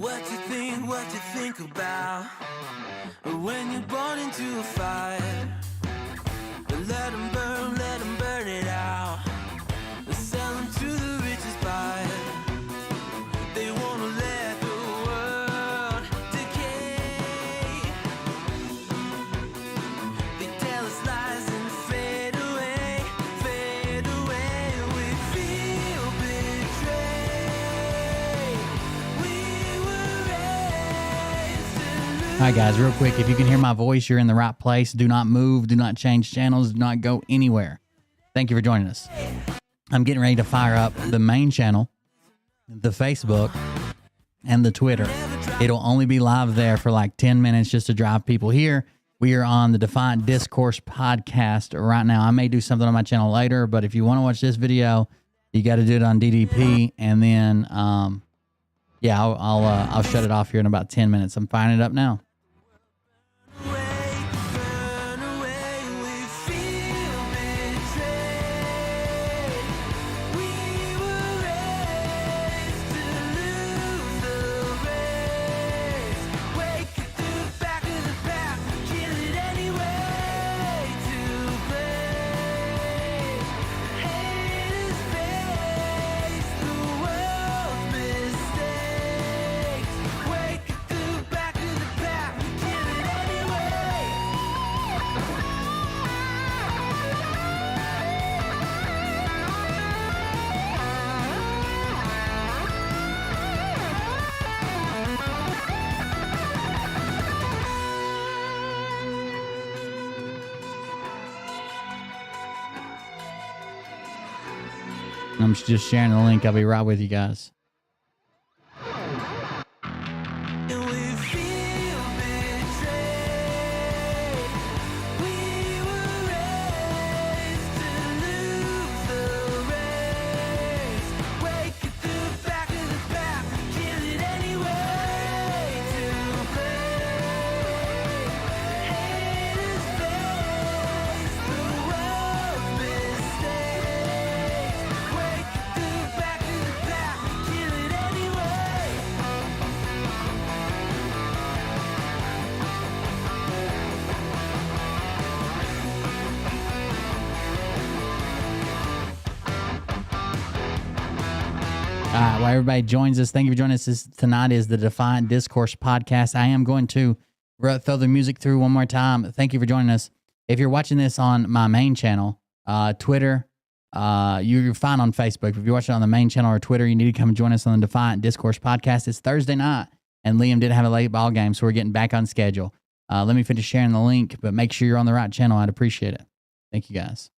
What you think about when you're born into a fire. Let them burn it out. Sell them to the richest buyer. They wanna let the world decay. They tell us lies and fade away, fade away. We feel betrayed. We were raised to lose. All right, guys, real quick, if you can hear my voice, you're in the right place. Do not move. Do not change channels. Do not go anywhere. Thank you for joining us. I'm getting ready to fire up the main channel, the Facebook, and the Twitter. It'll only be live there for like 10 minutes just to drive people here. We are on the Defiant Discourse podcast right now. I may do something on my channel later, but if you want to watch this video, you got to do it on DDP, and then yeah, I'll shut it off here in about 10 minutes. I'm firing it up now. I'm just sharing the link. I'll be right with you guys. All right, while everybody joins us, thank you for joining us. Tonight is the Defiant Discourse podcast. I am going to throw the music through one more time. Thank you for joining us. If you're watching this on my main channel, Twitter, you're fine on Facebook. If you're watching on the main channel or Twitter, you need to come and join us on the Defiant Discourse podcast. It's Thursday night, and Liam didn't have a late ball game, so we're getting back on schedule. Let me finish sharing the link, but make sure you're on the right channel. I'd appreciate it. Thank you, guys.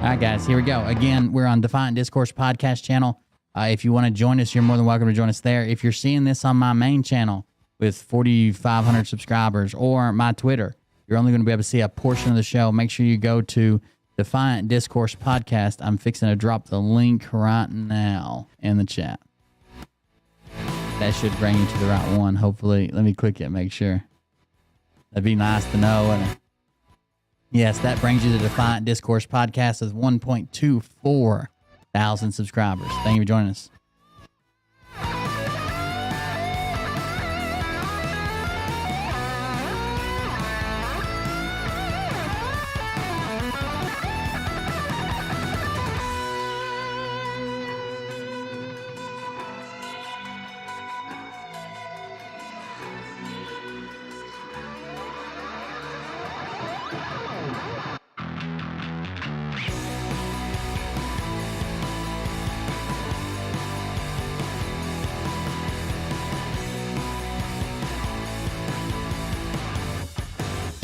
All right, guys, here we go. Again, we're on Defiant Discourse podcast channel. If you want to join us, you're more than welcome to join us there. If you're seeing this on my main channel with 4,500 subscribers or my Twitter, you're only going to be able to see a portion of the show. Make sure you go to Defiant Discourse podcast. I'm fixing to drop the link right now in the chat. That should bring you to the right one, hopefully. Let me click it, make sure. That'd be nice to know, wouldn't it? Yes, that brings you to the Defiant Discourse podcast with 1.24 thousand subscribers. Thank you for joining us.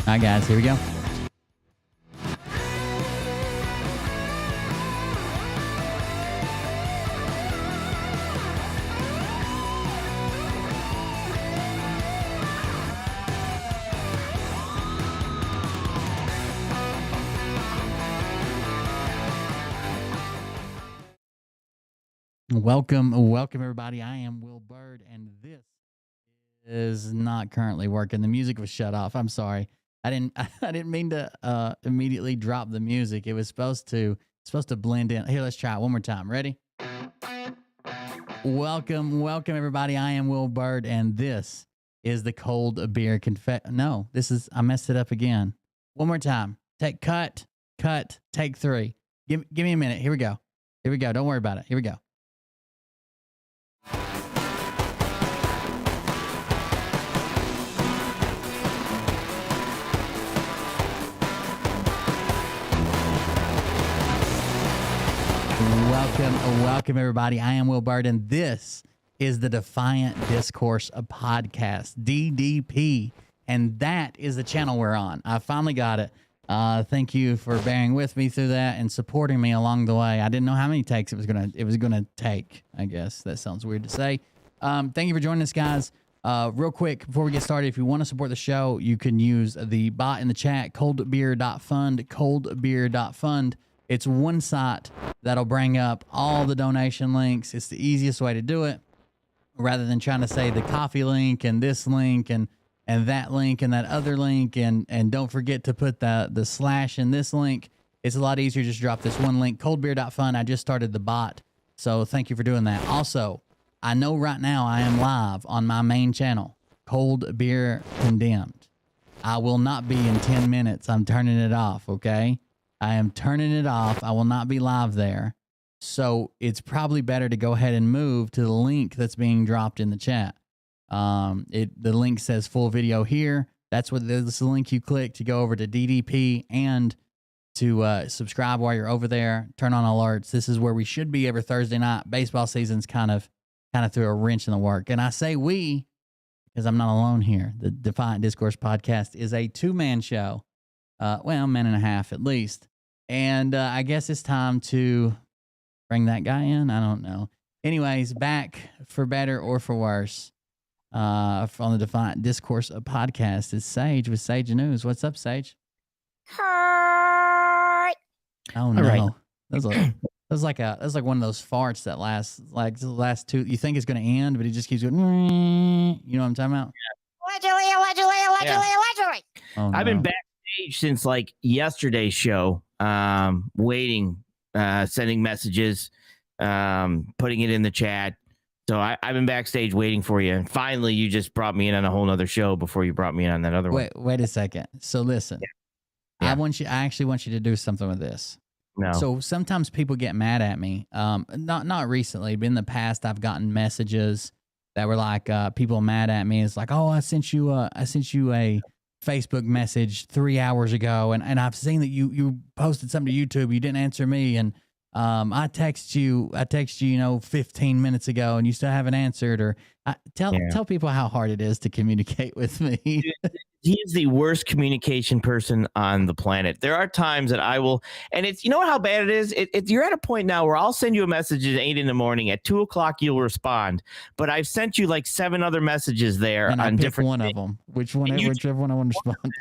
All right, guys, here we go. Welcome everybody. I am Will Bird, and this is not currently working. The music was shut off. I'm sorry. I didn't mean to immediately drop the music. It was supposed to blend in. Here, let's try it one more time. Ready? Welcome everybody. I am Will Bird, and this is the Cold Beer I messed it up again. One more time. Take 3. Give me a minute. Here we go. Don't worry about it. Here we go. Welcome everybody. I am Will Bird, and this is the Defiant Discourse podcast, DDP, and that is the channel we're on. I finally got it. Thank you for bearing with me through that and supporting me along the way. I didn't know how many takes it was gonna take. I guess that sounds weird to say. Thank you for joining us, guys. Real quick before we get started, if you want to support the show, you can use the bot in the chat, coldbeer.fund. It's one site that'll bring up all the donation links. It's the easiest way to do it, rather than trying to say the coffee link and this link and that link and that other link, and don't forget to put the slash in this link. It's a lot easier. Just drop this one link, coldbeer.fund. I just started the bot, so thank you for doing that. Also, I know right now I am live on my main channel, Cold Beer Condemned. I will not be in 10 minutes. I'm turning it off, okay? I am turning it off. I will not be live there. So it's probably better to go ahead and move to the link that's being dropped in the chat. The link says full video here. This is the link you click to go over to DDP and to subscribe while you're over there. Turn on alerts. This is where we should be every Thursday night. Baseball season's kind of threw a wrench in the work. And I say we because I'm not alone here. The Defiant Discourse podcast is a 2-man show. Man and a half at least. And I guess it's time to bring that guy in. I don't know. Anyways, back for better or for worse on the Defiant Discourse podcast is Sage with Sage News. What's up, Sage? Hi. Oh no, right. that was like one of those farts that lasts like the last two. You think it's going to end, but it just keeps going. You know what I'm talking about? Allegedly. Oh, I've been no. backstage since like yesterday's show, waiting, sending messages, putting it in the chat. So I've been backstage waiting for you. And finally, you just brought me in on a whole nother show before you brought me in on that other one. Wait a second. So listen, Yeah. I actually want you to do something with this. No. So sometimes people get mad at me. Not recently, but in the past, I've gotten messages that were like, people mad at me. It's like, oh, I sent you a Facebook message 3 hours ago, and I've seen that you posted something to YouTube. You didn't answer me, and I text you, 15 minutes ago, and you still haven't answered. Or tell people how hard it is to communicate with me. He is the worst communication person on the planet. There are times that I will, and it's, you know how bad it is? You're at a point now where I'll send you a message at 8 a.m. At 2 o'clock, you'll respond. But I've sent you like 7 other messages there And on I pick different one things. of them. Whichever one I want to respond.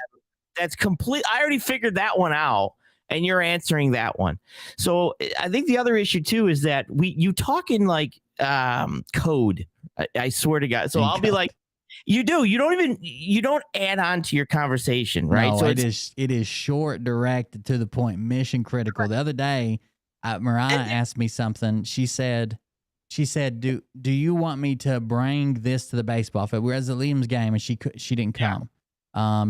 That's complete. I already figured that one out, and you're answering that one. So I think the other issue too is that you talk in like code. I swear to God. So I'll be like, you don't add on to your conversation, right? No, So it is short, direct, to the point, mission critical. The other day, Mariah asked me something. She said, do you want me to bring this to the baseball field? We were at the Liam's game, and she didn't come.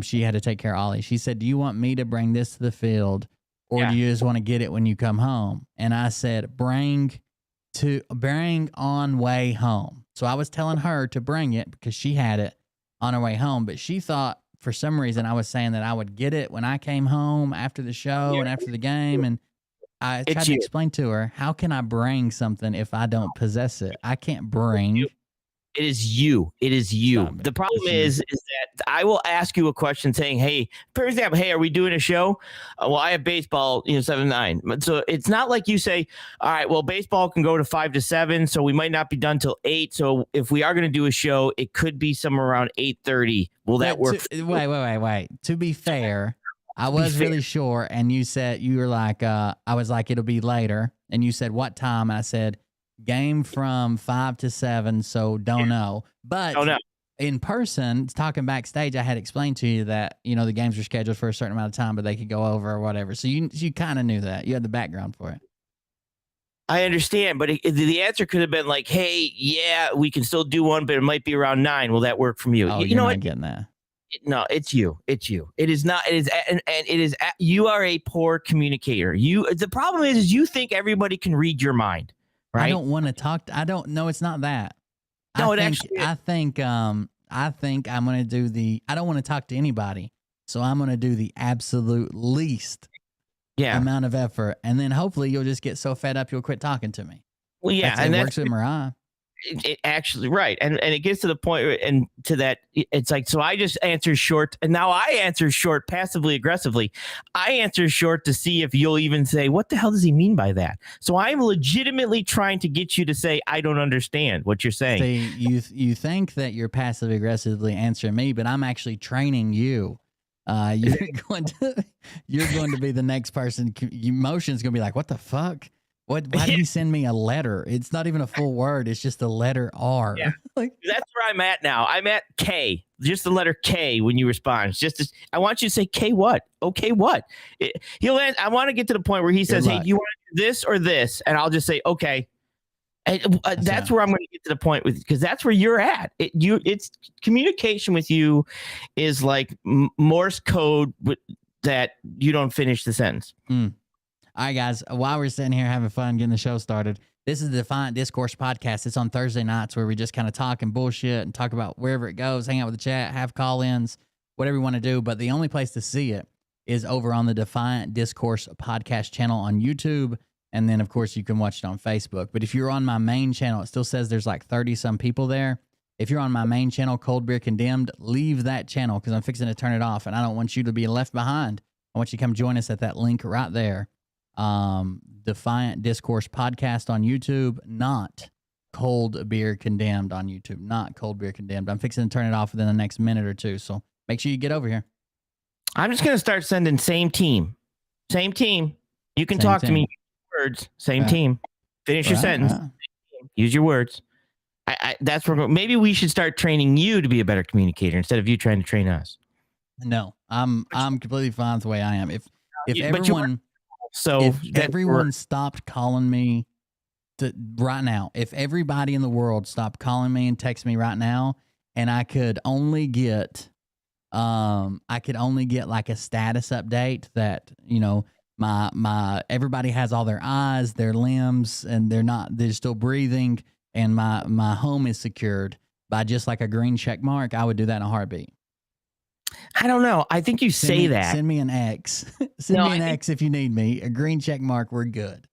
She had to take care of Ollie. She said, do you want me to bring this to the field, or do you just want to get it when you come home? And I said, bring on way home. So I was telling her to bring it because she had it. on our way home, but she thought for some reason I was saying that I would get it when I came home after the show and after the game. And I tried to explain to her, how can I bring something if I don't possess it? I can't bring. It is you. It is you. The problem is that I will ask you a question saying, hey, for example, hey, are we doing a show? Well, I have baseball, 7-9. So it's not like you say, all right, well, baseball can go to 5 to 7. So we might not be done till 8. So if we are going to do a show, it could be somewhere around 8:30. Will that work? Wait. To be fair, I was really sure. And you said, you were like, I was like, it'll be later. And you said, what time? I said, game from 5 to 7, so don't know. But in person, talking backstage, I had explained to you that, the games were scheduled for a certain amount of time, but they could go over or whatever. So you kind of knew that. You had the background for it. I understand, but the answer could have been like, hey, yeah, we can still do one, but it might be around 9. Will that work from you? Oh, you're not getting that. No, it's you. It's you. It is not. It is, and it is. You are a poor communicator. The problem is you think everybody can read your mind. Right? I don't want to talk. I don't know. It's not that. No, I think I'm going to do I don't want to talk to anybody. So I'm going to do the absolute least amount of effort. And then hopefully you'll just get so fed up, you'll quit talking to me. Well, yeah. And that works with Mariah. It actually, right. And it gets to the point and to that, it's like, so I just answer short, and now I answer short passively aggressively. I answer short to see if you'll even say, what the hell does he mean by that? So I'm legitimately trying to get you to say, I don't understand what you're saying. See, you think that you're passive aggressively answering me, but I'm actually training you. You're going to be the next person. Emotion's going to be like, what the fuck? Why do you send me a letter? It's not even a full word. It's just the letter R. Yeah. That's where I'm at now. I'm at K, just the letter K when you respond. I want you to say K what? Okay, what? I want to get to the point where he says, hey, do you want to do this or this? And I'll just say, okay. And that's where I'm going to get to the point with, because that's where you're at. It's communication with you is like Morse code that you don't finish the sentence. All right, guys, while we're sitting here having fun getting the show started, this is the Defiant Discourse podcast. It's on Thursday nights where we just kind of talk and bullshit and talk about wherever it goes, hang out with the chat, have call-ins, whatever you want to do. But the only place to see it is over on the Defiant Discourse podcast channel on YouTube. And then, of course, you can watch it on Facebook. But if you're on my main channel, it still says there's like 30-some people there. If you're on my main channel, Cold Beer Condemned, leave that channel because I'm fixing to turn it off. And I don't want you to be left behind. I want you to come join us at that link right there. Defiant Discourse podcast on YouTube, not Cold Beer Condemned on YouTube, not Cold Beer Condemned. I'm fixing to turn it off within the next minute or two, so make sure you get over here. I'm just going to start sending same team. You can talk to me, words, same team. Finish your sentence. Use your words. That's where maybe we should start training you to be a better communicator instead of you trying to train us. No, I'm completely fine with the way I am. If everyone stopped calling me right now, if everybody in the world stopped calling me and text me right now, and I could only get like a status update that, my everybody has all their eyes, their limbs, and they're still breathing, and my home is secured by just like a green check mark, I would do that in a heartbeat. I don't know. I think you say that. Send me an X. Send me an X if you need me. A green check mark, we're good.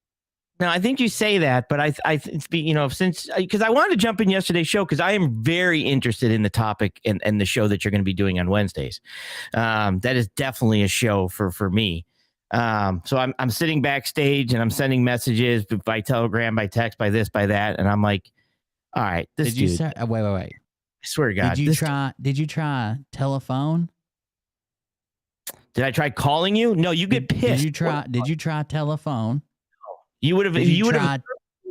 No, I think you say that, but because I wanted to jump in yesterday's show because I am very interested in the topic and the show that you're going to be doing on Wednesdays. That is definitely a show for me. So I'm sitting backstage and I'm sending messages by telegram, by text, by this, by that, and I'm like, all right, this dude. Wait. I swear to God. Did you try telephone? Did I try calling you? No, you get pissed. Did you try telephone? You would have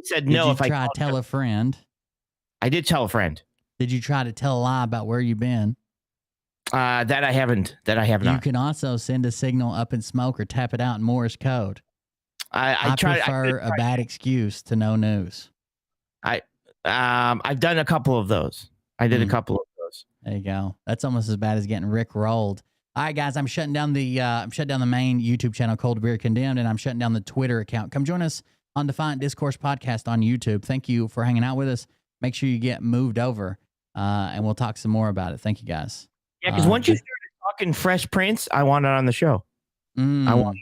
said no if I tried tell a friend. I did tell a friend. Did you try to tell a lie about where you've been? That I haven't. That I have not. You can also send a signal up in smoke or tap it out in Morse code. I prefer a bad excuse to no news. I've done a couple of those. I did a couple of those. There you go. That's almost as bad as getting Rick rolled. All right, guys, I'm shutting down the main YouTube channel, Cold Beer Condemned, and I'm shutting down the Twitter account. Come join us on Defiant Discourse podcast on YouTube. Thank you for hanging out with us. Make sure you get moved over and we'll talk some more about it. Thank you guys. Yeah, because once you started talking Fresh Prince, I want it on the show. I want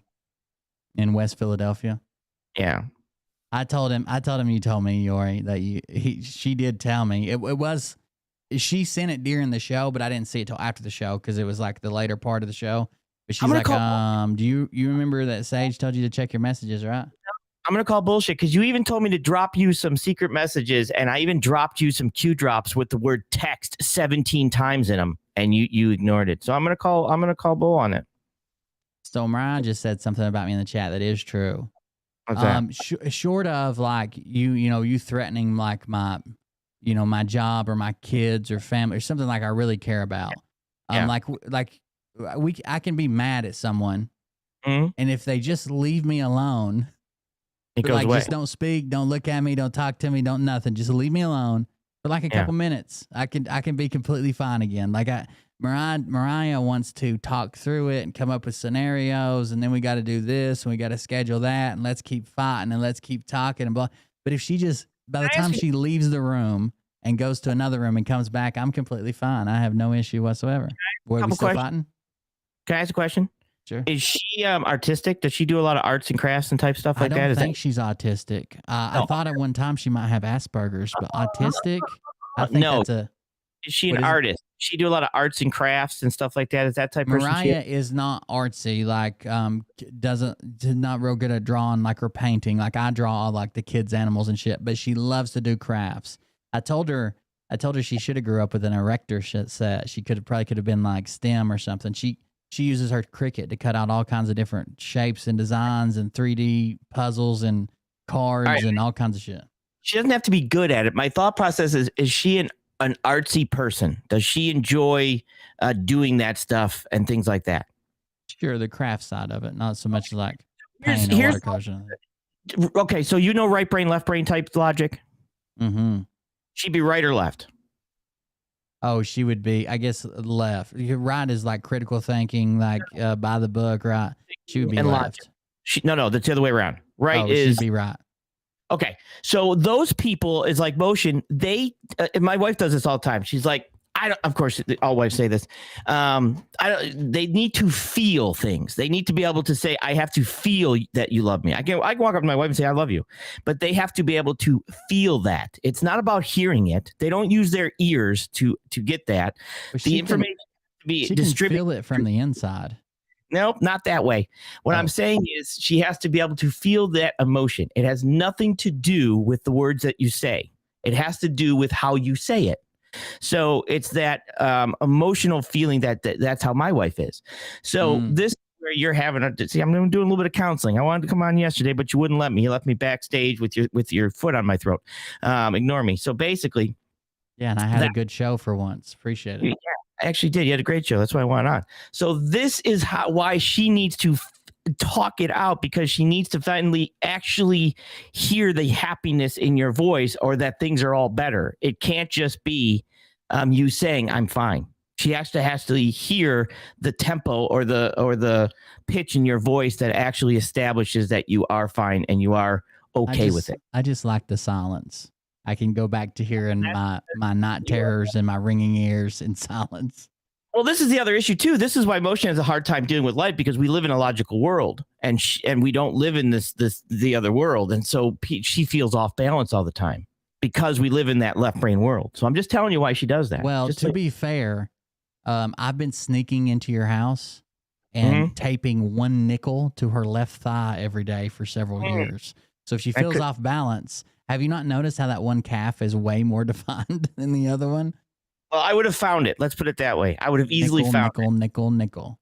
in West Philadelphia. Yeah. I told him you told me, Yori, that she did tell me. It was, she sent it during the show, but I didn't see it till after the show because it was like the later part of the show. But she's like, do you remember that Sage told you to check your messages, right? I'm going to call bullshit because you even told me to drop you some secret messages, and I even dropped you some Q drops with the word text 17 times in them, and you ignored it. So I'm going to call bull on it. So Mariah just said something about me in the chat that is true. What's that? Short of like you threatening like my job or my kids or family or something like I really care about. I can be mad at someone, and if they just leave me alone, it goes away. Just don't speak, don't look at me, don't talk to me, don't nothing. Just leave me alone for like a couple minutes. I can be completely fine again. Like Mariah wants to talk through it and come up with scenarios, and then we got to do this and we got to schedule that, and let's keep fighting and let's keep talking and blah. But if she just, by the time she leaves the room and goes to another room and comes back, I'm completely fine. I have no issue whatsoever. Boy, we still fighting? Can I ask a question? Sure. Is she artistic? Does she do a lot of arts and crafts and type stuff like that? I don't think she's autistic. I thought at one time she might have Asperger's, but autistic? I think that's a... Is she an artist? She do a lot of arts and crafts and stuff like that? Is that type of person? Mariah is not artsy, like not real good at drawing like or painting. Like I draw all like the kids' animals and shit, but she loves to do crafts. I told her she should have grew up with an erector set. She probably could have been like STEM or something. She uses her Cricut to cut out all kinds of different shapes and designs and 3D puzzles and cards and all kinds of shit. She doesn't have to be good at it. My thought process is she an artsy person? Does she enjoy doing that stuff and things like that? Sure, the craft side of it, not so much like paint or watercolor. Okay, so you know right brain, left brain type logic? Mm-hmm. She'd be right or left? Oh, she would be, I guess, left. Right is like critical thinking, like by the book, right? She would be left. No, that's the other way around. Right she'd be right. Okay, so those people is like motion. They, my wife does this all the time. She's like, of course, all wives say this. They need to feel things. They need to be able to say, I have to feel that you love me. I can walk up to my wife and say, I love you, but they have to be able to feel that. It's not about hearing it. They don't use their ears to get that. The information to be distributed. Feel it from the inside. Nope, not that way. What I'm saying is she has to be able to feel that emotion. It has nothing to do with the words that you say. It has to do with how you say it. So it's that emotional feeling that's how my wife is. So this is where you're having I'm doing a little bit of counseling. I wanted to come on yesterday, but you wouldn't let me. You left me backstage with your foot on my throat. Ignore me. So basically. Yeah, and I had a good show for once. Appreciate it. Yeah, I actually did. You had a great show. That's why I went on. So this is why she needs to talk it out, because she needs to finally actually hear the happiness in your voice, or that things are all better. It can't just be you saying I'm fine. She has to hear the tempo or the pitch in your voice that actually establishes that you are fine and you are okay with it. I just like the silence. I can go back to hearing my night terrors and my ringing ears in silence. Well, this is the other issue too. This is why Motion has a hard time dealing with life, because we live in a logical world, and we don't live in the other world, and so she feels off balance all the time because we live in that left brain world. So I'm just telling you why she does that. Well, to be fair, I've been sneaking into your house and taping one nickel to her left thigh every day for several years. So if she feels off balance, have you not noticed how that one calf is way more defined than the other one? Well, I would have found it. Let's put it that way. I would have easily found it. Nickel.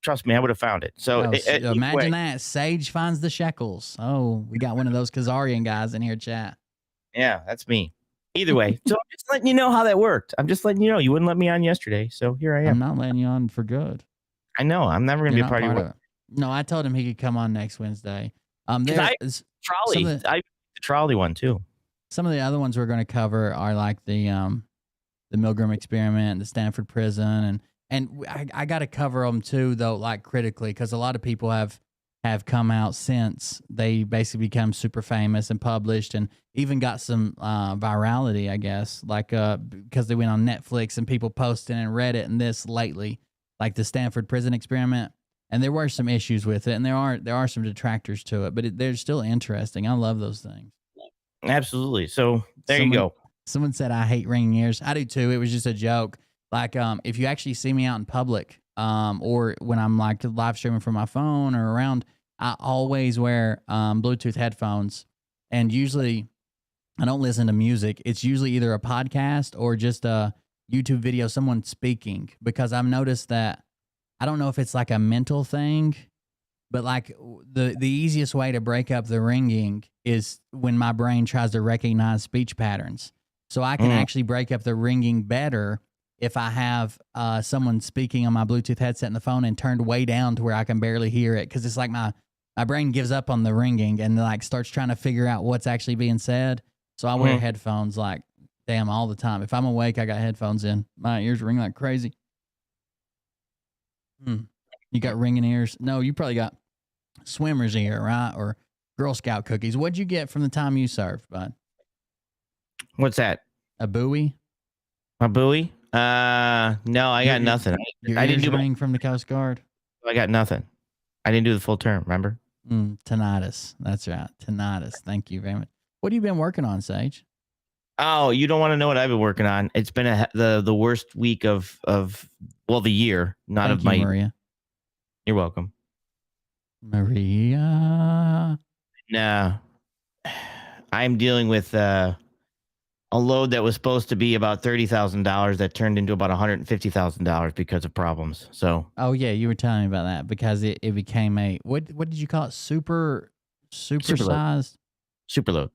Trust me, I would have found it. So imagine that. Sage finds the shekels. Oh, we got one of those Khazarian guys in here, chat. Yeah, that's me. Either way. So I'm just letting you know how that worked. I'm just letting you know. You wouldn't let me on yesterday, so here I am. I'm not letting you on for good. I know. I'm never going to be a part of it. No, I told him he could come on next Wednesday. The trolley one too. Some of the other ones we're going to cover are like the Milgram experiment, the Stanford prison, and I got to cover them too, though, like critically, because a lot of people have have come out since they basically become super famous and published, and even got some virality, I guess, like because they went on Netflix and people posting and Reddit and this lately, like the Stanford prison experiment. And there were some issues with it, and there are some detractors to it, but they're still interesting. I love those things. Absolutely. So there you go. Someone said I hate ringing ears. I do too. It was just a joke. Like if you actually see me out in public, or when I'm like live streaming from my phone or around, I always wear Bluetooth headphones, and usually I don't listen to music. It's usually either a podcast or just a YouTube video, someone speaking, because I've noticed that, I don't know if it's like a mental thing, but like the easiest way to break up the ringing is when my brain tries to recognize speech patterns. So I can actually break up the ringing better if I have someone speaking on my Bluetooth headset in the phone and turned way down to where I can barely hear it, because it's like my brain gives up on the ringing and like starts trying to figure out what's actually being said. So I wear headphones like damn all the time. If I'm awake, I got headphones in. My ears ring like crazy. You got ringing ears? No, you probably got swimmer's ear, right? Or Girl Scout cookies. What'd you get from the time you served, bud? What's that? A buoy? A buoy? No, I got nothing. I didn't ring from the Coast Guard. I got nothing. I didn't do the full term, remember? Tinnitus. That's right. Tinnitus. Thank you very much. What have you been working on, Sage? Oh, you don't want to know what I've been working on. It's been the worst week of the year, not Thank of you, my. Maria. You're welcome. Maria. No, I'm dealing with a load that was supposed to be about $30,000 that turned into about $150,000 because of problems. So. Oh yeah, you were telling me about that because it became a what did you call it? Supersized. Superload.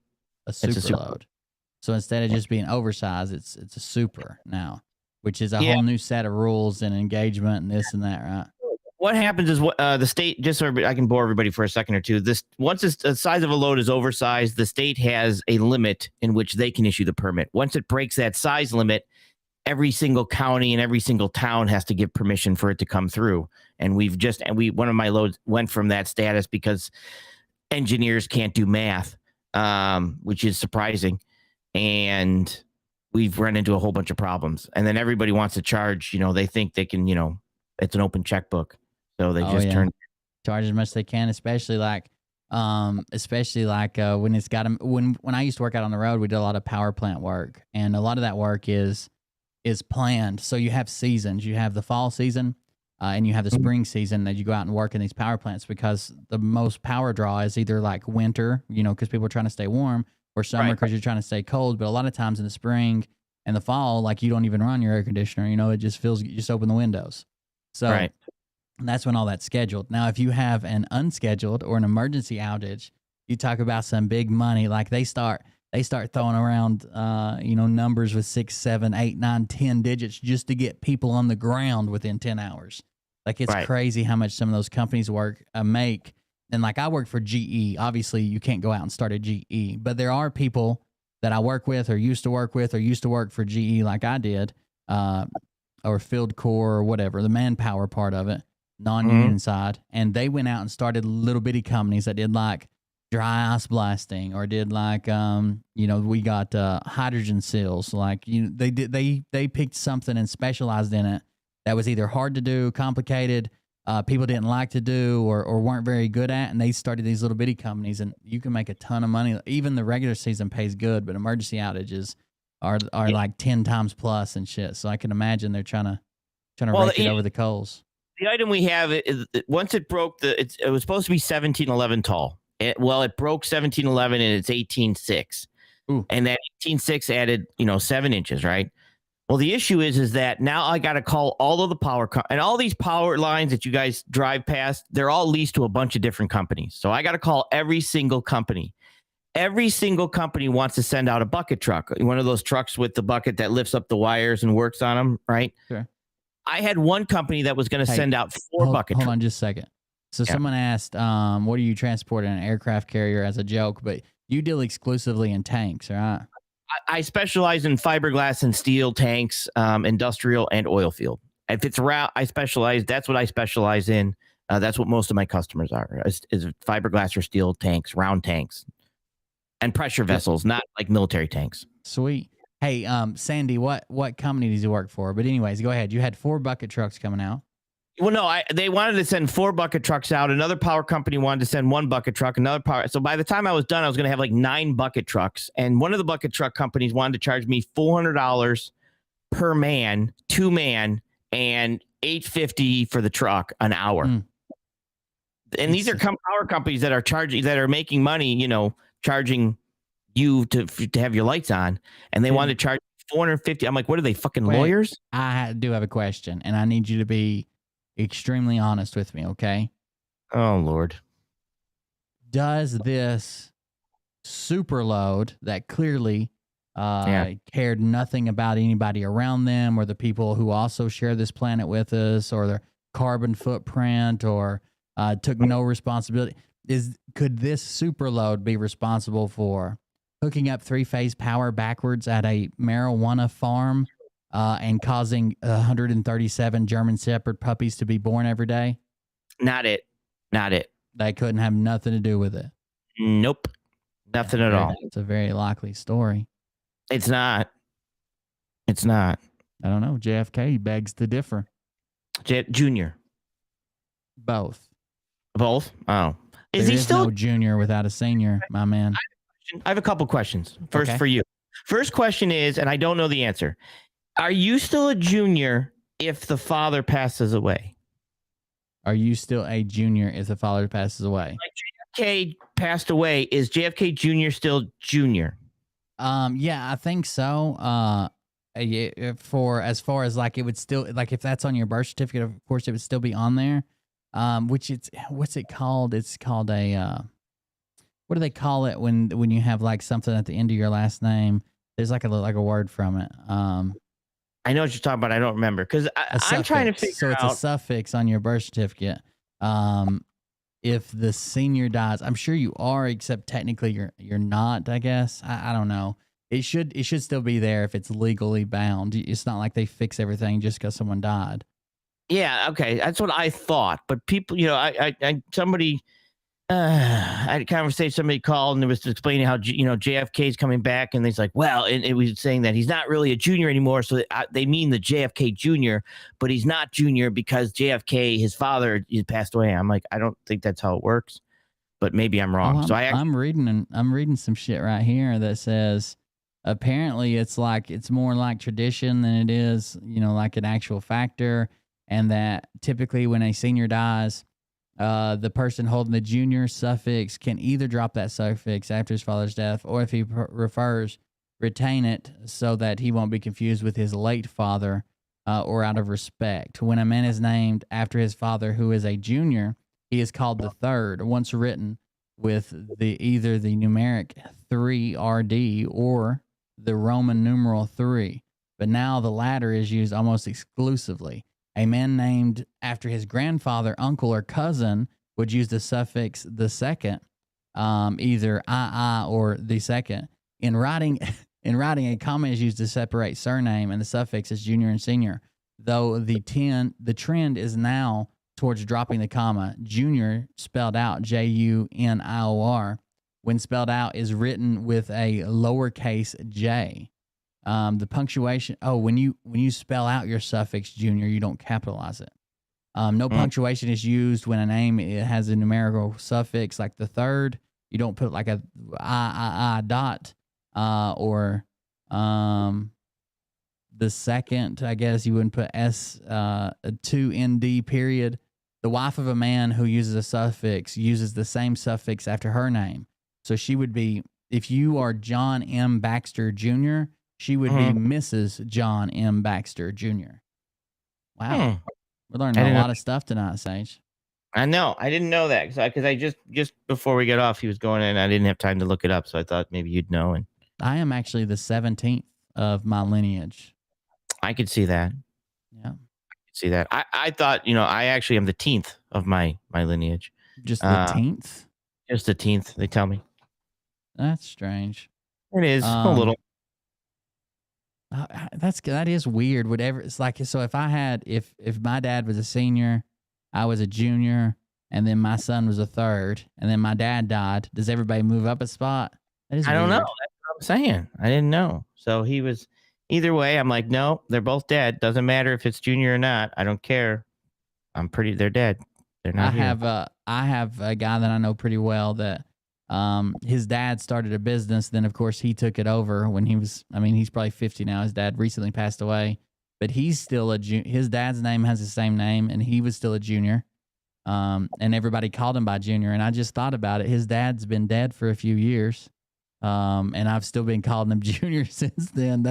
A super load. So instead of just being oversized, it's a super now, which is a whole new set of rules and engagement and this and that, right? What happens is the state, just so I can bore everybody for a second or two, once the size of a load is oversized, the state has a limit in which they can issue the permit. Once it breaks that size limit, every single county and every single town has to give permission for it to come through. And one of my loads went from that status because engineers can't do math, which is surprising. And we've run into a whole bunch of turns. And then everybody wants to charge, they think they can, it's an open checkbook. So they charge as much as they can, especially like when it's got them. When I used to work out on the road, we did a lot of power plant work, and a lot of that work is planned. So you have seasons. You have the fall season, and you have the spring season that you go out and work in these power plants, because the most power draw is either like winter, because people are trying to stay warm, or summer because you're trying to stay cold. But a lot of times in the spring and the fall, like you don't even run your air conditioner. It just you just open the windows. So that's when all that's scheduled. Now, if you have an unscheduled or an emergency outage, you talk about some big money. Like they start throwing around, numbers with 6, 7, 8, 9, 10 digits just to get people on the ground within 10 hours. Like it's crazy how much some of those companies make. And like I work for GE. Obviously, you can't go out and start a GE, but there are people that I work with or used to work for GE like I did, or Field Corps or whatever, the manpower part of it, non-union side. And they went out and started little bitty companies that did like dry ice blasting, or did like, we got hydrogen seals. Like, they picked something and specialized in it that was either hard to do, complicated, people didn't like to do, or weren't very good at. And they started these little bitty companies, and you can make a ton of money. Even the regular season pays good, but emergency outages are like 10 times plus and shit. So I can imagine they're trying to rake it over the coals. The item we have is once it broke it was supposed to be 1711 tall. It broke 1711 and it's 18.6. And that 18.6 added, 7 inches, right? Well, the issue is that now I got to call all of the power and all these power lines that you guys drive past, they're all leased to a bunch of different companies. So I got to call every single company. Every single company wants to send out a bucket truck, one of those trucks with the bucket that lifts up the wires and works on them, right? Sure. I had one company that was going to send out 4 bucket trucks. Hold on just a second. So someone asked, what do you transport in an aircraft carrier, as a joke, but you deal exclusively in tanks, right? I specialize in fiberglass and steel tanks, industrial and oil field. If it's route, that's what I specialize in. That's what most of my customers are, is fiberglass or steel tanks, round tanks, and pressure vessels, not like military tanks. Sweet. Hey, Sandy, what company does he work for? But anyways, go ahead. You had 4 bucket trucks coming out. Well, no, they wanted to send 4 bucket trucks out. Another power company wanted to send 1 bucket truck. Another power. So by the time I was done, I was going to have like 9 bucket trucks. And one of the bucket truck companies wanted to charge me $400 per man, 2 man, and $850 for the truck an hour. And these are power companies that are making money, charging you to have your lights on, and they wanted to charge $450. I'm like, what are they, fucking lawyers? I do have a question, and I need you to be extremely honest with me, okay? Oh, Lord. Does this superload that clearly cared nothing about anybody around them or the people who also share this planet with us or their carbon footprint or took no responsibility, could this superload be responsible for hooking up 3-phase power backwards at a marijuana farm and causing 137 German Shepherd puppies to be born every day? Not it. They couldn't have nothing to do with it. Nope. Nothing at all. It's a very likely story. It's not. I don't know. JFK begs to differ. Junior. Both. Oh. Is he still no junior without a senior, my man? I have a couple questions. First for you. First question is, and I don't know the answer. Are you still a junior if the father passes away? Are you still a junior if the father passes away? Like JFK passed away. Is JFK Jr. still junior? Yeah, I think so. For as far as like it would still like if that's on your birth certificate, of course it would still be on there. Which what's it called? It's called a what do they call it when you have like something at the end of your last name? There's like a word from it. I know what you're talking about. I don't remember because I'm trying to figure out. So it's a suffix on your birth certificate. If the senior dies, I'm sure you are, except technically you're not. I guess I don't know. It should still be there if it's legally bound. It's not like they fix everything just because someone died. Yeah, okay, that's what I thought. But people, I had a conversation. Somebody called and it was explaining how JFK is coming back, and he's like, well, and it was saying that he's not really a junior anymore. So they mean the JFK Junior, but he's not junior because JFK, his father, passed away. I'm like, I don't think that's how it works, but maybe I'm wrong. I'm reading some shit right here that says apparently it's more like tradition than it is, like an actual factor. And that typically when a senior dies, the person holding the junior suffix can either drop that suffix after his father's death, or if he refers, retain it so that he won't be confused with his late father or out of respect. When a man is named after his father who is a junior, he is called the third, once written with either the numeric 3RD or the Roman numeral 3. But now the latter is used almost exclusively. A man named after his grandfather, uncle, or cousin would use the suffix the second, either I or the second. In writing, a comma is used to separate surname, and the suffix is junior and senior. Though the trend is now towards dropping the comma. Junior, spelled out JUNIOR, when spelled out, is written with a lowercase j. The punctuation. Oh, when you spell out your suffix junior, you don't capitalize it. No punctuation is used when a name has a numerical suffix like the third. You don't put like a I dot or the second. I guess you wouldn't put S 2ND period. The wife of a man who uses a suffix uses the same suffix after her name. So she would be, if you are John M. Baxter Jr., she would be Mrs. John M. Baxter Jr. Wow. We're learning a lot of stuff tonight, Sage. I know. I didn't know that because I just before we get off, he was going in. I didn't have time to look it up, so I thought maybe you'd know. And I am actually the 17th of my lineage. I could see that. Yeah. I could see that. I thought, I actually am the 10th of my lineage. Just the 10th? Just the 10th, they tell me. That's strange. It is a little. That is weird. Whatever it's like. So if my dad was a senior, I was a junior, and then my son was a third, and then my dad died. Does everybody move up a spot? That is I don't know. weird. That's what I'm saying. I didn't know. So he was either way. I'm like, no, they're both dead. Doesn't matter if it's Junior or not. I don't care. They're dead. They're not here. I have a guy that I know pretty well that his dad started a business. Then of course he took it over when he's probably 50 now. His dad recently passed away, but he's still his dad's name has the same name, and he was still a junior. And everybody called him by Junior. And I just thought about it. His dad's been dead for a few years. And I've still been calling him Junior since then.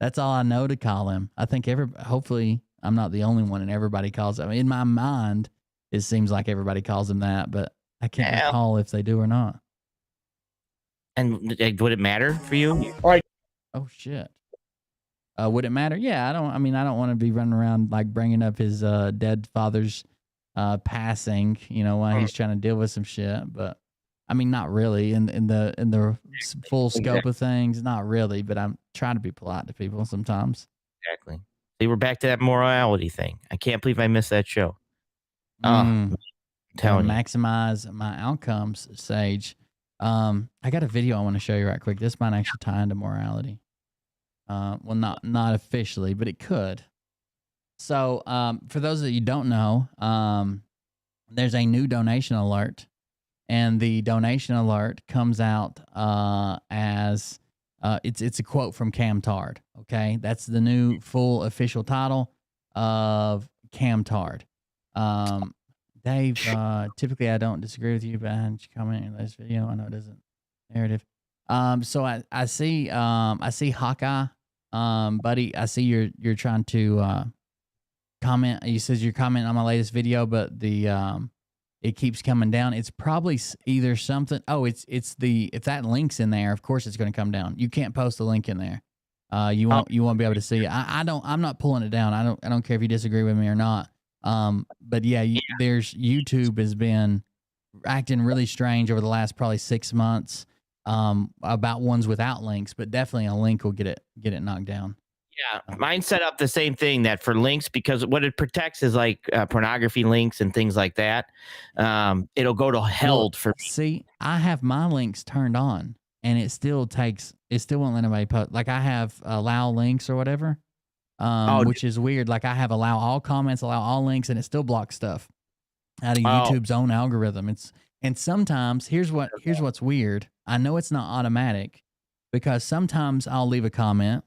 That's all I know to call him. I think hopefully I'm not the only one, and everybody calls him. In my mind, it seems like everybody calls him that, but I can't recall if they do or not. And would it matter for you? Oh shit. Would it matter? Yeah, I don't want to be running around like bringing up his dead father's passing, while he's trying to deal with some shit. But I mean, not really in the full scope of things, not really. But I'm trying to be polite to people sometimes. Exactly. See, we're back to that morality thing. I can't believe I missed that show. Telling you. Maximize my outcomes, Sage. I got a video I want to show you right quick. This might actually tie into morality. Well, not officially, but it could. So, for those that you don't know, there's a new donation alert, and the donation alert comes out as it's a quote from Camtard. Okay, that's the new full official title of Camtard. Dave, typically I don't disagree with you, but I had you comment in this video. I know it isn't narrative. So I see Hawkeye, buddy. I see you're trying to comment. He says you're commenting on my latest video, but it keeps coming down. It's probably either something. Oh, it's if that link's in there, of course it's going to come down. You can't post a link in there. You won't be able to see it. I'm not pulling it down. I don't care if you disagree with me or not. But yeah, there's YouTube has been acting really strange over the last probably 6 months. About ones without links, but definitely a link will get it knocked down. Yeah, mine set up the same thing, that for links, because what it protects is like pornography links and things like that. It'll go to held for me. See, I have my links turned on, and it still won't let anybody post. Like I have allow links or whatever, which is weird. Like I have allow all comments, allow all links, and it still blocks stuff out of YouTube's own algorithm. And sometimes here's what's weird. I know it's not automatic, because sometimes I'll leave a comment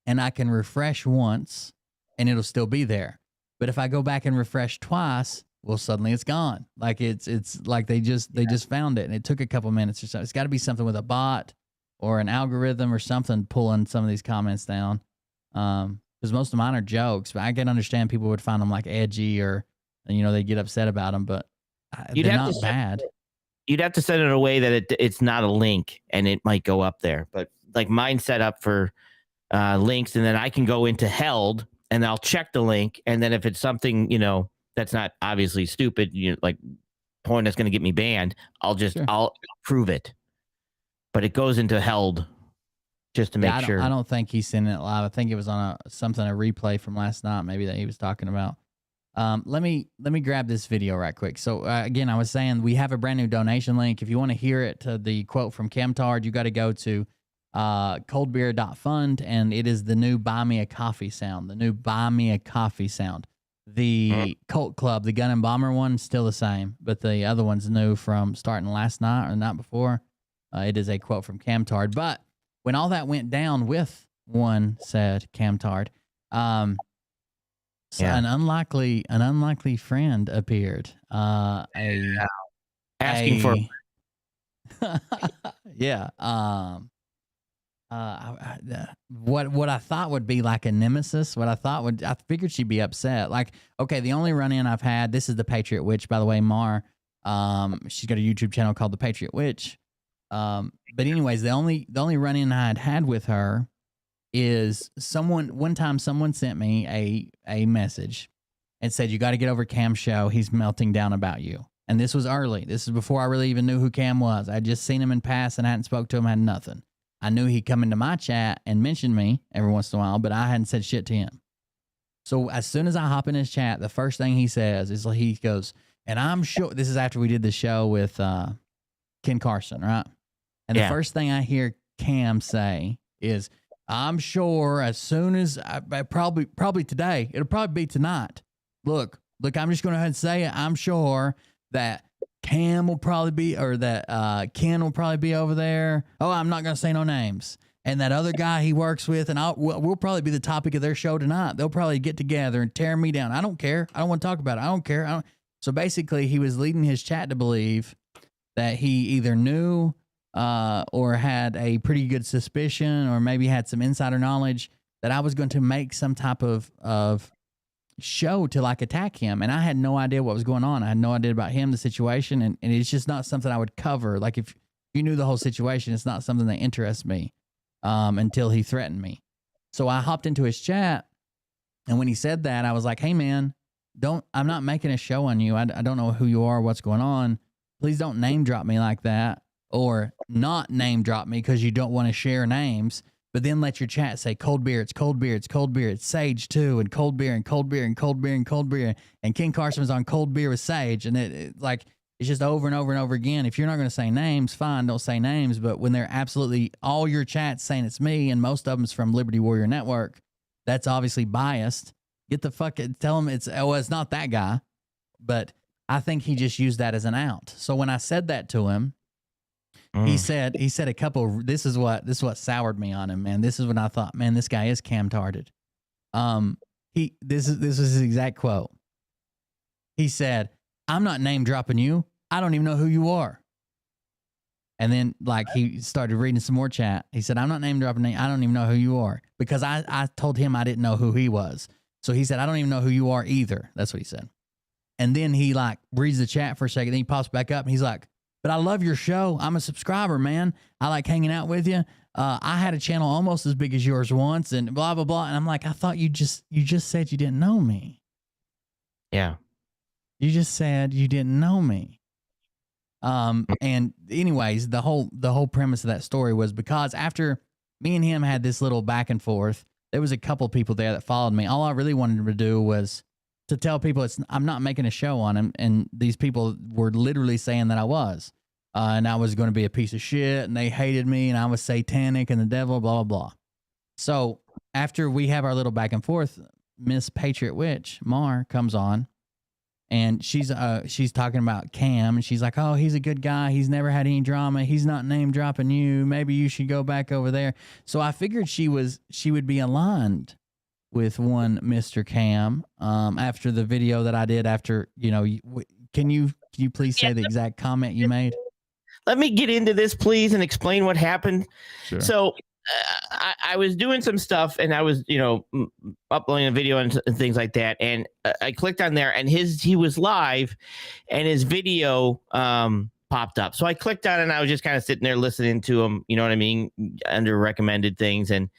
and I can refresh once and it'll still be there. But if I go back and refresh twice, well, suddenly it's gone. Like it's like they just found it, and it took a couple minutes or so. It's got to be something with a bot or an algorithm or something pulling some of these comments down. Because most of mine are jokes, but I can understand people would find them like edgy, or they get upset about them, but they're not bad. You'd have to set it in a way that it's not a link, and it might go up there. But like mine set up for links, and then I can go into held, and I'll check the link, and then if it's something that's not obviously stupid, like porn that's going to get me banned, I'll prove it. But it goes into held just to make sure. I don't think he's sending it live. I think it was on a replay from last night, maybe, that he was talking about. Let me grab this video right quick. So again, I was saying we have a brand new donation link. If you want to hear it, the quote from Camtard, you got to go to coldbeer.fund, and it is the new Buy Me a Coffee sound. The new Buy Me a Coffee sound. The Cult Club, the Gun and Bomber one, still the same, but the other one's new from starting last night or the night before. It is a quote from Camtard. But when all that went down with one said Camtard, an unlikely friend appeared. Asking for yeah. What I thought would be like a nemesis, I figured she'd be upset. Like, okay, the only run-in I've had, this is the Patriot Witch, by the way, Mar. She's got a YouTube channel called the Patriot Witch. But anyways, the only run-in I had with her is one time someone sent me a message and said, you got to get over Cam's show. He's melting down about you. And this was early. This is before I really even knew who Cam was. I just seen him in pass and I hadn't spoke to him, had nothing. I knew he'd come into my chat and mention me every once in a while, but I hadn't said shit to him. So as soon as I hop in his chat, the first thing he says is, he goes, And I'm sure this is after we did the show with Ken Carson, right? And the first thing I hear Cam say is, I'm sure as soon as probably today, it'll probably be tonight. Look, I'm just going to go ahead and say it. I'm sure that Cam will probably be, or that Ken will probably be over there. Oh, I'm not going to say no names. And that other guy he works with, and we'll probably be the topic of their show tonight. They'll probably get together and tear me down. I don't care. I don't want to talk about it. I don't care. So basically, he was leading his chat to believe that he either knew or had a pretty good suspicion, or maybe had some insider knowledge that I was going to make some type of show to like attack him. And I had no idea what was going on. I had no idea about him, the situation, and it's just not something I would cover. Like if you knew the whole situation, it's not something that interests me until he threatened me. So I hopped into his chat, and when he said that, I was like, hey man, I'm not making a show on you. I don't know who you are, what's going on. Please don't name drop me like that, or not name drop me because you don't want to share names, but then let your chat say cold beer, it's cold beer, it's cold beer, it's Sage too, and cold beer and cold beer and cold beer and cold beer. And Ken Carson was on cold beer with Sage. And it's just over and over and over again. If you're not going to say names, fine, don't say names. But when they're absolutely all your chats saying it's me, and most of them's from Liberty Warrior Network, that's obviously biased. Get the fuck, tell them it's not that guy. But I think he just used that as an out. So when I said that to him, he said a couple. This is what soured me on him, man. This is when I thought, man, this guy is cam-tarded. This was his exact quote. He said, "I'm not name dropping you. I don't even know who you are." And then like he started reading some more chat. He said, "I'm not name dropping you. I don't even know who you are," because I told him I didn't know who he was. So he said, "I don't even know who you are either." That's what he said. And then he like reads the chat for a second. Then he pops back up and he's like, "But I love your show. I'm a subscriber, man. I like hanging out with you. I had a channel almost as big as yours once," and blah, blah, blah. And I'm like, I thought you just said you didn't know me. Yeah. You just said you didn't know me. And anyways, the whole premise of that story was because after me and him had this little back and forth, there was a couple people there that followed me. All I really wanted to do was to tell people I'm not making a show on him. And these people were literally saying that I was. And I was going to be a piece of shit, and they hated me, and I was satanic and the devil, blah, blah, blah. So after we have our little back and forth, Miss Patriot Witch, Mar, comes on, and she's talking about Cam, and she's like, "Oh, he's a good guy. He's never had any drama. He's not name dropping you. Maybe you should go back over there." So I figured she would be aligned with one Mr. Cam after the video that I did after, can you please say the exact comment you made? Let me get into this, please, and explain what happened. Sure. So I was doing some stuff, and I was, uploading a video and things like that. And I clicked on there, and he was live, and his video popped up. So I clicked on it, and I was just kind of sitting there listening to him, you know what I mean, under recommended things. And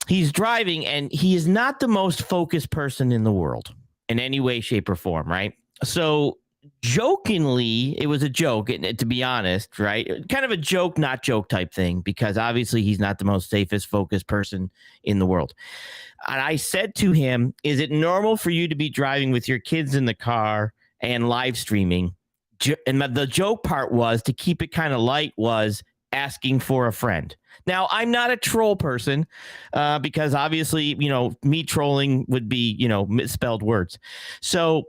he's driving, and he is not the most focused person in the world in any way, shape, or form, right? So jokingly, it was a joke, to be honest, right? Kind of a joke, not joke type thing, because obviously he's not the most safest, focused person in the world. And I said to him, "Is it normal for you to be driving with your kids in the car and live streaming?" And the joke part was, to keep it kind of light, was asking for a friend. Now, I'm not a troll person because obviously, me trolling would be, misspelled words. So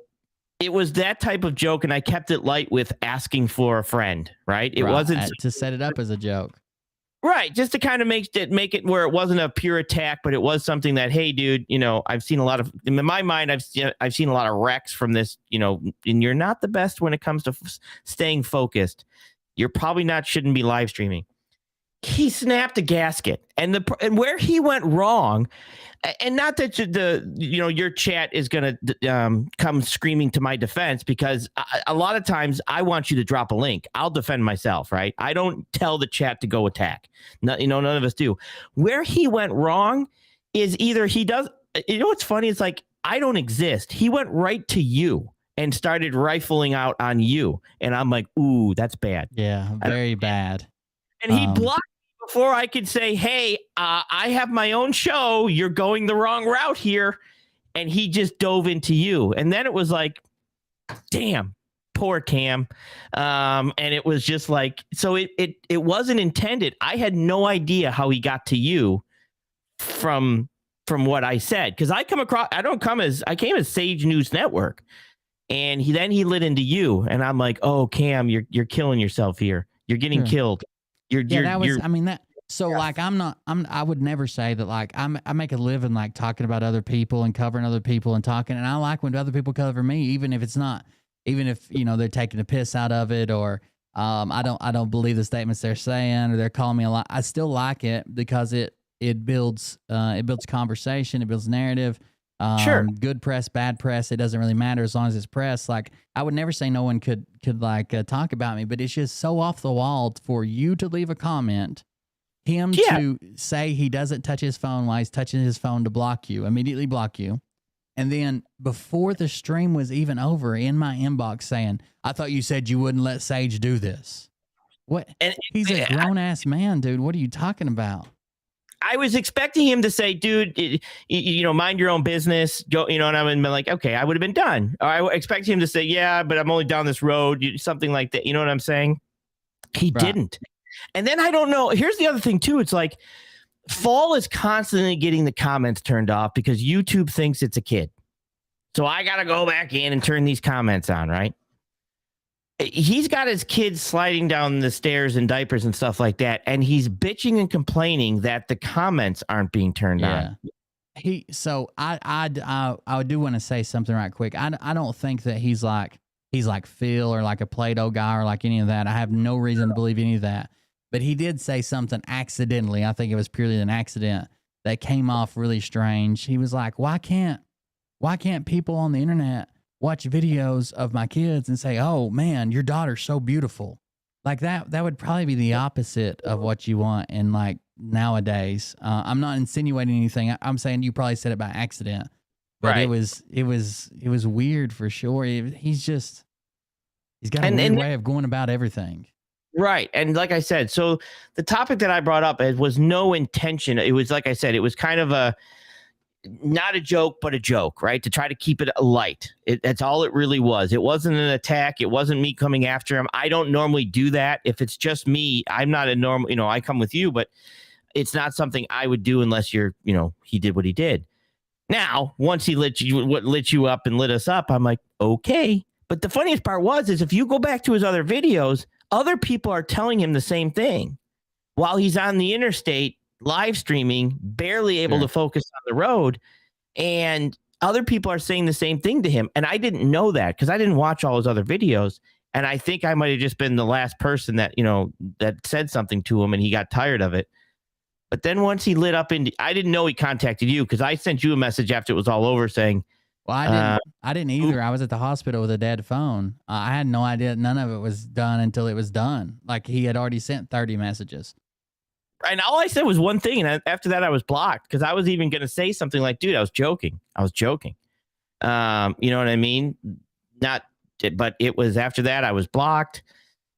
it was that type of joke, and I kept it light with asking for a friend, right? It wasn't to set it up as a joke. Right, just to kind of make it where it wasn't a pure attack, but it was something that, hey, dude, I've seen a lot of, in my mind, I've seen a lot of wrecks from this, and you're not the best when it comes to staying focused. You're probably shouldn't be live streaming. He snapped a gasket, and where he went wrong, and not that your chat is going to come screaming to my defense, because a lot of times I want you to drop a link. I'll defend myself, right? I don't tell the chat to go attack. None of us do. Where he went wrong is either he does. What's funny? It's like, I don't exist. He went right to you and started rifling out on you, and I'm like, ooh, that's bad. Yeah, very bad. And he blocked me before I could say, "Hey, I have my own show. You're going the wrong route here." And he just dove into you. And then it was like, damn, poor Cam. And it was just like, so it wasn't intended. I had no idea how he got to you from what I said, because I came as Sage News Network, and he lit into you, and I'm like, oh, Cam, you're killing yourself here. You're getting killed. Like I would never say that, like I make a living like talking about other people and covering other people and talking, and I like when other people cover me, even if they're taking a piss out of it, or I don't believe the statements they're saying, or they're calling me a lot. I still like it because it builds conversation, it builds narrative. Sure. Good press, bad press, it doesn't really matter as long as it's press. Like I would never say no one could talk about me, but it's just so off the wall for you to leave a comment, him to say he doesn't touch his phone while he's touching his phone to block you, immediately block you. And then before the stream was even over, in my inbox saying, I thought you said you wouldn't let Sage do this. What? And he's a grown ass man, dude. What are you talking about? I was expecting him to say, dude, mind your own business. Go, and I would have been like, okay, I would have been done. Or I expected him to say, yeah, but I'm only down this road, something like that. You know what I'm saying? He didn't. And then I don't know. Here's the other thing, too. It's like Fall is constantly getting the comments turned off because YouTube thinks it's a kid. So I got to go back in and turn these comments on, right? He's got his kids sliding down the stairs in diapers and stuff like that, and he's bitching and complaining that the comments aren't being turned on. So I do want to say something right quick. I don't think that he's like Phil or like a Play-Doh guy or like any of that. I have no reason to believe any of that. But he did say something accidentally. I think it was purely an accident that came off really strange. He was like, why can't people on the internet watch videos of my kids and say, oh man, your daughter's so beautiful? Like that would probably be the opposite of what you want in like nowadays. I'm not insinuating anything. I'm saying you probably said it by accident, but it was weird for sure. He's got a weird way of going about everything. Right. And like I said, so the topic that I brought up was no intention. It was, like I said, it was kind of not a joke, but a joke, right? To try to keep it light. That's all it really was. It wasn't an attack. It wasn't me coming after him. I don't normally do that. If it's just me, I'm not a normal, I come with you, but it's not something I would do unless he did what he did. Now, once he lit you up and lit us up, I'm like, okay. But the funniest part is if you go back to his other videos, other people are telling him the same thing while he's on the interstate live streaming, barely able to focus on the road. And other people are saying the same thing to him. And I didn't know that because I didn't watch all his other videos. And I think I might have just been the last person that, that said something to him and he got tired of it. But then once he lit up I didn't know he contacted you because I sent you a message after it was all over saying, well, I didn't either. I was at the hospital with a dead phone. I had no idea. None of it was done until it was done. Like he had already sent 30 messages. And all I said was one thing. And after that, I was blocked because I was even going to say something like, dude, I was joking. You know what I mean? But it was after that I was blocked.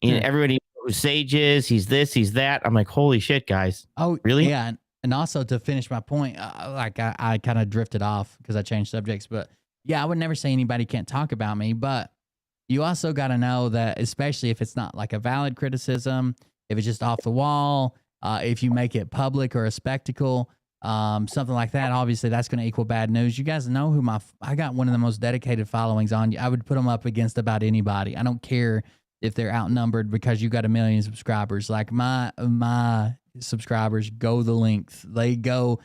Everybody knows who Sage is. He's this, he's that. I'm like, holy shit, guys. Oh, really? Yeah. And also to finish my point, I kind of drifted off because I changed subjects, but yeah, I would never say anybody can't talk about me, but you also got to know that, especially if it's not like a valid criticism, if it's just off the wall, if you make it public or a spectacle, something like that, obviously that's going to equal bad news. You guys know who I got one of the most dedicated followings on. I would put them up against about anybody. I don't care if they're outnumbered because you got 1 million subscribers. Like my subscribers go the length. They go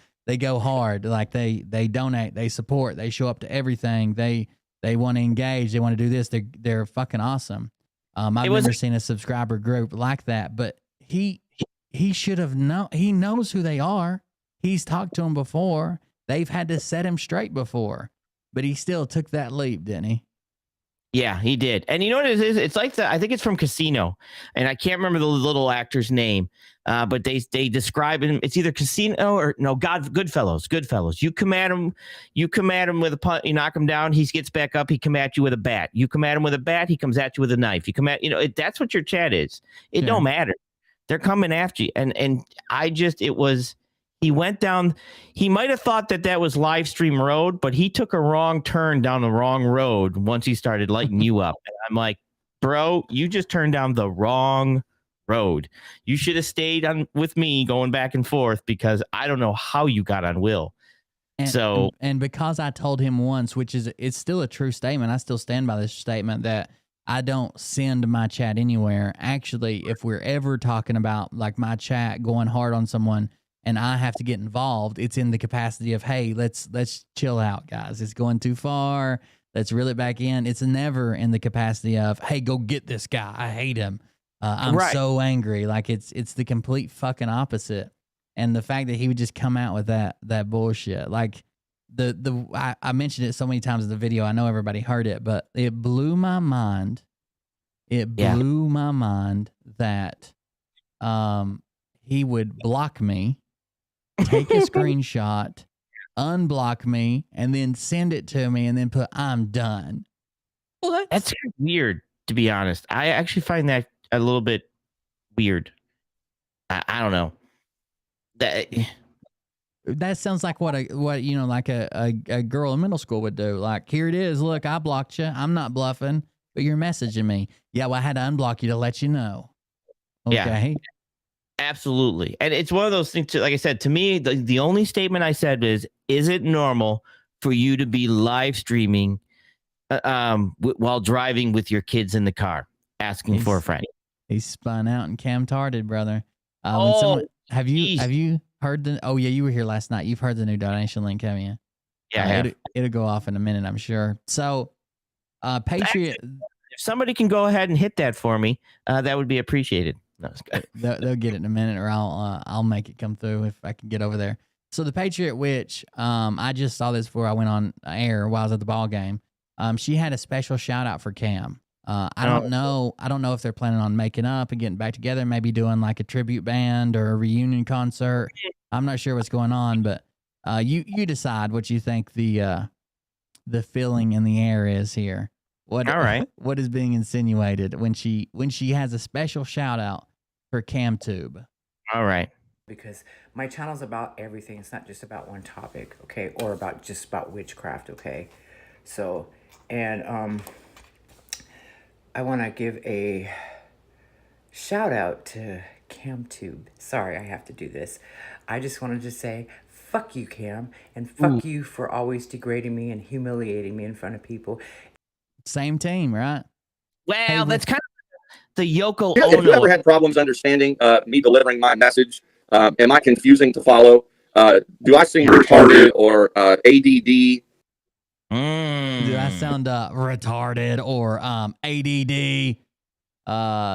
hard. Like they donate, they support, they show up to everything. They want to engage. They want to do this. They're fucking awesome. I've never seen a subscriber group like that, but he should have known. He knows who they are. He's talked to them before. They've had to set him straight before, but he still took that leap, didn't he? Yeah, he did. And you know what it is? It's like I think it's from Casino, and I can't remember the little actor's name, but they describe him. It's either Casino or Goodfellas. Goodfellas. You come at him with a punt, you knock him down, he gets back up, he come at you with a bat. You come at him with a bat, he comes at you with a knife. You come at, that's what your chat is. It don't matter. They're coming after you. And He went down. He might have thought that was live stream road, but he took a wrong turn down the wrong road once he started lighting you up. And I'm like, bro, you just turned down the wrong road. You should have stayed on with me going back and forth because I don't know how you got on Will. And because I told him once, which is it's still a true statement, I still stand by this statement that I don't send my chat anywhere. Actually, if we're ever talking about like my chat going hard on someone and I have to get involved, it's in the capacity of, hey, let's chill out, guys. It's going too far. Let's reel it back in. It's never in the capacity of, hey, go get this guy. I hate him. I'm so angry. Like it's the complete fucking opposite. And the fact that he would just come out with that bullshit, like I mentioned it so many times in the video. I know everybody heard it, but it blew my mind. It blew my mind that he would block me, take a screenshot, unblock me, and then send it to me, and then put "I'm done." What? That's weird, to be honest. I actually find that a little bit weird. I don't know. That sounds like what a girl in middle school would do. Like, here it is. Look, I blocked you. I'm not bluffing, but you're messaging me. Yeah, well, I had to unblock you to let you know. Okay. Yeah, absolutely. And it's one of those things, like I said, to me, the only statement I said is it normal for you to be live streaming while driving with your kids in the car, asking for a friend? He's spun out and cam-tarded, brother. Have you heard the? Oh yeah, you were here last night. You've heard the new donation link, haven't you? Yeah, it'll go off in a minute, I'm sure. So, Patriot. If somebody can go ahead and hit that for me, that would be appreciated. No, they'll get it in a minute, or I'll make it come through if I can get over there. So the Patriot Witch, I just saw this before I went on air while I was at the ball game. She had a special shout out for Cam. I don't know if they're planning on making up and getting back together, maybe doing like a tribute band or a reunion concert. I'm not sure what's going on, but you decide what you think the feeling in the air is here. All right. What is being insinuated when she has a special shout out for CamTube? All right. Because my channel's about everything. It's not just about one topic, okay? Or just about witchcraft, okay? So, and I want to give a shout out to CamTube. Sorry, I have to do this. I just wanted to say, fuck you, Cam, and fuck you for always degrading me and humiliating me in front of people. Same team, right? Well, that's kind of the Yoko Ono. Have you ever had problems understanding me delivering my message? Am I confusing to follow? Do I seem retarded or ADD? Do I sound retarded or ADD?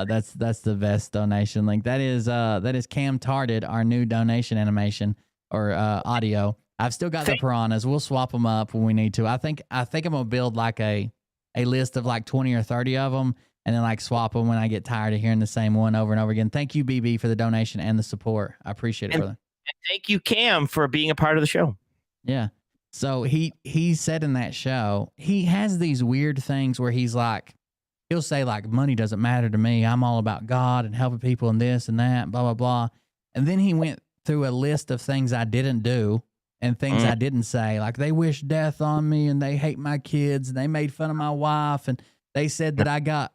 That's the best donation link. That is Cam Tarded, our new donation animation or audio. I've still got the piranhas. We'll swap them up when we need to. I think I'm gonna build like a list of like 20 or 30 of them, and then like swap them when I get tired of hearing the same one over and over again. Thank you, BB, for the donation and the support. I appreciate it, brother. And thank you, Cam, for being a part of the show. Yeah. So he said in that show, he has these weird things where he'll say like, money doesn't matter to me. I'm all about God and helping people and this and that, blah, blah, blah. And then he went through a list of things I didn't do and things I didn't say. Like, they wish death on me and they hate my kids and they made fun of my wife and they said that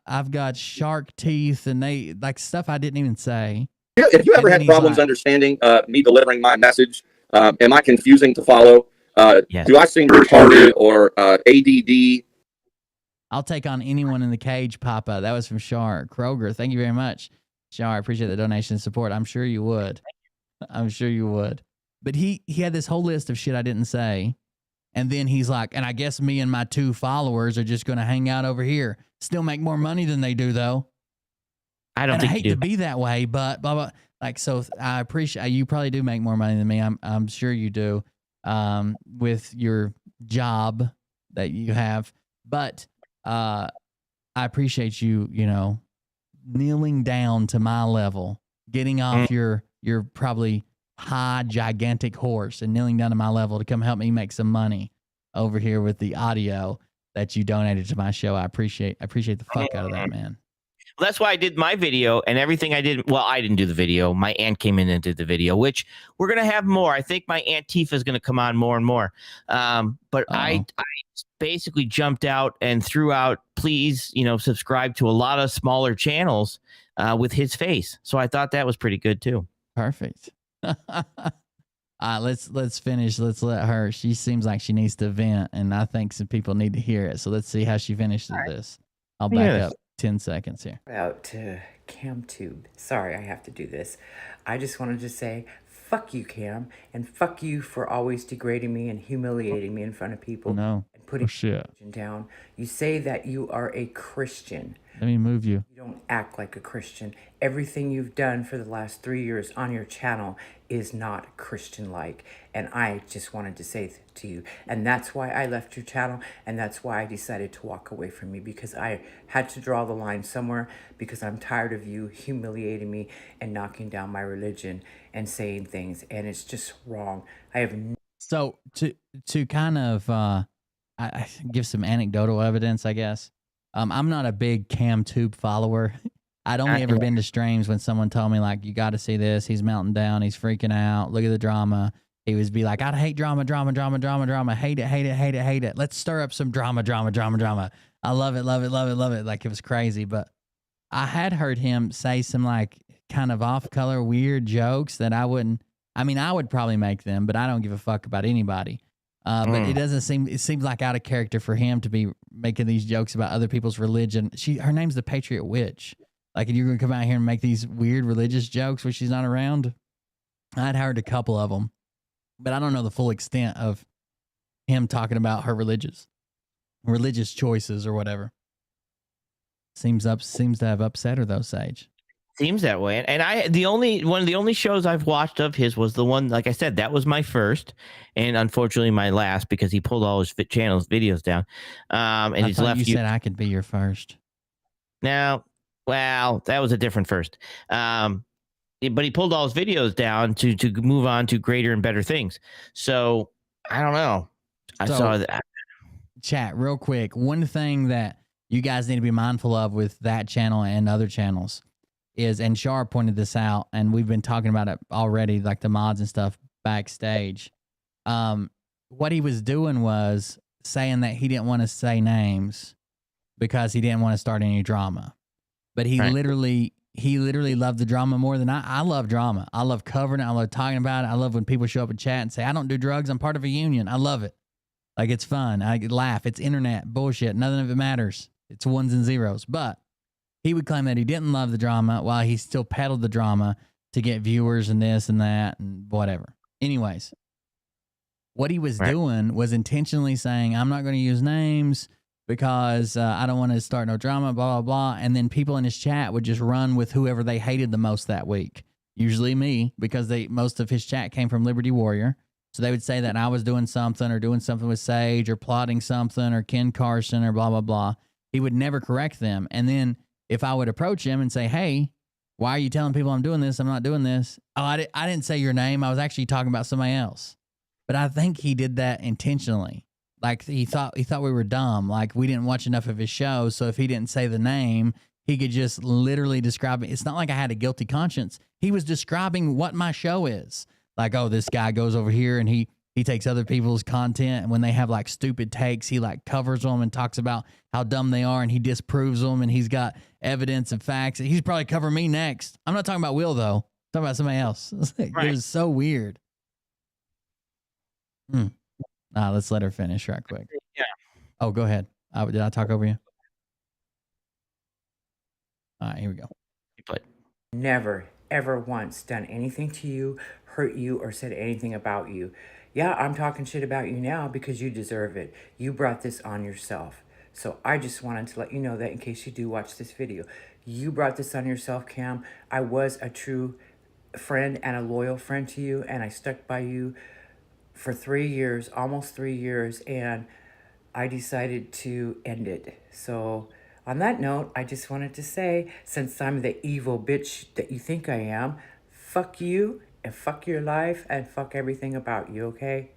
I've got shark teeth and they like stuff I didn't even say. If you ever had problems understanding me delivering my message, am I confusing to follow? Yes. Do I seem retarded or ADD? I'll take on anyone in the cage, Papa. That was from Shar Kroger. Thank you very much, Shar. I appreciate the donation and support. I'm sure you would. But he had this whole list of shit I didn't say. And then he's like, and I guess me and my 2 followers are just going to hang out over here. Still make more money than they do, though. I hate to be that way, but blah, blah. Like, so I appreciate, you probably do make more money than me. I'm sure you do, with your job that you have. But I appreciate you, kneeling down to my level, getting off your probably high, gigantic horse and kneeling down to my level to come help me make some money over here with the audio that you donated to my show. I appreciate the fuck out of that, man. That's why I did my video and everything I did. Well, I didn't do the video. My aunt came in and did the video, which we're going to have more. I think my Aunt Tifa is going to come on more and more. But I basically jumped out and threw out, please, subscribe to a lot of smaller channels with his face. So I thought that was pretty good too. Perfect. Let's finish. Let's let her. She seems like she needs to vent, and I think some people need to hear it. So let's see how she finishes this. I'll back up 10 seconds here. Out to CamTube. Sorry, I have to do this. I just wanted to say, fuck you, Cam, and fuck you for always degrading me and humiliating me in front of people. No. And putting shit. down. You say that you are a Christian. Let me move you. You don't act like a Christian. Everything you've done for the last 3 years on your channel is not Christian-like. And I just wanted to say to you, and that's why I left your channel, and that's why I decided to walk away from you, because I had to draw the line somewhere, because I'm tired of you humiliating me and knocking down my religion and saying things, and it's just wrong. I have So to kind of I give some anecdotal evidence, I guess. I'm not a big CamTube follower. I'd only ever been to streams when someone told me, like, you got to see this. He's melting down. He's freaking out. Look at the drama. He would be like, I hate drama. Hate it. Let's stir up some drama. I love it. Like, it was crazy. But I had heard him say some, like, kind of off-color, weird jokes that I would probably make them, but I don't give a fuck about anybody. But it seems like out of character for him to be making these jokes about other people's religion. Her name's the Patriot Witch. Like, and you're going to come out here and make these weird religious jokes when she's not around? I'd heard a couple of them, but I don't know the full extent of him talking about her religious choices or whatever. Seems to have upset her though, Sage. Seems that way. And one of the only shows I've watched of his was the one, like I said, that was my first and unfortunately my last, because he pulled all his videos down. And he's left. You said I could be your first. Now, well, that was a different first. But he pulled all his videos down to move on to greater and better things. So I don't know. I saw that. Chat real quick. One thing that you guys need to be mindful of with that channel and other channels is, and Shar pointed this out, and we've been talking about it already, like the mods and stuff backstage. What he was doing was saying that he didn't want to say names because he didn't want to start any drama. But he literally loved the drama more than I love drama. I love covering it. I love talking about it. I love when people show up in chat and say, I don't do drugs. I'm part of a union. I love it. Like, it's fun. I laugh. It's internet bullshit. Nothing of it matters. It's ones and zeros. But he would claim that he didn't love the drama while he still peddled the drama to get viewers and this and that and whatever. Anyways, what he was doing was intentionally saying, I'm not going to use names because I don't want to start no drama, blah, blah, blah. And then people in his chat would just run with whoever they hated the most that week. Usually me, because most of his chat came from Liberty Warrior. So they would say that I was doing something or doing something with Sage or plotting something or Ken Carson or blah, blah, blah. He would never correct them. And then if I would approach him and say, hey, why are you telling people I'm doing this? I'm not doing this. Oh, I didn't say your name. I was actually talking about somebody else. But I think he did that intentionally. Like, he thought we were dumb. Like, we didn't watch enough of his show. So if he didn't say the name, he could just literally describe it. It's not like I had a guilty conscience. He was describing what my show is. Like, oh, this guy goes over here and he takes other people's content, and when they have like stupid takes, he like covers them and talks about how dumb they are, and he disproves them, and he's got evidence and facts. He's probably covering me next. I'm not talking about Will though. I'm talking about somebody else. It was so weird. Let's let her finish right quick. Yeah. Oh, go ahead. Did I talk over you? All right, here we go. never, ever once done anything to you, hurt you, or said anything about you. Yeah, I'm talking shit about you now because you deserve it. You brought this on yourself. So I just wanted to let you know that in case you do watch this video. You brought this on yourself, Cam. I was a true friend and a loyal friend to you, and I stuck by you for 3 years, almost 3 years, and I decided to end it. So on that note, I just wanted to say, since I'm the evil bitch that you think I am, fuck you and fuck your life and fuck everything about you, okay?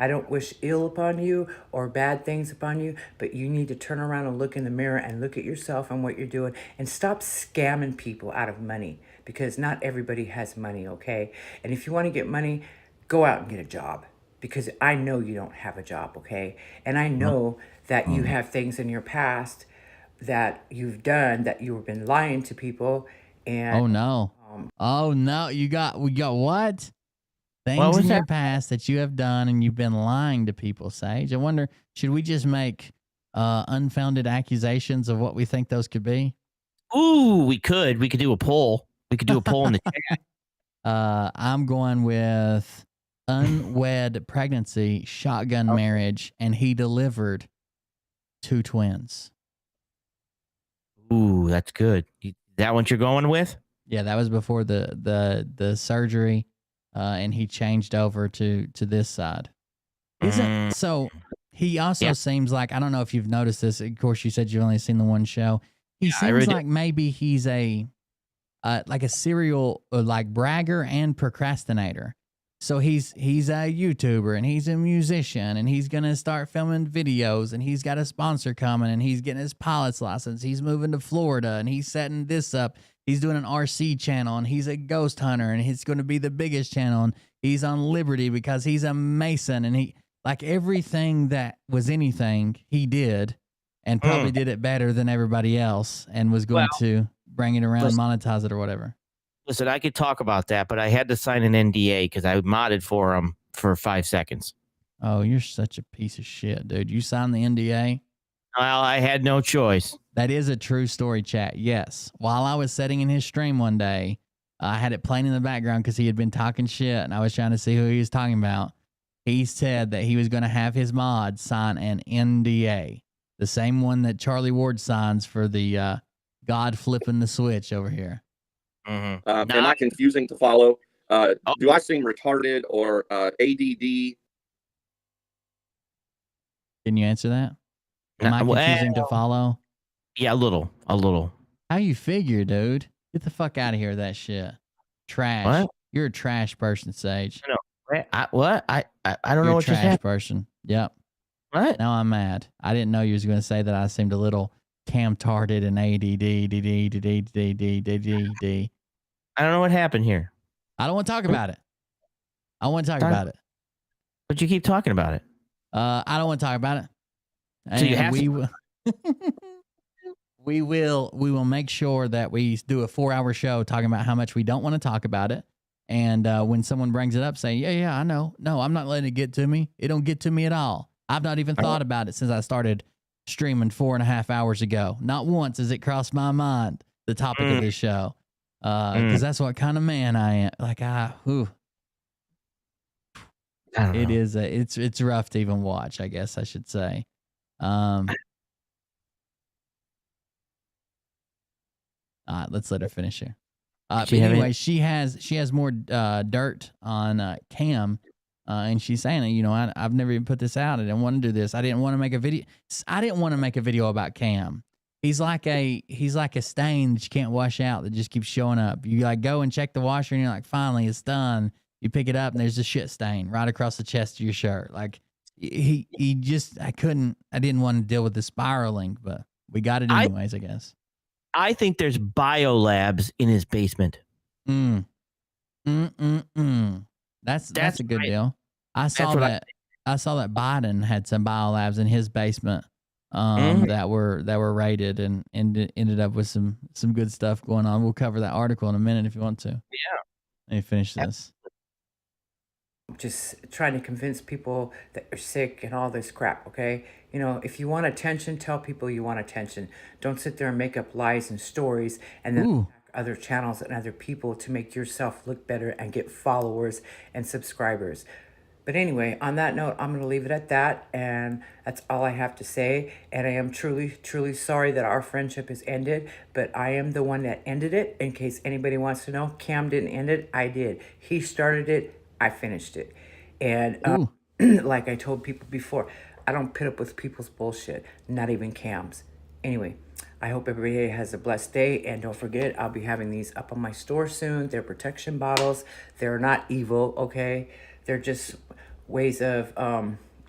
I don't wish ill upon you or bad things upon you, but you need to turn around and look in the mirror and look at yourself and what you're doing and stop scamming people out of money, because not everybody has money, okay? And if you want to get money, go out and get a job, because I know you don't have a job, okay? And I know that you have things in your past that you've done that you've been lying to people. And Oh no. Oh no. We got what? Things was in your that? past that you have done and you've been lying to people, Sage. I wonder, should we just make unfounded accusations of what we think those could be? Ooh, we could do a poll. We could do a poll in the chat. I'm going with unwed pregnancy, shotgun marriage, and he delivered 2 twins. Ooh, that's good. That what you're going with? Yeah, that was before the surgery, and he changed over to this side. Isn't so? He also seems like, I don't know if you've noticed this. Of course, you said you've only seen the one show. He seems like maybe he's a like a serial like bragger and procrastinator. So he's a YouTuber and he's a musician and he's gonna start filming videos and he's got a sponsor coming and he's getting his pilot's license. He's moving to Florida and he's setting this up. He's doing an RC channel and he's a ghost hunter and he's going to be the biggest channel. And he's on Liberty because he's a Mason, and he like everything that was anything he did, and probably did it better than everybody else, and was going to bring it around, monetize it or whatever. Listen, I could talk about that, but I had to sign an NDA because I modded for him for 5 seconds. Oh, you're such a piece of shit, dude. You signed the NDA? Well, I had no choice. That is a true story, chat. Yes. While I was sitting in his stream one day, I had it playing in the background because he had been talking shit, and I was trying to see who he was talking about. He said that he was going to have his mod sign an NDA, the same one that Charlie Ward signs for the God flipping the switch over here. Am I confusing to follow? Do I seem retarded or ADD? Can you answer that? Am I confusing to follow? Yeah, a little. How you figure, dude? Get the fuck out of here with that shit. Trash. What? You're a trash person, Sage. What? I don't know what You're a just trash happened. person. Yep. What? Now I'm mad. I didn't know you was going to say that I seemed a little cam-tarded and ADD. I don't know what happened here. I don't want to talk about it. I want to talk about it. But you keep talking about it. I don't want to talk about it. So you have we will make sure that we do a 4-hour show talking about how much we don't want to talk about it. And when someone brings it up, say, yeah, I know. No, I'm not letting it get to me. It don't get to me at all. I've not even thought about it since I started streaming 4.5 hours ago. Not once has it crossed my mind, the topic of this show. Because that's what kind of man I am. Like, it is, it's rough to even watch, I guess I should say. All right, let's let her finish here. But anyway, she has more dirt on Cam, and she's saying that, you know, I've never even put this out. I didn't want to do this. I didn't want to make a video. I didn't want to make a video about Cam. He's like a stain that you can't wash out that just keeps showing up. You like go and check the washer, and you're like, finally, it's done. You pick it up, and there's a shit stain right across the chest of your shirt. Like he just, I didn't want to deal with the spiraling, but we got it anyways, I guess. I think there's biolabs in his basement. That's a good deal. I saw that Biden had some biolabs in his basement that were raided and ended up with some good stuff going on. We'll cover that article in a minute if you want to. Yeah. Let me finish this. Just trying to convince people that you're sick and all this crap, okay? You know, if you want attention, tell people you want attention. Don't sit there and make up lies and stories and then attack other channels and other people to make yourself look better and get followers and subscribers. But anyway, on that note, I'm going to leave it at that, and that's all I have to say. And I am truly, truly sorry that our friendship has ended, but I am the one that ended it. In case anybody wants to know, Cam didn't end it. I did. He started it. I finished it. And like I told people before, I don't put up with people's bullshit, not even Cam's. Anyway, I hope everybody has a blessed day. And don't forget, I'll be having these up on my store soon. They're protection bottles. They're not evil, okay? They're just ways of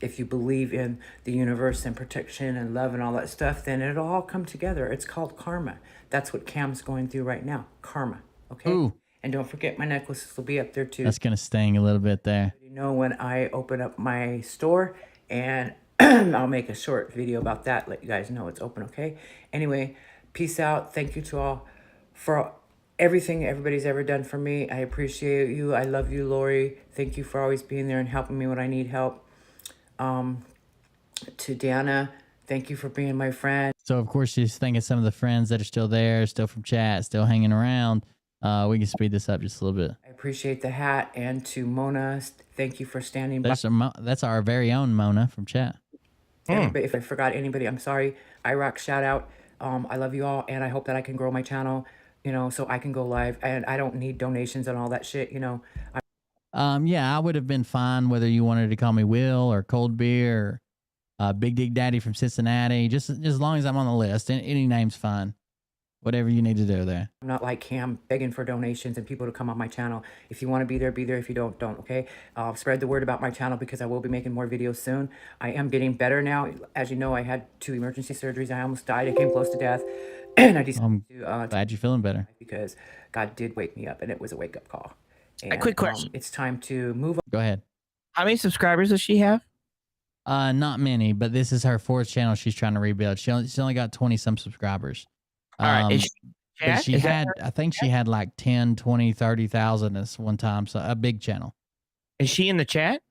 if you believe in the universe and protection and love and all that stuff, then it'll all come together. It's called karma. That's what Cam's going through right now. Karma. Okay. Ooh. And don't forget, my necklaces will be up there too. That's gonna sting a little bit there. You know, when I open up my store, and I'll make a short video about that, let you guys know it's open. Okay. Anyway, peace out. Thank you to all for everything everybody's ever done for me. I appreciate you. I love you, Lori. Thank you for always being there and helping me when I need help. To Deanna, thank you for being my friend. So of course she's thinking some of the friends that are still there, still from chat, still hanging around. We can speed this up just a little bit. I appreciate the hat. And to Mona, thank you for standing by. That's our very own Mona from chat. If I forgot anybody, I'm sorry. IROC shout out. I love you all, and I hope that I can grow my channel, you know, so I can go live, and I don't need donations and all that shit, you know. Yeah, I would have been fine whether you wanted to call me Will or Cold Beer or Big Dig Daddy from Cincinnati. Just as long as I'm on the list. Any name's fine. Whatever you need to do there. I'm not like Cam begging for donations and people to come on my channel. If you want to be there, be there. If you don't, okay? Spread the word about my channel because I will be making more videos soon. I am getting better now. As you know, I had 2 emergency surgeries. I almost died. I came close to death. And I decided to glad you're feeling better. because God did wake me up, and it was a wake-up call. And, A quick question. It's time to move on. Go ahead. How many subscribers does she have? Not many, but this is her 4th channel she's trying to rebuild. She only got 20 some subscribers. All right. Is But she had, I think she had like 10, 20, 30,000 this one time. So a big channel. Is she in the chat?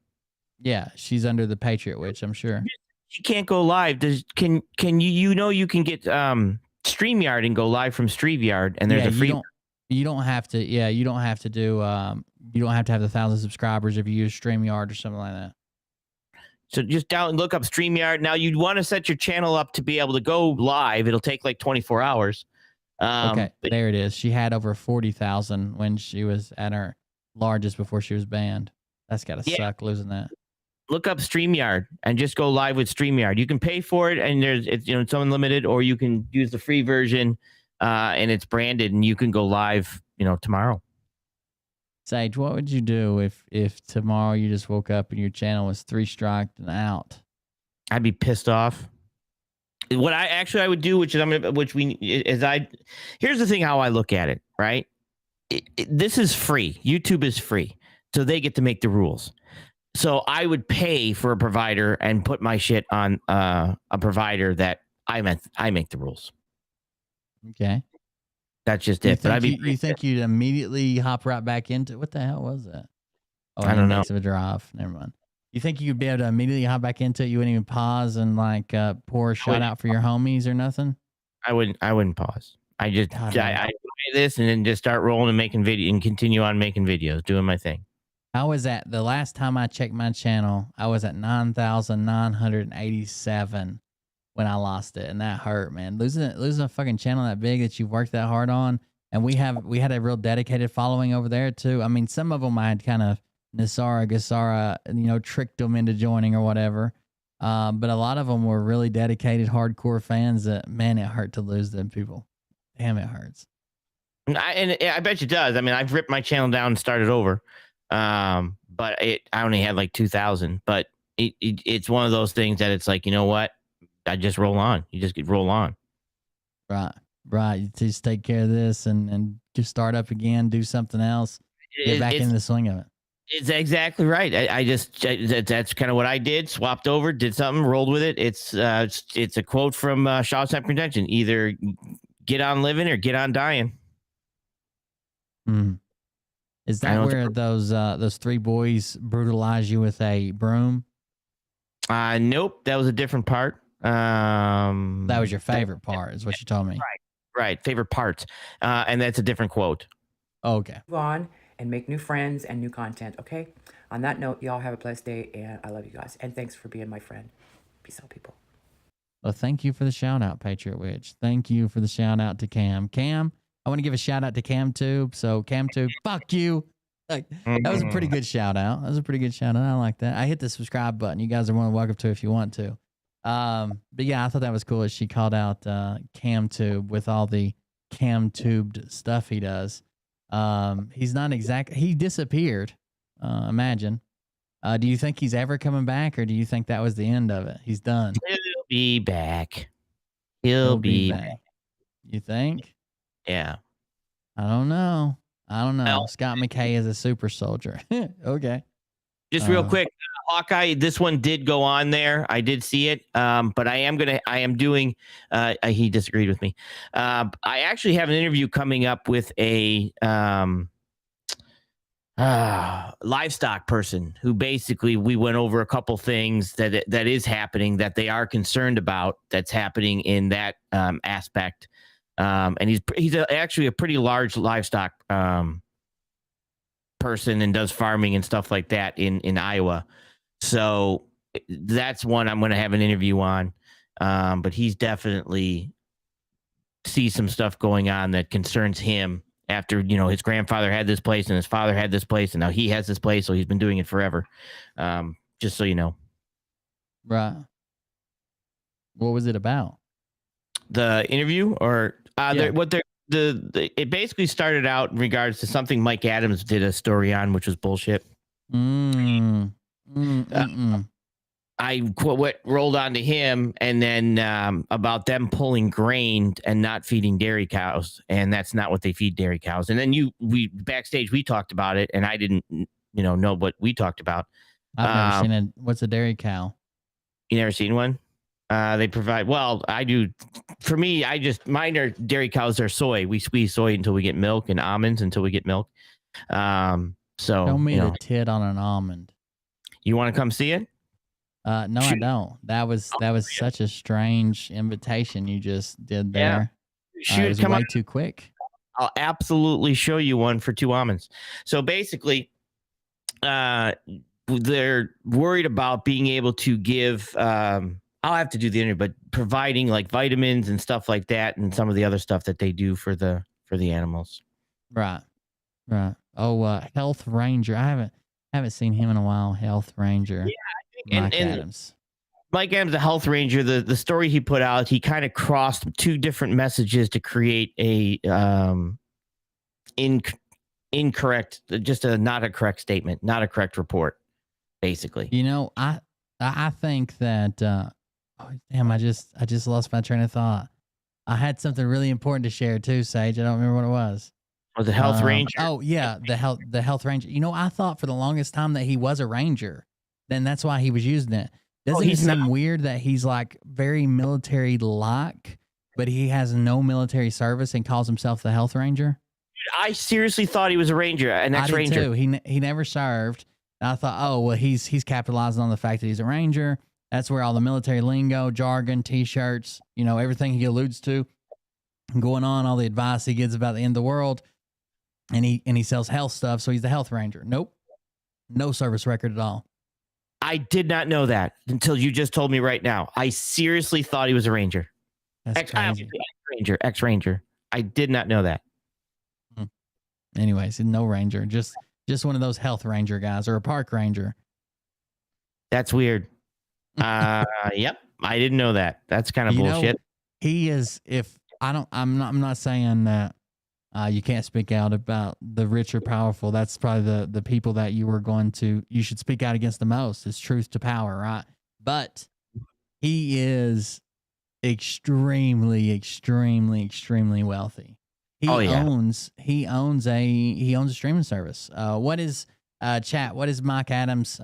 Yeah, she's under the Patriot Witch, I'm sure. She can't go live. Can you know you can get StreamYard and go live from StreamYard, and there's a free. You don't have to. Yeah, you don't have to do. You don't have to have 1,000 subscribers if you use StreamYard or something like that. So just look up StreamYard. Now you'd want to set your channel up to be able to go live. It'll take like 24 hours. Okay, there it is. She had over 40,000 when she was at her largest before she was banned. That's gotta suck losing that. Look up StreamYard and just go live with StreamYard. You can pay for it, and it's unlimited, or you can use the free version, and it's branded, and you can go live, tomorrow. Sage, what would you do if tomorrow you just woke up and your channel was 3-striked and out? I'd be pissed off. What I would do, here's the thing how I look at it, right? This is free. YouTube is free, so they get to make the rules. So I would pay for a provider and put my shit on a provider that I make the rules. Okay. That's just it. But you think you'd immediately hop right back into what the hell was that? Oh, I don't know. Of a drive. Never mind. You think you'd be able to immediately hop back into it? You wouldn't even pause and pour a shot out for your homies or nothing? I wouldn't pause. I play this and then just start rolling and making video and continue on making videos, doing my thing. I was at the last time I checked my channel, I was at 9,987 when I lost it, and that hurt, man. Losing a fucking channel that big that you've worked that hard on, and we had a real dedicated following over there too. I mean, some of them I had kind of Gasara, tricked them into joining or whatever. But a lot of them were really dedicated, hardcore fans that, man, it hurt to lose them people. Damn, it hurts. I bet you does. I mean, I've ripped my channel down and started over. But I only had like 2,000, but it's one of those things that it's like, you know what? I just roll on. You just roll on. Right. You just take care of this and just start up again, do something else, get back in the swing of it. It's exactly right. That's kind of what I did. Swapped over, did something, rolled with it. It's a quote from Shawshank Redemption: either get on living or get on dying. Is that where those 3 boys brutalize you with a broom? Nope, that was a different part. That was your favorite part, is what you told me. Right. Favorite parts, and that's a different quote. Okay. Move on and make new friends and new content, okay? On that note, y'all have a blessed day, and I love you guys. And thanks for being my friend. Peace out, people. Well, thank you for the shout-out, Patriot Witch. Thank you for the shout-out to Cam. Cam, I want to give a shout-out to CamTube. So, CamTube, fuck you. That was a pretty good shout-out. I like that. I hit the subscribe button. You guys are more than welcome to if you want to. But, yeah, I thought that was cool as she called out CamTube with all the CamTubed stuff he does. He's not he disappeared, imagine. Do you think he's ever coming back, or do you think that was the end of it? He's done. He'll be back. He'll be back. You think? Yeah. I don't know. Well, Scott McKay is a super soldier. Okay. Just real quick, Hawkeye, this one did go on there. I did see it. But I am doing, he disagreed with me. I actually have an interview coming up with a livestock person who basically we went over a couple things that is happening that they are concerned about that's happening in that aspect. And he's actually a pretty large livestock person and does farming and stuff like that in Iowa. So that's one I'm going to have an interview on. But he's definitely sees some stuff going on that concerns him after, his grandfather had this place and his father had this place and now he has this place. So he's been doing it forever. Just so you know. Right. What was it about? The interview or it basically started out in regards to something Mike Adams did a story on, which was bullshit. What rolled onto him, and then about them pulling grain and not feeding dairy cows, and that's not what they feed dairy cows. And then we backstage we talked about it, and I didn't know what we talked about. I've never seen it. What's a dairy cow? You never seen one? They provide. Well, I do. For me, mine are dairy cows are soy. We squeeze soy until we get milk, and almonds until we get milk. So show me the tit on an almond. You want to come see it? No, I don't. That was such a strange invitation you just did there. Yeah. It was way too quick. I'll absolutely show you one for 2 almonds. So basically, they're worried about being able to give. I'll have to do the interview, but providing like vitamins and stuff like that, and some of the other stuff that they do for the animals. Right. Oh, Health Ranger. I haven't seen him in a while. Health Ranger. Yeah, Mike Adams. Mike Adams, the Health Ranger. The story he put out, he kind of crossed 2 different messages to create a incorrect, just not a correct statement, not a correct report, basically. I think that. I just lost my train of thought. I had something really important to share too, Sage. I don't remember what it was. Was it Health Ranger? Oh yeah, the Health Ranger. I thought for the longest time that he was a ranger. Then that's why he was using it. Doesn't it seem weird that he's like very military-like, but he has no military service and calls himself the Health Ranger? I seriously thought he was a ranger, an ex-ranger. I did too. He never served. And I thought, oh well, he's capitalizing on the fact that he's a ranger. That's where all the military lingo, jargon, T-shirts, everything he alludes to going on, all the advice he gives about the end of the world, and he sells health stuff, so he's the Health Ranger. Nope, no service record at all. I did not know that until you just told me right now. I seriously thought he was a ranger. That's crazy. Ex-ranger. I did not know that. Anyways, no ranger, just one of those Health Ranger guys or a park ranger. That's weird. Yep, I didn't know that. That's kind of bullshit. He is. I'm not saying that you can't speak out about the rich or powerful. That's probably the people that you should speak out against the most. Is truth to power, right? But he is extremely, extremely, extremely wealthy. He owns a streaming service. What is chat? What is Mike Adams'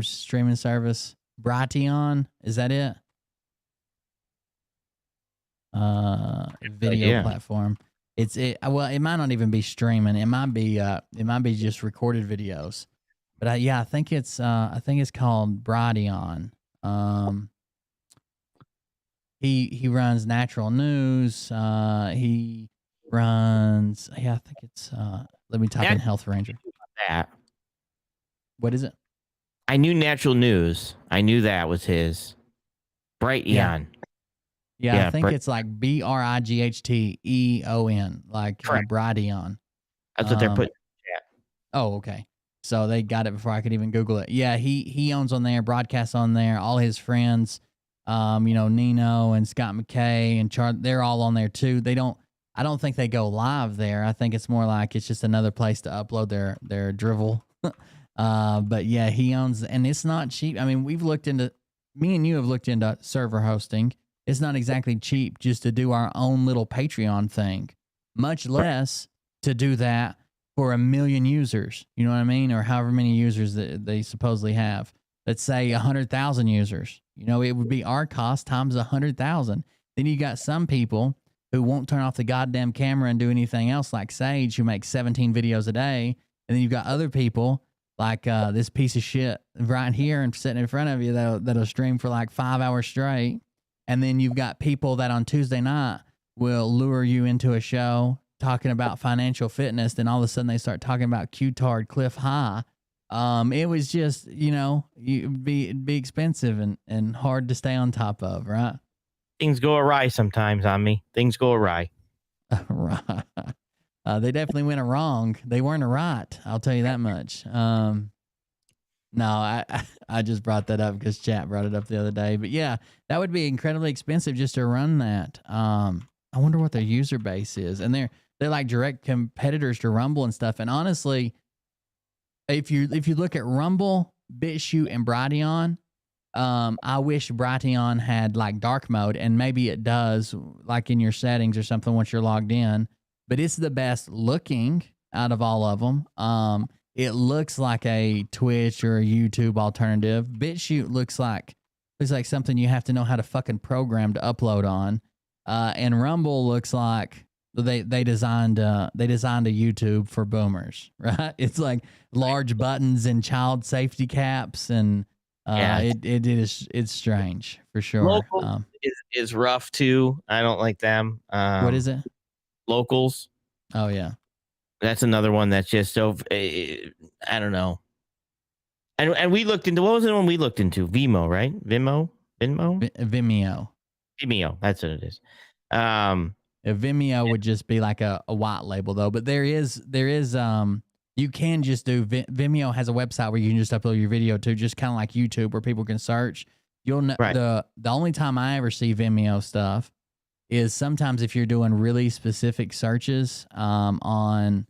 streaming service? Brighteon, is that it? Video platform. It might not even be streaming. It might be just recorded videos. But I think it's called Brighteon. He runs natural news. He runs. I think it's. Let me type in Health Ranger. That. What is it? I knew natural news. I knew that was his. Brighteon. Yeah, I think it's like Brighteon, like Brighteon. That's what they're putting. Oh, okay. So they got it before I could even Google it. Yeah, he owns on there, broadcasts on there. All his friends, Nino and Scott McKay and they're all on there too. I don't think they go live there. I think it's more like it's just another place to upload their drivel. But yeah, he owns, and it's not cheap. I mean, me and you have looked into server hosting. It's not exactly cheap just to do our own little Patreon thing, much less to do that for 1 million users. You know what I mean? Or however many users that they supposedly have. Let's say 100,000 users. You know, it would be our cost times 100,000. Then you got some people who won't turn off the goddamn camera and do anything else, like Sage, who makes 17 videos a day. And then you've got other people like this piece of shit right here and sitting in front of you that'll stream for like 5 hours straight. And then you've got people that on Tuesday night will lure you into a show talking about financial fitness. Then all of a sudden they start talking about Q-Tard Cliff High. It was just, you know, it'd be expensive and hard to stay on top of, right? Things go awry sometimes on me. Things go awry. Right. They definitely went wrong. They weren't right. I'll tell you that much. No, I just brought that up because chat brought it up the other day. But yeah, that would be incredibly expensive just to run that. I wonder what their user base is, and they're like direct competitors to Rumble and stuff. And honestly, if you look at Rumble, BitChute, and Brighteon, I wish Brighteon had like dark mode, and maybe it does, like in your settings or something once you're logged in. But it's the best looking out of all of them. It looks like a Twitch or a YouTube alternative. BitChute looks like something you have to know how to fucking program to upload on. And Rumble looks like they designed a YouTube for boomers, right? It's like large buttons and child safety caps, and it's strange for sure. Local is rough too. I don't like them. What is it? Locals. Oh yeah. That's another one that's just so, I don't know. And we looked into, what was the one we looked into? Vimeo, right? Vimeo? Vimeo. That's what it is. Vimeo would just be like a white label though, but there is you can just do Vimeo has a website where you can just upload your video to, just kind of like YouTube where people can search. You'll know the only time I ever see Vimeo stuff is sometimes if you're doing really specific searches on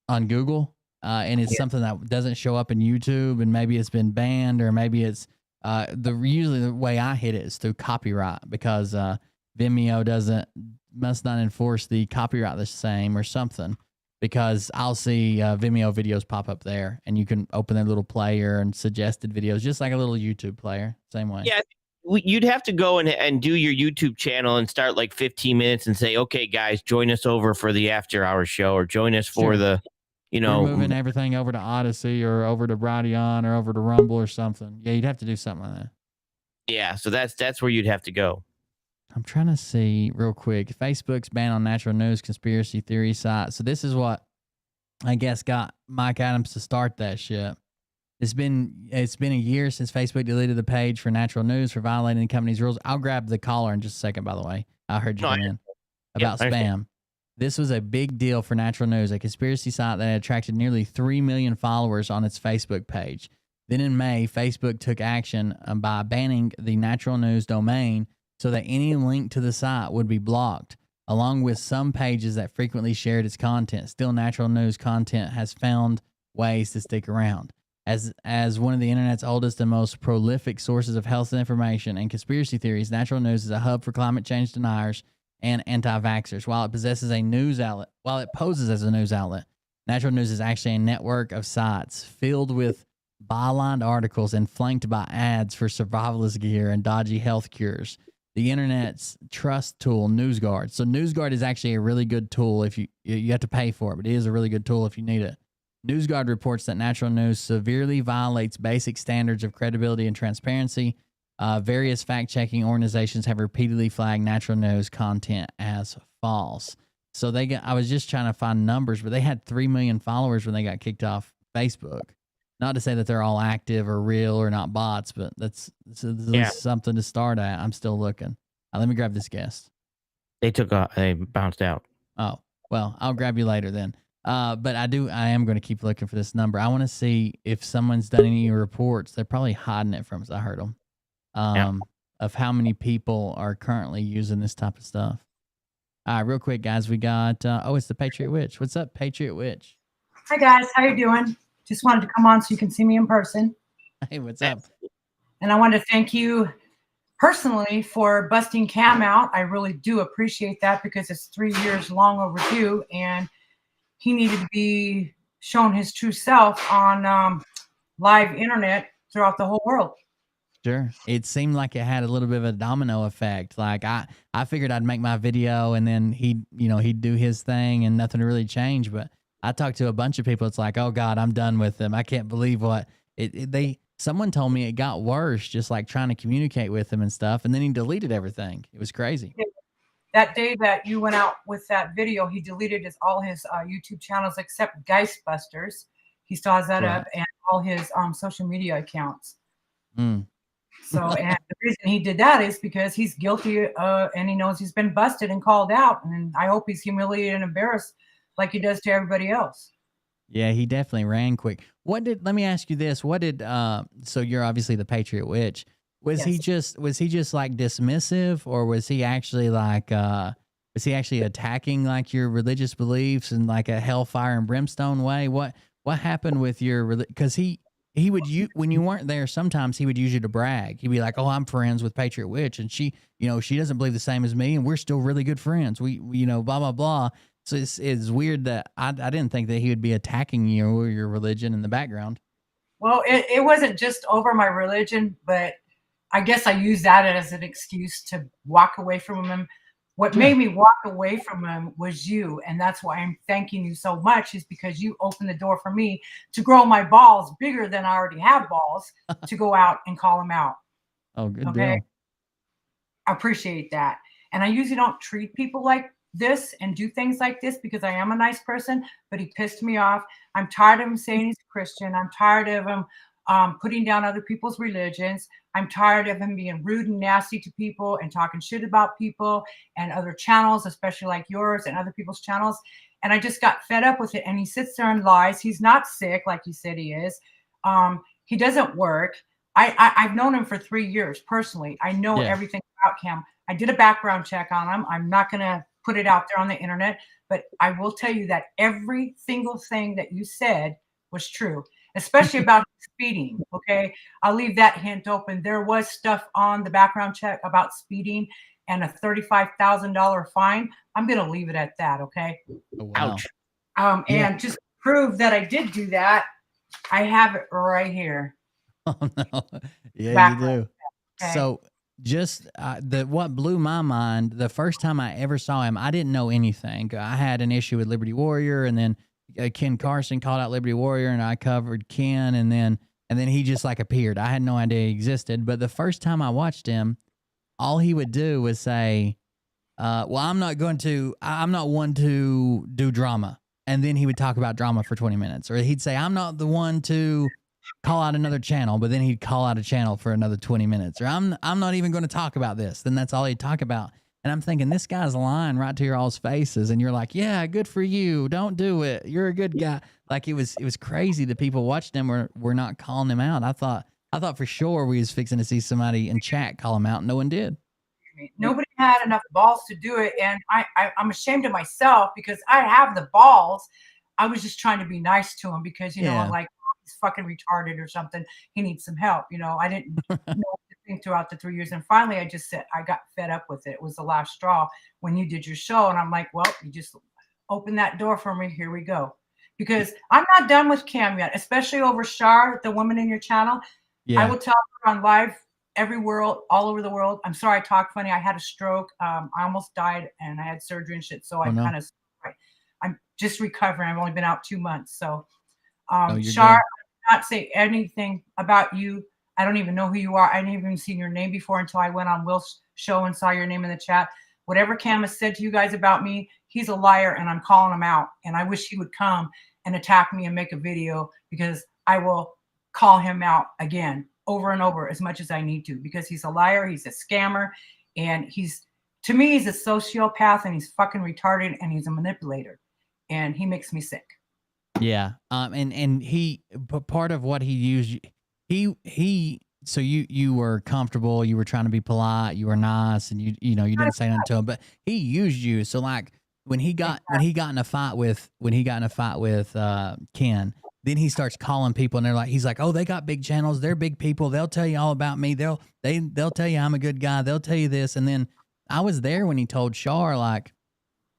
Google, and it's something that doesn't show up in YouTube, and maybe it's been banned, or maybe it's usually the way I hit it is through copyright, because Vimeo must not enforce the copyright the same or something, because I'll see Vimeo videos pop up there, and you can open their little player and suggested videos, just like a little YouTube player, same way. Yeah. You'd have to go and do your YouTube channel and start like 15 minutes and say, okay, guys, join us over for the after hours show, or join us for the, you know, we're moving everything over to Odyssey or over to Brighteon or over to Rumble or something. Yeah, you'd have to do something like that. Yeah, so that's where you'd have to go. I'm trying to see real quick. Facebook's ban on natural news conspiracy theory sites. So this is what I guess got Mike Adams to start that shit. It's been a year since Facebook deleted the page for natural news for violating the company's rules. I'll grab the caller in just a second, by the way. I heard you come in about spam. This was a big deal for Natural News, a conspiracy site that had attracted nearly 3 million followers on its Facebook page. Then in May, Facebook took action by banning the Natural News domain so that any link to the site would be blocked, along with some pages that frequently shared its content. Still, Natural News content has found ways to stick around. As one of the internet's oldest and most prolific sources of health information and conspiracy theories, Natural News is a hub for climate change deniers and anti-vaxxers. While it poses as a news outlet, Natural News is actually a network of sites filled with bylined articles and flanked by ads for survivalist gear and dodgy health cures. The internet's trust tool, NewsGuard. So NewsGuard is actually a really good tool if you have to pay for it, but it is a really good tool if you need it. NewsGuard reports that Natural News severely violates basic standards of credibility and transparency. Various fact-checking organizations have repeatedly flagged Natural News content as false. So I was just trying to find numbers, but they had 3 million followers when they got kicked off Facebook. Not to say that they're all active or real or not bots, but that's something to start at. I'm still looking. Let me grab this guest. They bounced out. Oh, well, I'll grab you later then. But I am going to keep looking for this number. I want to see if someone's done any reports. They're probably hiding it from us. I heard them. Of how many people are currently using this type of stuff. All right, real quick, guys. We got, it's the Patriot Witch. What's up, Patriot Witch? Hi guys, how you doing? Just wanted to come on so you can see me in person. Hey, what's up? And I want to thank you personally for busting Cam out. I really do appreciate that because it's 3 years long overdue and he needed to be shown his true self on live internet throughout the whole world. Sure. It seemed like it had a little bit of a domino effect. Like I figured I'd make my video and then he'd do his thing and nothing really changed. But I talked to a bunch of people. It's like, oh God, I'm done with them. I can't believe what someone told me it got worse, just like trying to communicate with him and stuff. And then he deleted everything. It was crazy. That day that you went out with that video, he deleted all his YouTube channels except Geistbusters. He still has that up, and all his social media accounts. So, and the reason he did that is because he's guilty and he knows he's been busted and called out. And I hope he's humiliated and embarrassed like he does to everybody else. Yeah, he definitely ran quick. Let me ask you this. So you're obviously the Patriot Witch. Was he just like dismissive, or was he actually attacking like your religious beliefs in like a hellfire and brimstone way? What happened with your, because he would, when you weren't there, sometimes he would use you to brag. He'd be like, oh, I'm friends with Patriot Witch, and she doesn't believe the same as me, and we're still really good friends. We blah, blah, blah. So it's weird that I didn't think that he would be attacking you or your religion in the background. Well, it wasn't just over my religion, but I guess I used that as an excuse to walk away from him. What made me walk away from him was you. And that's why I'm thanking you so much, is because you opened the door for me to grow my balls bigger than I already have balls to go out and call him out. Oh, good deal. I appreciate that. And I usually don't treat people like this and do things like this because I am a nice person, but he pissed me off. I'm tired of him saying he's a Christian. I'm tired of him putting down other people's religions. I'm tired of him being rude and nasty to people and talking shit about people and other channels, especially like yours and other people's channels. And I just got fed up with it. And he sits there and lies. He's not sick like he said he is. He doesn't work. I've known him for 3 years personally. I know everything about Cam. I did a background check on him. I'm not going to put it out there on the internet, but I will tell you that every single thing that you said was true, especially about speeding. Okay. I'll leave that hint open. There was stuff on the background check about speeding and a $35,000 fine. I'm going to leave it at that. Okay. Oh, wow. Ouch. And just to prove that I did do that, I have it right here. Oh no. Yeah, Background you do. Okay. So just what blew my mind, the first time I ever saw him, I didn't know anything. I had an issue with Liberty Warrior, and then Ken Carson called out Liberty Warrior, and I covered Ken, and then he just like appeared. I had no idea he existed. But the first time I watched him, all he would do was say, well, I'm not one to do drama. And then he would talk about drama for 20 minutes. Or he'd say, I'm not the one to call out another channel, but then he'd call out a channel for another 20 minutes. Or I'm not even going to talk about this. Then that's all he'd talk about. And I'm thinking, this guy's lying right to your all's faces. And you're like, yeah, good for you. Don't do it. You're a good guy. Like it was crazy. The people watching him were not calling him out. I thought for sure we was fixing to see somebody in chat call him out. No one did. Nobody had enough balls to do it. And I'm ashamed of myself because I have the balls. I was just trying to be nice to him because, you know, like he's fucking retarded or something. He needs some help. You know, I didn't know what to think throughout the 3 years. And finally, I just said, I got fed up with it. It was the last straw when you did your show. And I'm like, well, you just opened that door for me. Here we go. Because I'm not done with Cam yet, especially over Shar, the woman in your channel. Yeah. I will tell her on live all over the world. I'm sorry I talk funny. I had a stroke. I almost died and I had surgery and shit. So I'm just recovering. I've only been out 2 months. So Shar, I did not say anything about you. I don't even know who you are. I didn't even seen your name before until I went on Will's show and saw your name in the chat. Whatever Cam has said to you guys about me, he's a liar and I'm calling him out. And I wish he would come and attack me and make a video because I will call him out again over and over as much as I need to because he's a liar, he's a scammer, and he's a sociopath and he's fucking retarded and he's a manipulator and he makes me sick. Yeah. And he, part of what he used, so you were comfortable, you were trying to be polite, you were nice, and you didn't say nothing to him, but he used you. So like when he got in a fight with Ken, then he starts calling people, and he's like, oh, they got big channels, they're big people, they'll tell you all about me, they'll tell you I'm a good guy, they'll tell you this. And then I was there when he told Shar, like,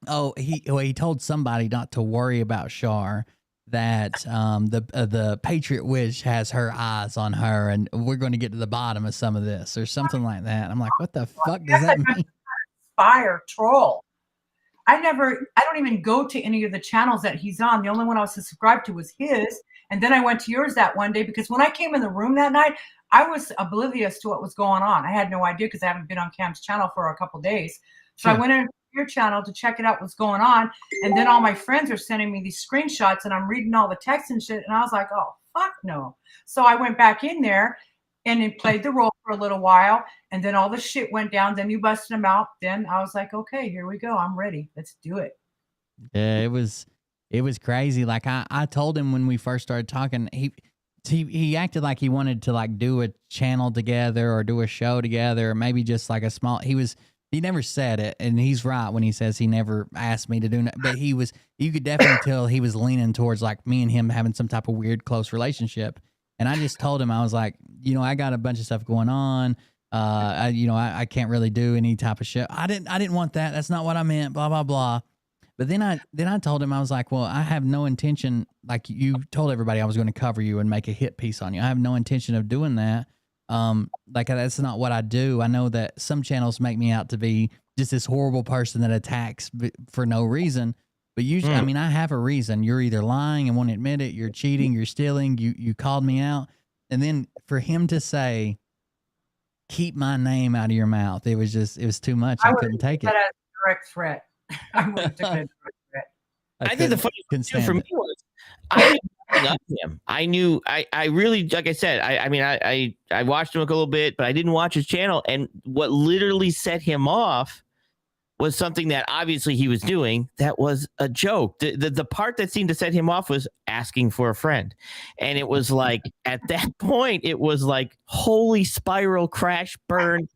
oh, he told somebody not to worry about Shar, that the Patriot Witch has her eyes on her, and we're going to get to the bottom of some of this or something like that. I'm like, what the fuck does that mean? Fire troll. I don't even go to any of the channels that he's on. The only one I was subscribed to was his. And then I went to yours that one day, because when I came in the room that night, I was oblivious to what was going on. I had no idea, because I haven't been on Cam's channel for a couple days. So I went into your channel to check it out, what's going on. And then all my friends are sending me these screenshots, and I'm reading all the text and shit. And I was like, oh, fuck no. So I went back in there and it played the role for a little while. And then all the shit went down. Then you busted him out. Then I was like, okay, here we go. I'm ready. Let's do it. Yeah, it was crazy. Like I told him when we first started talking, he acted like he wanted to like do a channel together or do a show together, or maybe just like a small, he never said it, and he's right when he says he never asked me to do it, but you could definitely tell he was leaning towards like me and him having some type of weird close relationship. And I just told him, I was like, I got a bunch of stuff going on. I can't really do any type of show. I didn't want that. That's not what I meant, blah, blah, blah. But then I told him, I was like, well, I have no intention, like you told everybody I was going to cover you and make a hit piece on you. I have no intention of doing that. Like that's not what I do. I know that some channels make me out to be just this horrible person that attacks for no reason. But usually, I mean, I have a reason. You're either lying and won't admit it, you're cheating, you're stealing, you called me out. And then for him to say, keep my name out of your mouth, it was too much. I couldn't take it. That as a direct threat. I would have taken a direct threat. I think the funny thing for me was I knew nothing of him. I knew I really, like I said, I watched him a little bit, but I didn't watch his channel. And what literally set him off was something that obviously he was doing that was a joke. The part that seemed to set him off was asking for a friend. And it was like, at that point, it was like, holy spiral crash burn.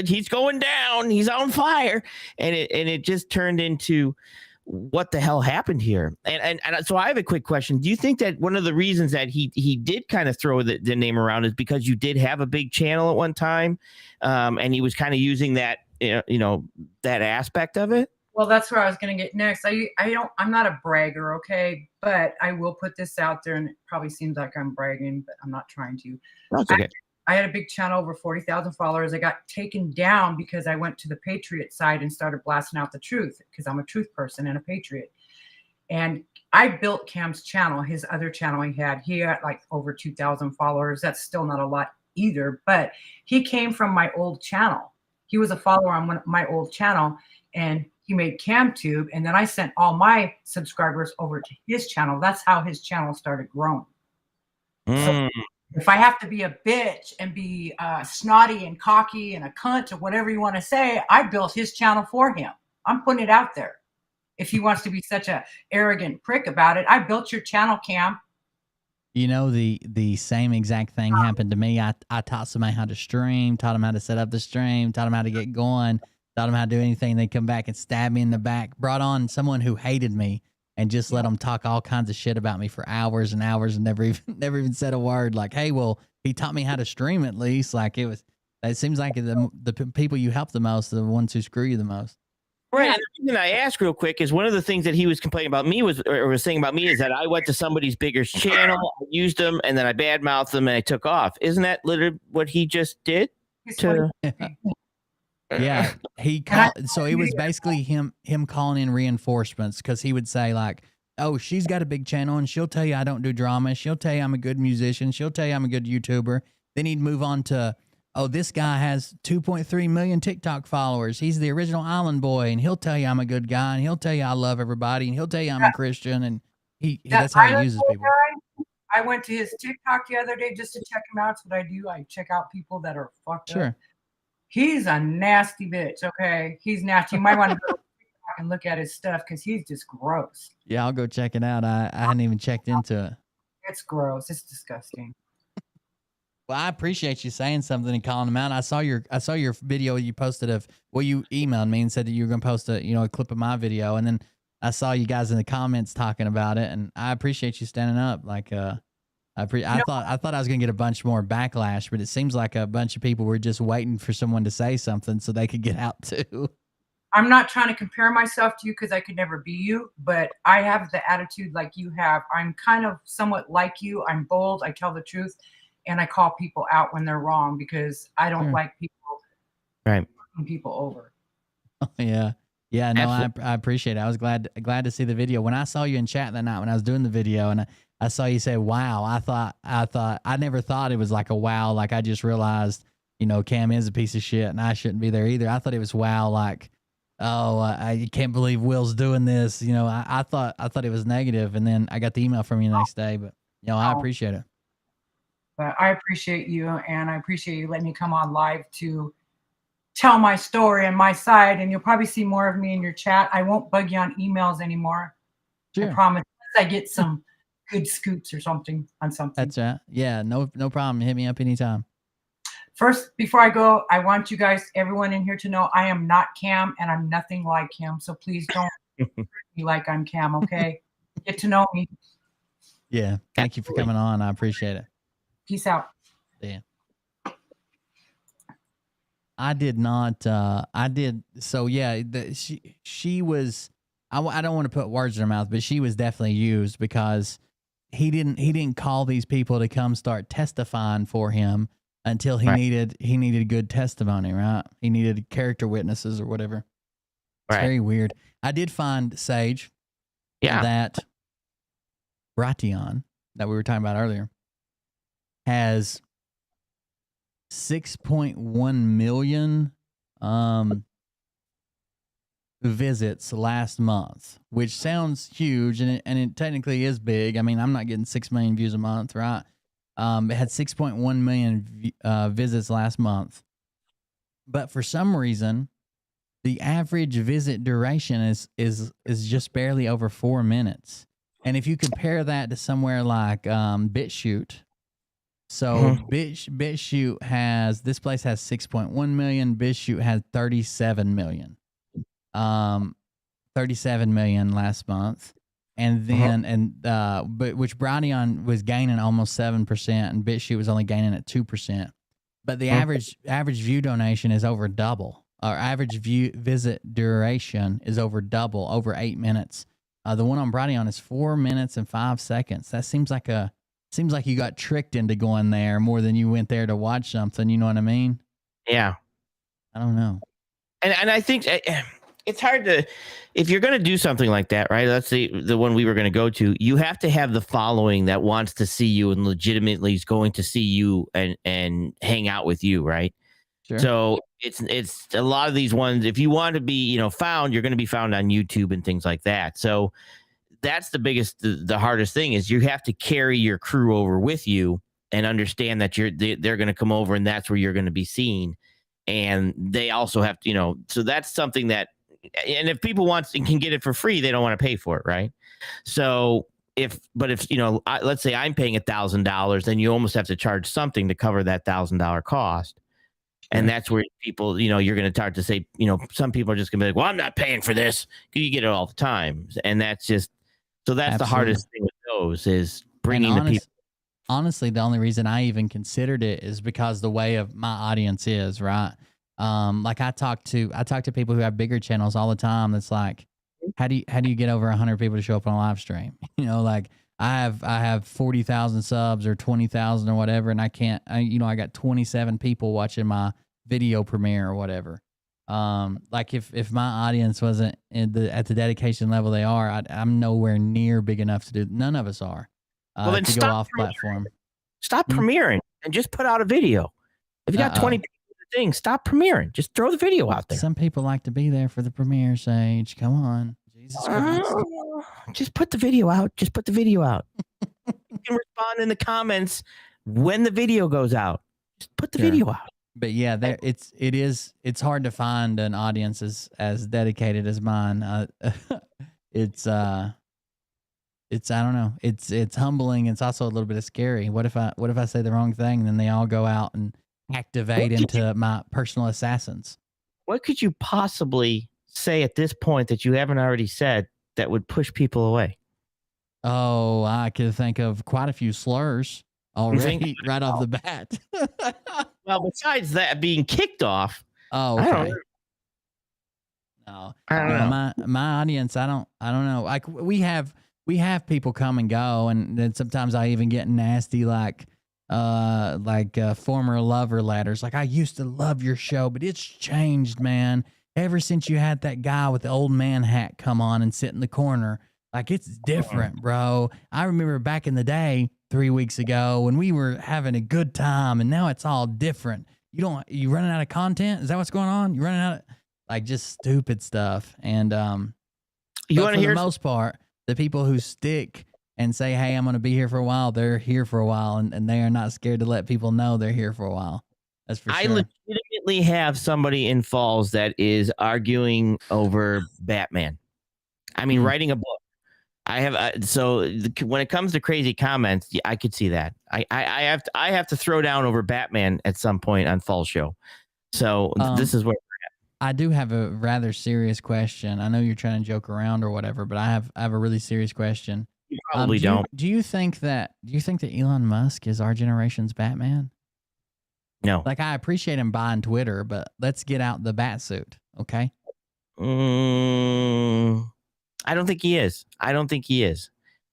He's going down. He's on fire. And it just turned into, what the hell happened here? And so I have a quick question. Do you think that one of the reasons that he did kind of throw the name around is because you did have a big channel at one time, and he was kind of using that, that aspect of it? Well, that's where I was going to get next. I'm not a bragger, okay, but I will put this out there, and it probably seems like I'm bragging, but I'm not trying to. That's okay. I had a big channel, over 40,000 followers. I got taken down because I went to the Patriot side and started blasting out the truth, because I'm a truth person and a patriot. And I built Cam's channel, his other channel he had like over 2,000 followers. That's still not a lot either, but he came from my old channel. He was a follower on my old channel, and he made CamTube. And then I sent all my subscribers over to his channel. That's how his channel started growing. So if I have to be a bitch and be snotty and cocky and a cunt or whatever you want to say, I built his channel for him. I'm putting it out there. If he wants to be such a arrogant prick about it, I built your channel, Cam. The same exact thing happened to me. I taught somebody how to stream, taught them how to set up the stream, taught them how to get going, taught them how to do anything. They come back and stab me in the back, brought on someone who hated me, and just let them talk all kinds of shit about me for hours and hours, and never even said a word. Like, hey, well, he taught me how to stream at least. Like it seems like the people you help the most are the ones who screw you the most. Right. And the reason I asked real quick is one of the things that he was complaining about me was saying about me is that I went to somebody's bigger channel, I used them, and then I badmouthed them and I took off. Isn't that literally what he just did? Yeah, he called. So it was basically him calling in reinforcements, because he would say like, "Oh, she's got a big channel, and she'll tell you I don't do drama. She'll tell you I'm a good musician. She'll tell you I'm a good YouTuber." Then he'd move on to, "Oh, this guy has 2.3 million TikTok followers. He's the original Island Boy, and he'll tell you I'm a good guy, and he'll tell you I love everybody, and he'll tell you I'm a Christian." And that's how he uses people. I went to his TikTok the other day just to check him out. That's what I do. I check out people that are fucked up. He's a nasty bitch, okay? He's nasty. You might want to go and look at his stuff, because he's just gross. Yeah, I'll go check it out. I hadn't even checked into it. It's gross. It's disgusting. Well, I appreciate you saying something and calling them out. I saw your video you posted of, well, you emailed me and said that you were going to post a clip of my video, and then I saw you guys in the comments talking about it, and I appreciate you standing up. Like, I thought I was gonna get a bunch more backlash, but it seems like a bunch of people were just waiting for someone to say something so they could get out too. I'm not trying to compare myself to you because I could never be you, but I have the attitude like you have. I'm kind of somewhat like you. I'm bold. I tell the truth, and I call people out when they're wrong because I don't like people fucking people over. Yeah. Yeah, no, I appreciate it. I was glad to see the video. When I saw you in chat that night when I was doing the video, and I saw you say "wow," I never thought it was like a wow. Like I just realized, Cam is a piece of shit, and I shouldn't be there either. I thought it was wow, like, oh, I can't believe Will's doing this. I thought it was negative, and then I got the email from you the next day. But I appreciate it. But I appreciate you, and I appreciate you letting me come on live to tell my story and my side, and you'll probably see more of me in your chat. I won't bug you on emails anymore. Sure. I promise. Unless I get some good scoops or something on something. That's right. Yeah, no problem. Hit me up anytime. First, before I go, I want you guys, everyone in here, to know I am not Cam, and I'm nothing like him. So please don't treat me like I'm Cam, okay? Get to know me. Yeah. Thank you for coming on. I appreciate it. Peace out. Yeah. I did not. I did. So yeah, she was. I don't want to put words in her mouth, but she was definitely used because he didn't call these people to come start testifying for him until he needed good testimony, right? He needed character witnesses or whatever. It's very weird. I did find Sage. Yeah. That Bratian that we were talking about earlier has 6.1 million visits last month, which sounds huge, and it technically is big. I mean, I'm not getting 6 million views a month, right? It had 6.1 million visits last month, but for some reason, the average visit duration is just barely over 4 minutes. And if you compare that to somewhere like BitChute. So BitChute has, this place has 6.1 million. BitChute has 37 million. 37 million last month. And then, but which Brownion was gaining almost 7%, and BitChute was only gaining at 2%. But the average view donation is over double. Our average visit duration is over double, over 8 minutes. The one on Brownion is 4 minutes and 5 seconds. That seems like you got tricked into going there more than you went there to watch something. You know what I mean? Yeah. I don't know. And I think it's hard to, if you're going to do something like that, right? Let's say the one we were going to go to, you have to have the following that wants to see you and legitimately is going to see you and hang out with you, right? Sure. So it's a lot of these ones. If you want to be, found, you're going to be found on YouTube and things like that. So that's the biggest, the hardest thing is you have to carry your crew over with you and understand that they're going to come over and that's where you're going to be seen. And they also have to, so that's something that, and if people can get it for free, they don't want to pay for it. Right. So if let's say I'm paying $1,000, then you almost have to charge something to cover that $1,000 cost. And that's where people, you're going to start to say, some people are just going to be like, well, I'm not paying for this. You get it all the time. And that's just, so that's the hardest thing with those is bringing the people. Honestly, the only reason I even considered it is because the way of my audience is, right? Like I talk to people who have bigger channels all the time. That's like, how do you get over 100 people to show up on a live stream? Like I have 40,000 subs or 20,000 or whatever, and I got 27 people watching my video premiere or whatever. Like if my audience wasn't at the dedication level they are, I'm nowhere near big enough to do. None of us are. Well, then to go off platform. Stop premiering and just put out a video. If you got 20 people in the thing, stop premiering. Just throw the video out there. Some people like to be there for the premiere, Sage. Come on. Jesus Christ. Just put the video out. Just put the video out. You can respond in the comments when the video goes out. Just put the video out. But yeah, it's hard to find an audience as dedicated as mine. I don't know. It's humbling. It's also a little bit of scary. What if I say the wrong thing and then they all go out and activate into my personal assassins? What could you possibly say at this point that you haven't already said that would push people away? Oh, I could think of quite a few slurs already right off the bat. Well, besides that being kicked off, Oh, I okay. don't know. No, I don't know. my audience, I don't know. Like we have people come and go, and then sometimes I even get nasty, like former lover letters. Like, I used to love your show, but it's changed, man. Ever since you had that guy with the old man hat come on and sit in the corner, like, it's different, bro. I remember back in the day, 3 weeks ago, when we were having a good time, and now it's all different. You running out of content? Is that what's going on? You running out of, like, just stupid stuff. And You want to hear for the most part, the people who stick and say, hey, I'm going to be here for a while, they're here for a while, and they are not scared to let people know they're here for a while. That's for I sure. legitimately have somebody in Falls that is arguing over Batman. I mean, writing a book. I have when it comes to crazy comments, I could see that. I have to throw down over Batman at some point on Falls show. So this is where I do have a rather serious question. I know you're trying to joke around or whatever, but I have a really serious question. you probably don't. Do you think that Elon Musk is our generation's Batman? No. Like, I appreciate him buying Twitter, but let's get out the bat suit, okay? I don't think he is.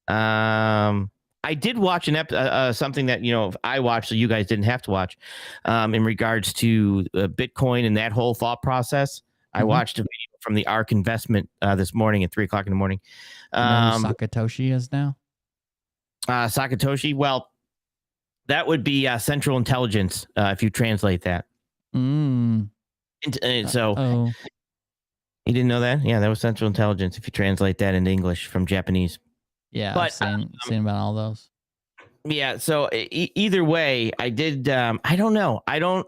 I did watch something that I watched, so you guys didn't have to watch. In regards to Bitcoin and that whole thought process, I watched a video from the ARK Investment this morning at 3:00 in the morning. You know who Satoshi is now? Satoshi. Well, that would be Central Intelligence if you translate that. So you didn't know that? Yeah, that was Central Intelligence if you translate that into English from Japanese. Yeah, but I've seen about all those. Yeah, so either way, I did. I don't know. I don't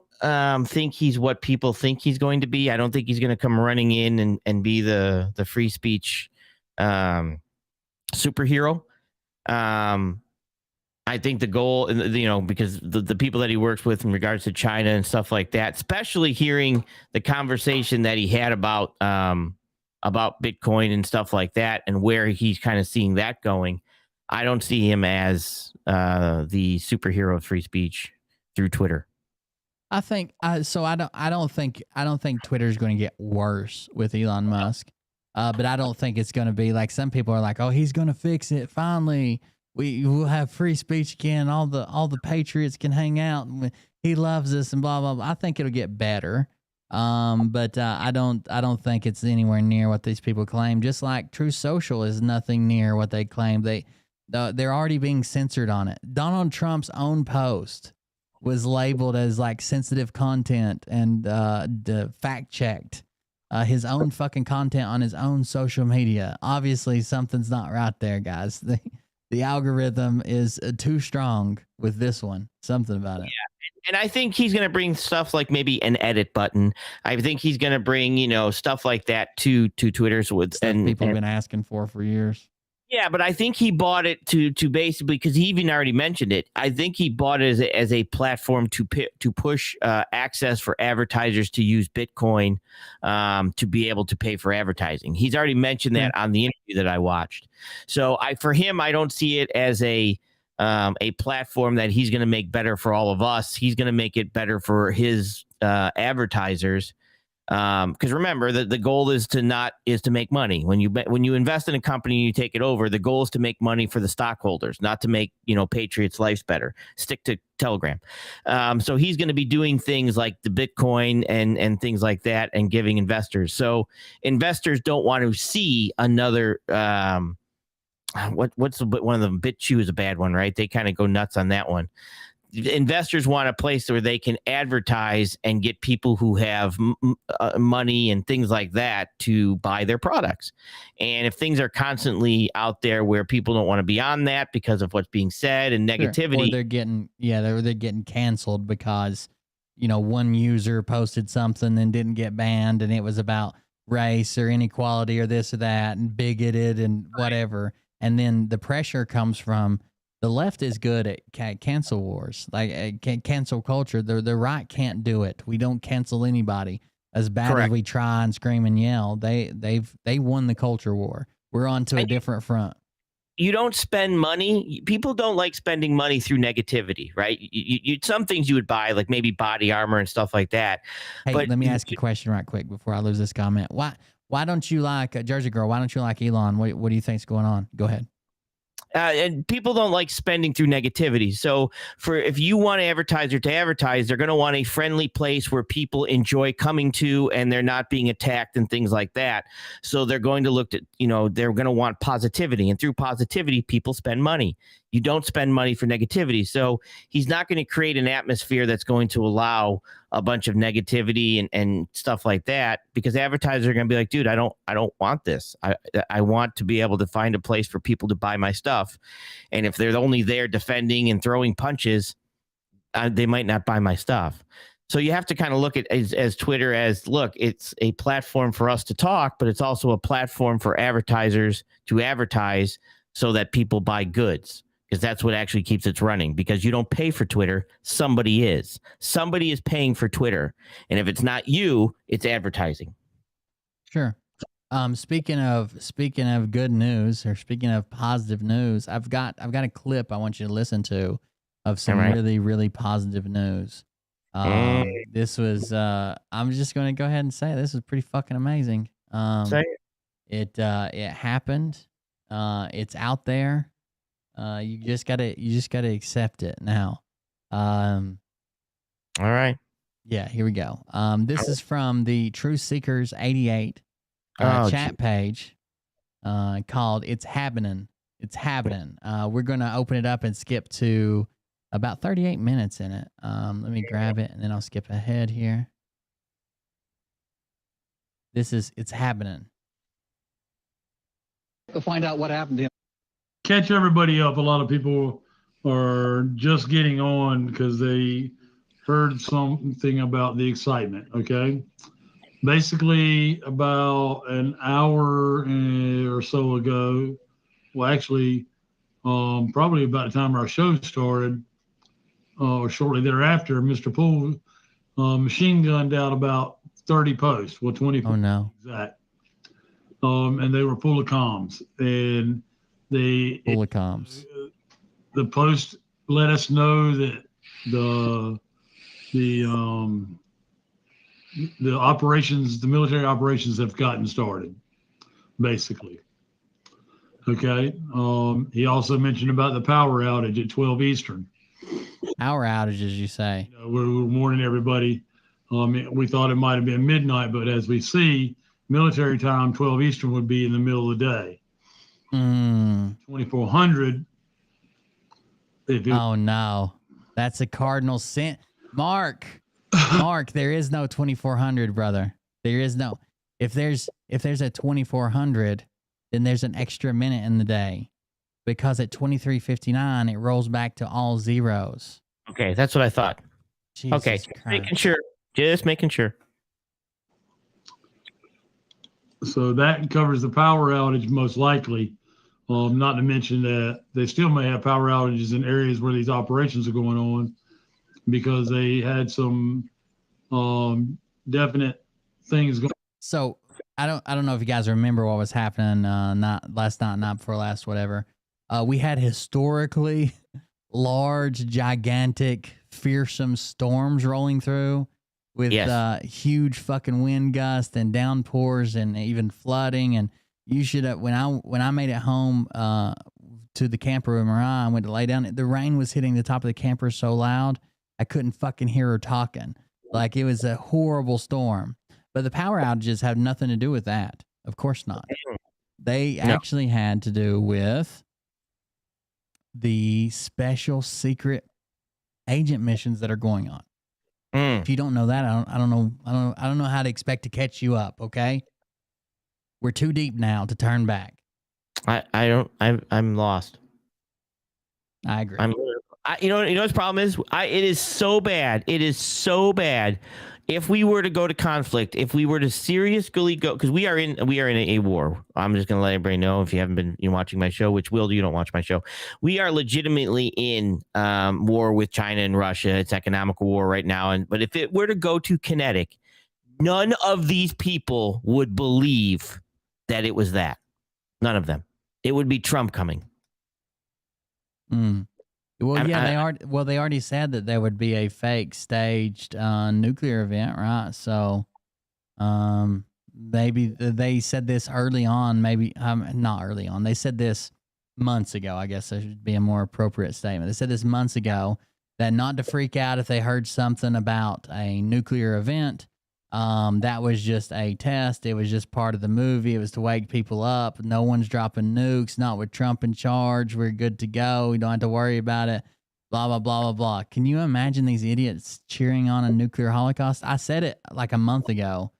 think he's what people think he's going to be. I don't think he's going to come running in and be the free speech superhero. I think the goal, because the people that he works with in regards to China and stuff like that, especially hearing the conversation that he had about Bitcoin and stuff like that, and where he's kind of seeing that going, I don't see him as the superhero of free speech through Twitter. I think I don't think Twitter is going to get worse with Elon Musk, but I don't think it's going to be like some people are like, oh, he's going to fix it finally. We will have free speech again. All the patriots can hang out. And he loves us and blah blah blah. I think it'll get better, but I don't think it's anywhere near what these people claim. Just like Truth Social is nothing near what they claim. They're already being censored on it. Donald Trump's own post was labeled as like sensitive content and fact checked. His own fucking content on his own social media. Obviously, something's not right there, guys. The algorithm is too strong with this one. Something about it. Yeah. And I think he's going to bring stuff like maybe an edit button. I think he's going to bring, stuff like that to Twitter's and people have been asking for years. Yeah, but I think he bought it to basically, because he even already mentioned it. I think he bought it as a platform to push access for advertisers to use Bitcoin to be able to pay for advertising. He's already mentioned that on the interview that I watched. So for him, I don't see it as a platform that he's going to make better for all of us. He's going to make it better for his advertisers. Because remember that the goal is to make money. When you invest in a company and you take it over, the goal is to make money for the stockholders, not to make Patriots' lives better. Stick to Telegram. So he's going to be doing things like the Bitcoin and things like that, and giving investors. So investors don't want to see another. What's one of them? BitChew is a bad one, right? They kind of go nuts on that one. Investors want a place where they can advertise and get people who have money and things like that to buy their products. And if things are constantly out there where people don't want to be on that because of what's being said and negativity, or they're getting canceled because one user posted something and didn't get banned, and it was about race or inequality or this or that and bigoted and whatever. And then the pressure comes from the left is good at cancel wars, like cancel culture. The right can't do it. We don't cancel anybody. As bad as we try and scream and yell, they won the culture war. We're on to a different front. You don't spend money. People don't like spending money through negativity, right? You some things you would buy, like maybe body armor and stuff like that. Hey, but let me ask you a question right quick before I lose this comment. Why don't you like Jersey Girl? Why don't you like Elon? What do you think's going on? Go ahead. And people don't like spending through negativity. So if you want an advertiser to advertise, they're going to want a friendly place where people enjoy coming to and they're not being attacked and things like that. So they're going to look at, they're going to want positivity, and through positivity, people spend money. You don't spend money for negativity. So he's not going to create an atmosphere that's going to allow a bunch of negativity and stuff like that, because advertisers are going to be like, dude, I don't want this. I want to be able to find a place for people to buy my stuff. And if they're only there defending and throwing punches, they might not buy my stuff. So you have to kind of look at as Twitter as, look, it's a platform for us to talk, but it's also a platform for advertisers to advertise so that people buy goods. Because that's what actually keeps it running. Because you don't pay for Twitter, somebody is. Somebody is paying for Twitter, and if it's not you, it's advertising. Sure. Speaking of good news, or speaking of positive news, I've got a clip I want you to listen to of some really, really positive news. This was I'm just going to go ahead and say this is pretty fucking amazing. Say it happened. It's out there. You just gotta accept it now. All right. Yeah, here we go. This is from the Truth Seekers 88 chat page called "It's Happening." It's happening. We're gonna open it up and skip to about 38 minutes in it. Let me grab it and then I'll skip ahead here. It's happening. To find out what happened to him. Catch everybody up. A lot of people are just getting on because they heard something about the excitement. Okay. Basically, about an hour or so ago, well, actually, probably about the time our show started, or shortly thereafter, Mr. Poole machine gunned out about 30 posts. Well, 24 exact. And they were full of comms. And the post let us know that the operations, the military operations, have gotten started, basically. Okay. He also mentioned about the power outage at 12 Eastern. Power outages, you say? We're warning everybody. We thought it might have been midnight, but as we see, military time, 12 Eastern would be in the middle of the day. 2400. Oh no, that's a cardinal sin. Mark, there is no 2400, brother. There is no. If there's a 2400, then there's an extra minute in the day, because at 2359 it rolls back to all zeros. Okay, that's what I thought. Jesus okay, Christ. just making sure. So that covers the power outage most likely. Not to mention that they still may have power outages in areas where these operations are going on, because they had some definite things going. So I don't know if you guys remember what was happening not last night, not before last, whatever. We had historically large, gigantic, fearsome storms rolling through with huge fucking wind gusts and downpours and even flooding. And you should have, when I made it home to the camper with Mariah, I went to lay down. The rain was hitting the top of the camper so loud I couldn't fucking hear her talking. Like, it was a horrible storm. But the power outages have nothing to do with that. Of course not. They actually had to do with the special secret agent missions that are going on. If you don't know that, I don't know how to expect to catch you up. Okay, we're too deep now to turn back. I'm lost. I agree. You know what his problem is? It is so bad. It is so bad. if we were to go to conflict, if we were to seriously go, because we are in a war. I'm just going to let everybody know, if you haven't been watching my show, which you don't watch my show. We are legitimately in war with China and Russia. It's economical war right now. But if it were to go to kinetic, none of these people would believe that it was that. None of them. It would be Trump coming. Well, they already said that there would be a fake staged nuclear event, right? So, maybe they said this early on. Maybe not early on. They said this months ago. I guess there should be a more appropriate statement. They said this months ago that not to freak out if they heard something about a nuclear event. That was just a test. It was just part of the movie. It was to wake people up. No one's dropping nukes, not with Trump in charge. We're good to go. We don't have to worry about it. Blah, blah, blah, blah, blah. Can you imagine these idiots cheering on a nuclear holocaust? I said it like a month ago.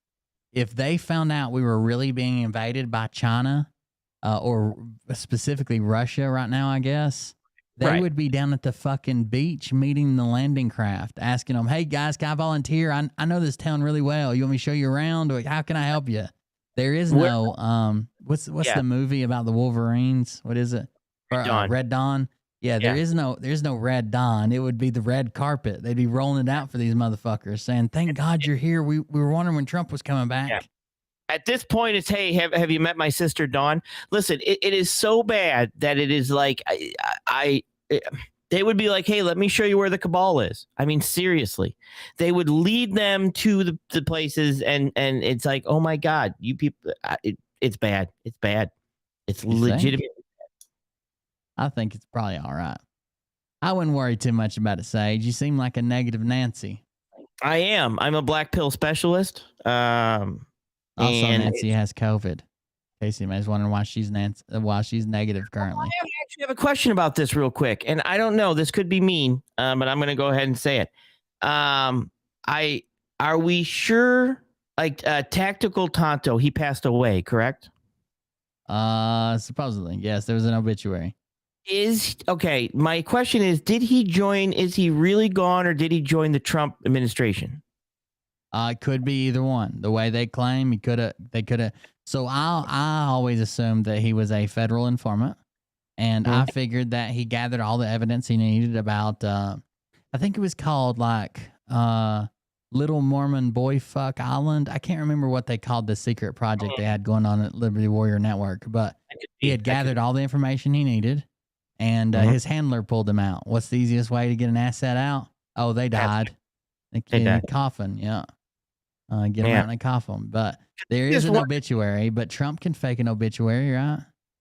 If they found out we were really being invaded by China, or specifically Russia right now, I guess, they would be down at the fucking beach meeting the landing craft, asking them, hey, guys, can I volunteer? I know this town really well. You want me to show you around? Or how can I help you? There is no, what's the movie about the Wolverines? What is it? Red Dawn. Yeah, there's no Red Dawn. It would be the red carpet. They'd be rolling it out for these motherfuckers saying, thank God you're here. We were wondering when Trump was coming back. Yeah. At this point, it's, hey, have you met my sister, Dawn? Listen, it is so bad that it is like, they would be like, hey, let me show you where the cabal is. I mean, seriously, they would lead them to the places. And it's like, oh, my God, you people, it's bad. It's bad. It's legitimate. I think it's probably all right. I wouldn't worry too much about it, Sage. You seem like a negative Nancy. I am. I'm a black pill specialist. Also, Nancy has COVID. Casey is wondering why she's negative currently. I actually have a question about this real quick, and I don't know. This could be mean, but I'm going to go ahead and say it. Are we sure? Like Tactical Tonto, he passed away, correct? Supposedly, yes. There was an obituary. My question is, did he join? Is he really gone, or did he join the Trump administration? It could be either one. The way they claim, they could have. So I always assumed that he was a federal informant, and I figured that he gathered all the evidence he needed about. I think it was called like Little Mormon Boy Fuck Island. I can't remember what they called the secret project they had going on at Liberty Warrior Network, but he had gathered all the information he needed, and his handler pulled him out. What's the easiest way to get an asset out? Oh, they died. In a coffin, yeah. Get them out in a coffin. But there is an obituary, but Trump can fake an obituary, right?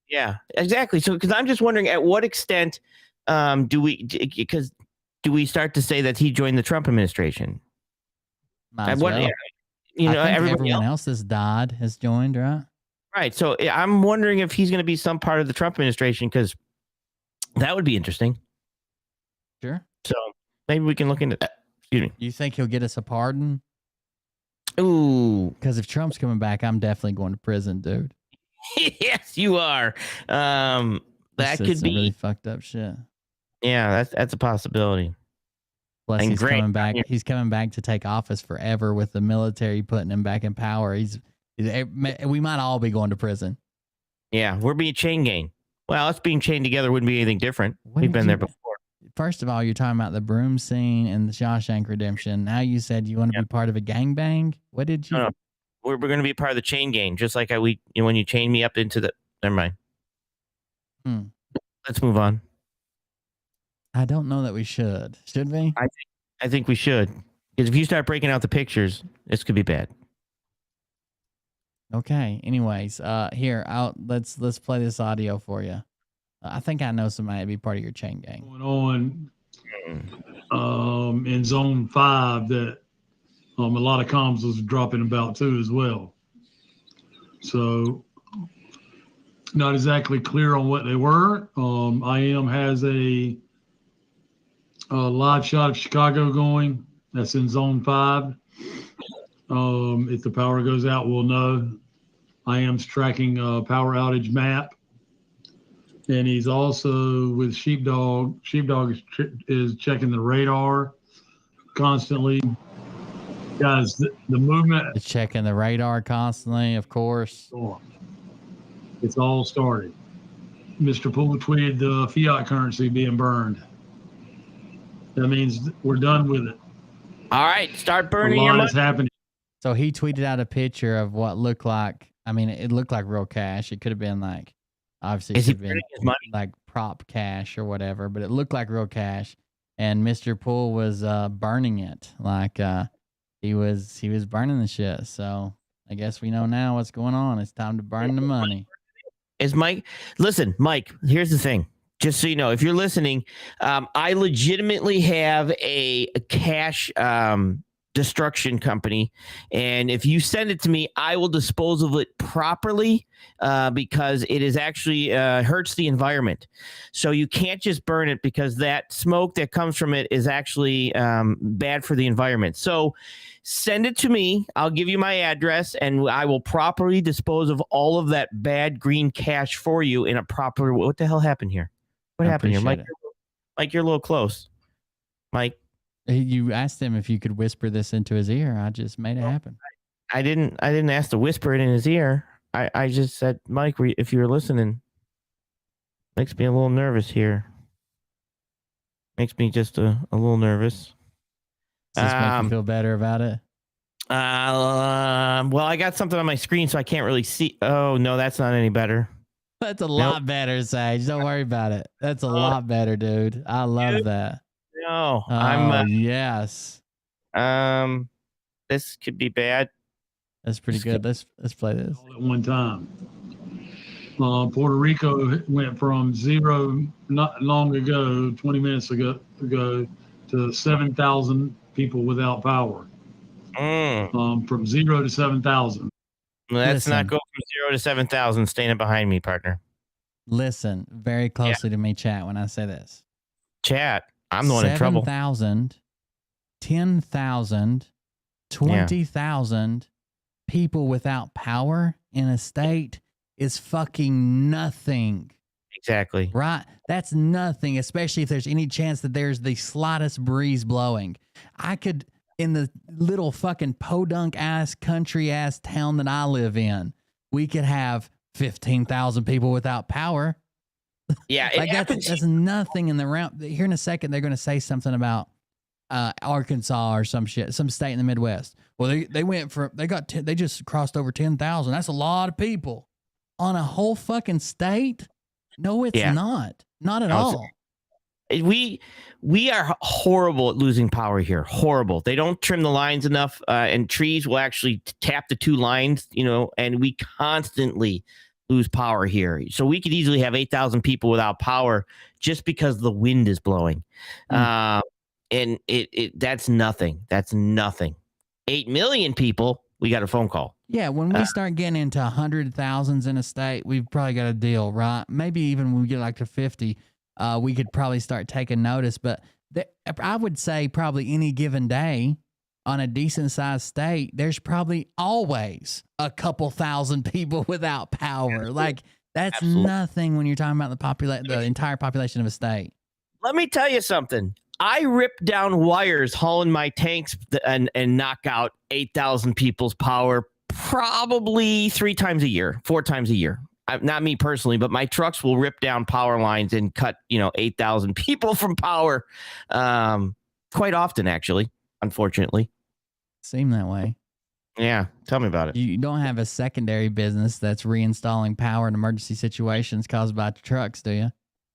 Yeah, exactly. So, because I'm just wondering, at what extent do we start to say that he joined the Trump administration? Everyone else that's died has joined, right? Right. So I'm wondering if he's going to be some part of the Trump administration, because that would be interesting. Sure. So maybe we can look into that. Excuse me. You think he'll get us a pardon? Ooh. Because if Trump's coming back, I'm definitely going to prison, dude. Yes, you are. That could be really fucked up shit. Yeah, that's a possibility. Plus, he's coming back. He's coming back to take office forever with the military putting him back in power. We might all be going to prison. Yeah, we're being chain gang. Well, us being chained together wouldn't be anything different. We've been there before. First of all, you're talking about the broom scene and the Shawshank Redemption. Now you said you want to be part of a gangbang. What did you? No. We're going to be part of the chain gang, just like when you chain me up into the. Never mind. Let's move on. I don't know that we should. Should we? I think we should, because if you start breaking out the pictures, this could be bad. Okay. Anyways, here, let's play this audio for you. I think I know somebody to be part of your chain gang. Going on in Zone 5 that a lot of comms was dropping about too as well. So not exactly clear on what they were. IM has a live shot of Chicago going. That's in Zone 5. If the power goes out, we'll know. IM's tracking a power outage map. And he's also with Sheepdog. Sheepdog is checking the radar constantly. Guys, the movement, Checking the radar constantly, of course. it's all started. Mr. Poole tweeted the fiat currency being burned. That means we're done with it. All right, start A burning your lot money. is happening. So he tweeted out a picture of what looked like, I mean, it looked like real cash. It could have been like, obviously, it Is he could have been burning his money? like prop cash or whatever, but it looked like real cash. And Mr. Poole was burning it. Like he was burning the shit. So I guess we know now what's going on. It's time to burn the money. Is Mike? Listen, Mike, here's the thing. Just so you know, if you're listening, I legitimately have a cash destruction company. And if you send it to me, I will dispose of it properly because it is actually hurts the environment. So you can't just burn it because that smoke that comes from it is actually bad for the environment. So send it to me. I'll give you my address and I will properly dispose of all of that bad green cash for you in a proper. What the hell happened here? What happened here? Mike, you're a little close. Mike. You asked him if you could whisper this into his ear. I just made it happen. I didn't ask to whisper it in his ear. I just said, Mike, if you were listening, makes me a little nervous here. Makes me just a little nervous. Does this make you feel better about it? Well, I got something on my screen, so I can't really see. Oh, no, that's not any better. That's a lot better, Sage. Don't worry about it. That's a lot better, dude. I love that. No, I'm yes. This could be bad. That's pretty good. Let's play this. All at one time. Puerto Rico went from zero not long ago, 20 minutes ago to 7,000 people without power. From 0 to 7,000. Let's not go from 0 to 7,000. Standing behind me, partner. Listen very closely to me, chat, when I say this. Chat. I'm the one in trouble. 7,000, 10,000, 20,000 people without power in a state is fucking nothing. Exactly. Right? That's nothing, especially if there's any chance that there's the slightest breeze blowing. I could, in the little fucking podunk ass country ass town that I live in, we could have 15,000 people without power. Yeah, like that's nothing in the round. Here in a second, they're going to say something about Arkansas or some shit, some state in the Midwest. Well, they just crossed over 10,000. That's a lot of people on a whole fucking state. No, it's not at all. We are horrible at losing power here. Horrible. They don't trim the lines enough, and trees will actually tap the two lines, and we constantly lose power here. So we could easily have 8,000 people without power just because the wind is blowing. And that's nothing. That's nothing. 8 million people, we got a phone call. Yeah, when we start getting into 100,000s in a state, we've probably got a deal, right? Maybe even when we get like to 50, we could probably start taking notice. But I would say probably any given day on a decent sized state, there's probably always a couple thousand people without power. Like that's nothing when you're talking about the entire population of a state. Let me tell you something. I rip down wires hauling my tanks and knock out 8,000 people's power probably 3 times a year, 4 times a year. Not me personally, but my trucks will rip down power lines and cut 8,000 people from power quite often, actually, unfortunately. Seem that way. Yeah, tell me about it. You don't have a secondary business that's reinstalling power in emergency situations caused by trucks, do you?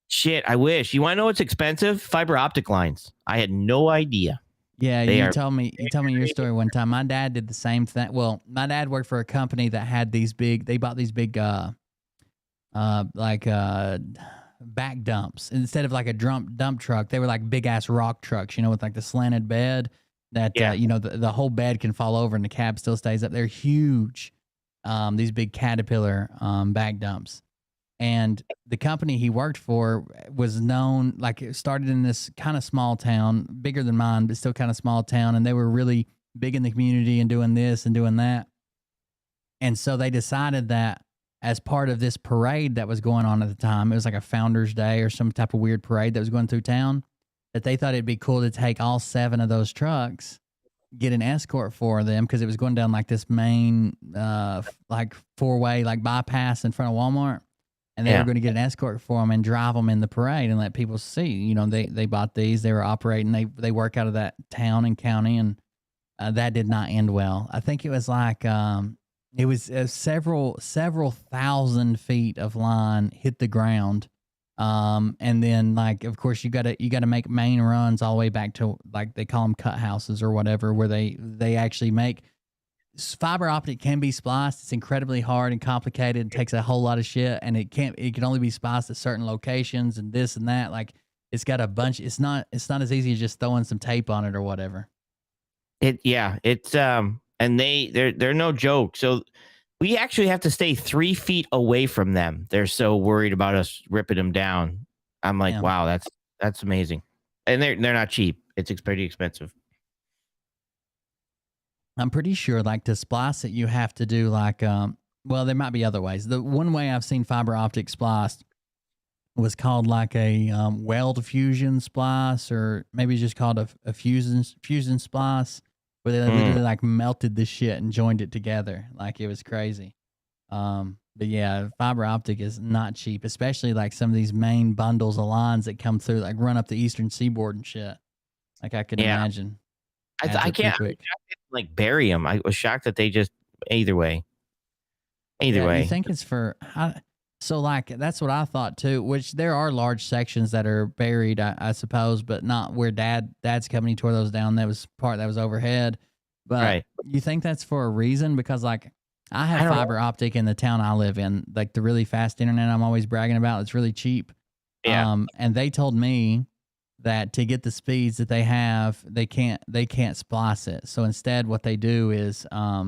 Shit, I wish. You want to know what's expensive? Fiber optic lines. I had no idea. Yeah, you told me your story one time. My dad did the same thing. Well, my dad worked for a company that had they bought these big back dumps. Instead of like a dump truck, they were like big ass rock trucks, with like the slanted bed that the whole bed can fall over and the cab still stays up. They're huge. These big Caterpillar back dumps. And the company he worked for was known, like it started in this kind of small town, bigger than mine, but still kind of small town. And they were really big in the community and doing this and doing that. And so they decided that as part of this parade that was going on at the time, it was like a Founders Day or some type of weird parade that was going through town, that they thought it'd be cool to take all 7 of those trucks get an escort for them because it was going down like this main like 4-way like bypass in front of Walmart, and they were going to get an escort for them and drive them in the parade and let people see. You know, they bought these. They were operating. They work out of that town and county, and that did not end well. I think it was like it was several thousand feet of line hit the ground. And then like, of course you gotta make main runs all the way back to like, they call them cut houses or whatever, where they actually make fiber optic can be spliced. It's incredibly hard and complicated. It takes a whole lot of shit, and it can only be spliced at certain locations and this and that. Like it's got a bunch. It's not as easy as just throwing some tape on it or whatever. And they're no joke. So we actually have to stay 3 feet away from them. They're so worried about us ripping them down. I'm like, wow, that's amazing. And they're not cheap. It's pretty expensive. I'm pretty sure like to splice it, you have to do like, well, there might be other ways. The one way I've seen fiber optic spliced was called like a weld fusion splice, or maybe just called a fusion splice, where they literally like melted the shit and joined it together. Like it was crazy. But yeah, fiber optic is not cheap, especially like some of these main bundles of lines that come through, like run up the Eastern Seaboard and shit. Like I can imagine. I can't like bury them. I was shocked that they just either way. You think it's for so like that's what I thought too. Which there are large sections that are buried, I suppose, but not where Dad's company tore those down. That was part that was overhead. But you think that's for a reason? Because like I have fiber optic in the town I live in, like the really fast internet I'm always bragging about. It's really cheap. Yeah. And they told me that to get the speeds that they have, they can't splice it. So instead what they do is I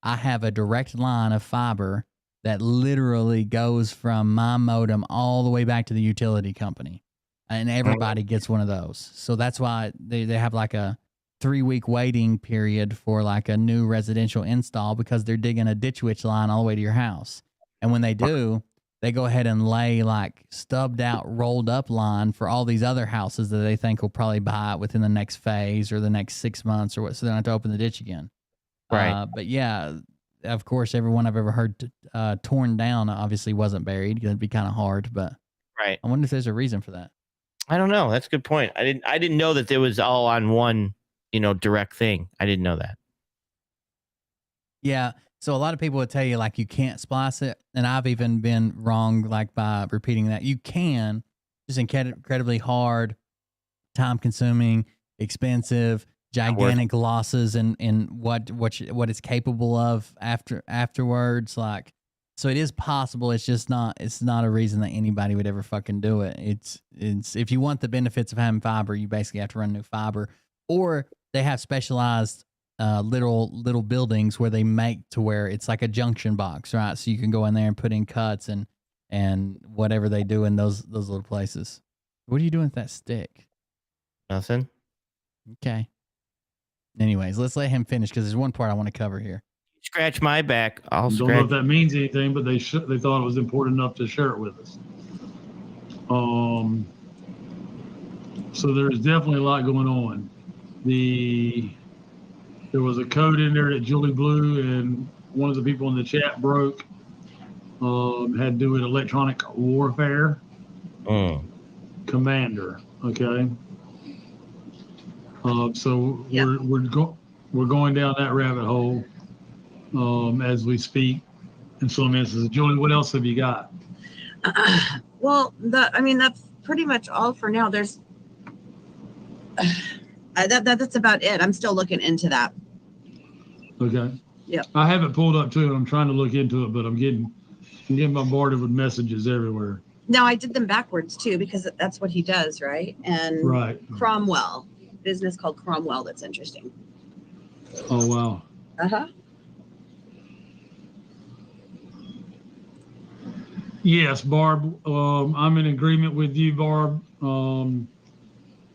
have a direct line of fiber that literally goes from my modem all the way back to the utility company, and everybody gets one of those. So that's why they have like a 3-week waiting period for like a new residential install, because they're digging a Ditch Witch line all the way to your house. And when they do, they go ahead and lay like stubbed out, rolled up line for all these other houses that they think will probably buy it within the next phase or the next 6 months or what, so they don't have to open the ditch again. Right. But yeah, of course, everyone I've ever heard torn down obviously wasn't buried. It'd be kind of hard, but I wonder if there's a reason for that. I don't know. That's a good point. I didn't know that it was all on one, direct thing. I didn't know that. Yeah. So a lot of people would tell you like you can't splice it, and I've even been wrong like by repeating that. You can, just incredibly hard, time consuming, expensive, gigantic losses in what it's capable of afterwards. Like, so it is possible. It's just not. It's not a reason that anybody would ever fucking do it. It's if you want the benefits of having fiber, you basically have to run new fiber, or they have specialized little buildings where they make to where it's like a junction box, right? So you can go in there and put in cuts and whatever they do in those little places. What are you doing with that stick? Nothing. Okay. Anyways, let's let him finish because there's one part I want to cover here. Scratch my back. I'll don't know if that means anything, but they thought it was important enough to share it with us. So there's definitely a lot going on. There was a code in there that Julie blew, and one of the people in the chat broke. Had to do with electronic warfare. Commander. Okay. So we're going down that rabbit hole as we speak in some instances. Julie, what else have you got? Well, that's pretty much all for now. There's that's about it. I'm still looking into that. Okay. Yeah. I have it pulled up too, and I'm trying to look into it, but I'm getting bombarded with messages everywhere. No, I did them backwards too, because that's what he does, right? And Cromwell, business called Cromwell. That's interesting. Oh wow. Uh-huh. Yes, Barb. I'm in agreement with you, Barb.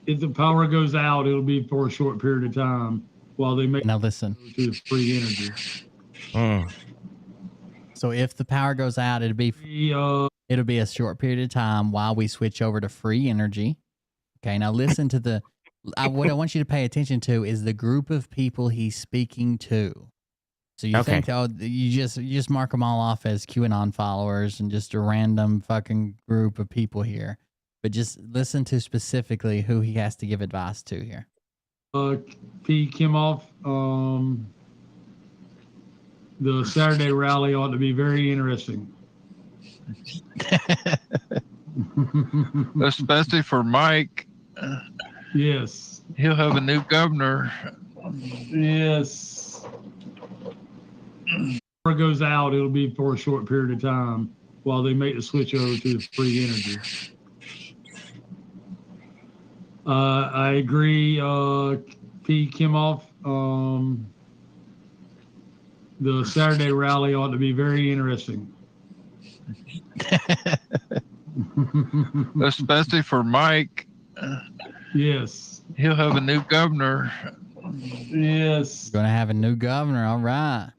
If the power goes out, it'll be for a short period of time while they make now listen to free energy. So if the power goes out, it'll be a short period of time while we switch over to free energy. Okay, now listen to the what I want you to pay attention to is the group of people he's speaking to. So you think, oh, you just mark them all off as QAnon followers and just a random fucking group of people here. But just listen to specifically who he has to give advice to here. P. Kimoff, the Saturday rally ought to be very interesting. Especially for Mike. Yes. He'll have a new governor. Yes. Before it goes out, it'll be for a short period of time while they make the switch over to free energy. I agree, P. Kimoff. The Saturday rally ought to be very interesting. Especially for Mike. Yes. He'll have a new governor. Yes. Going to have a new governor. All right.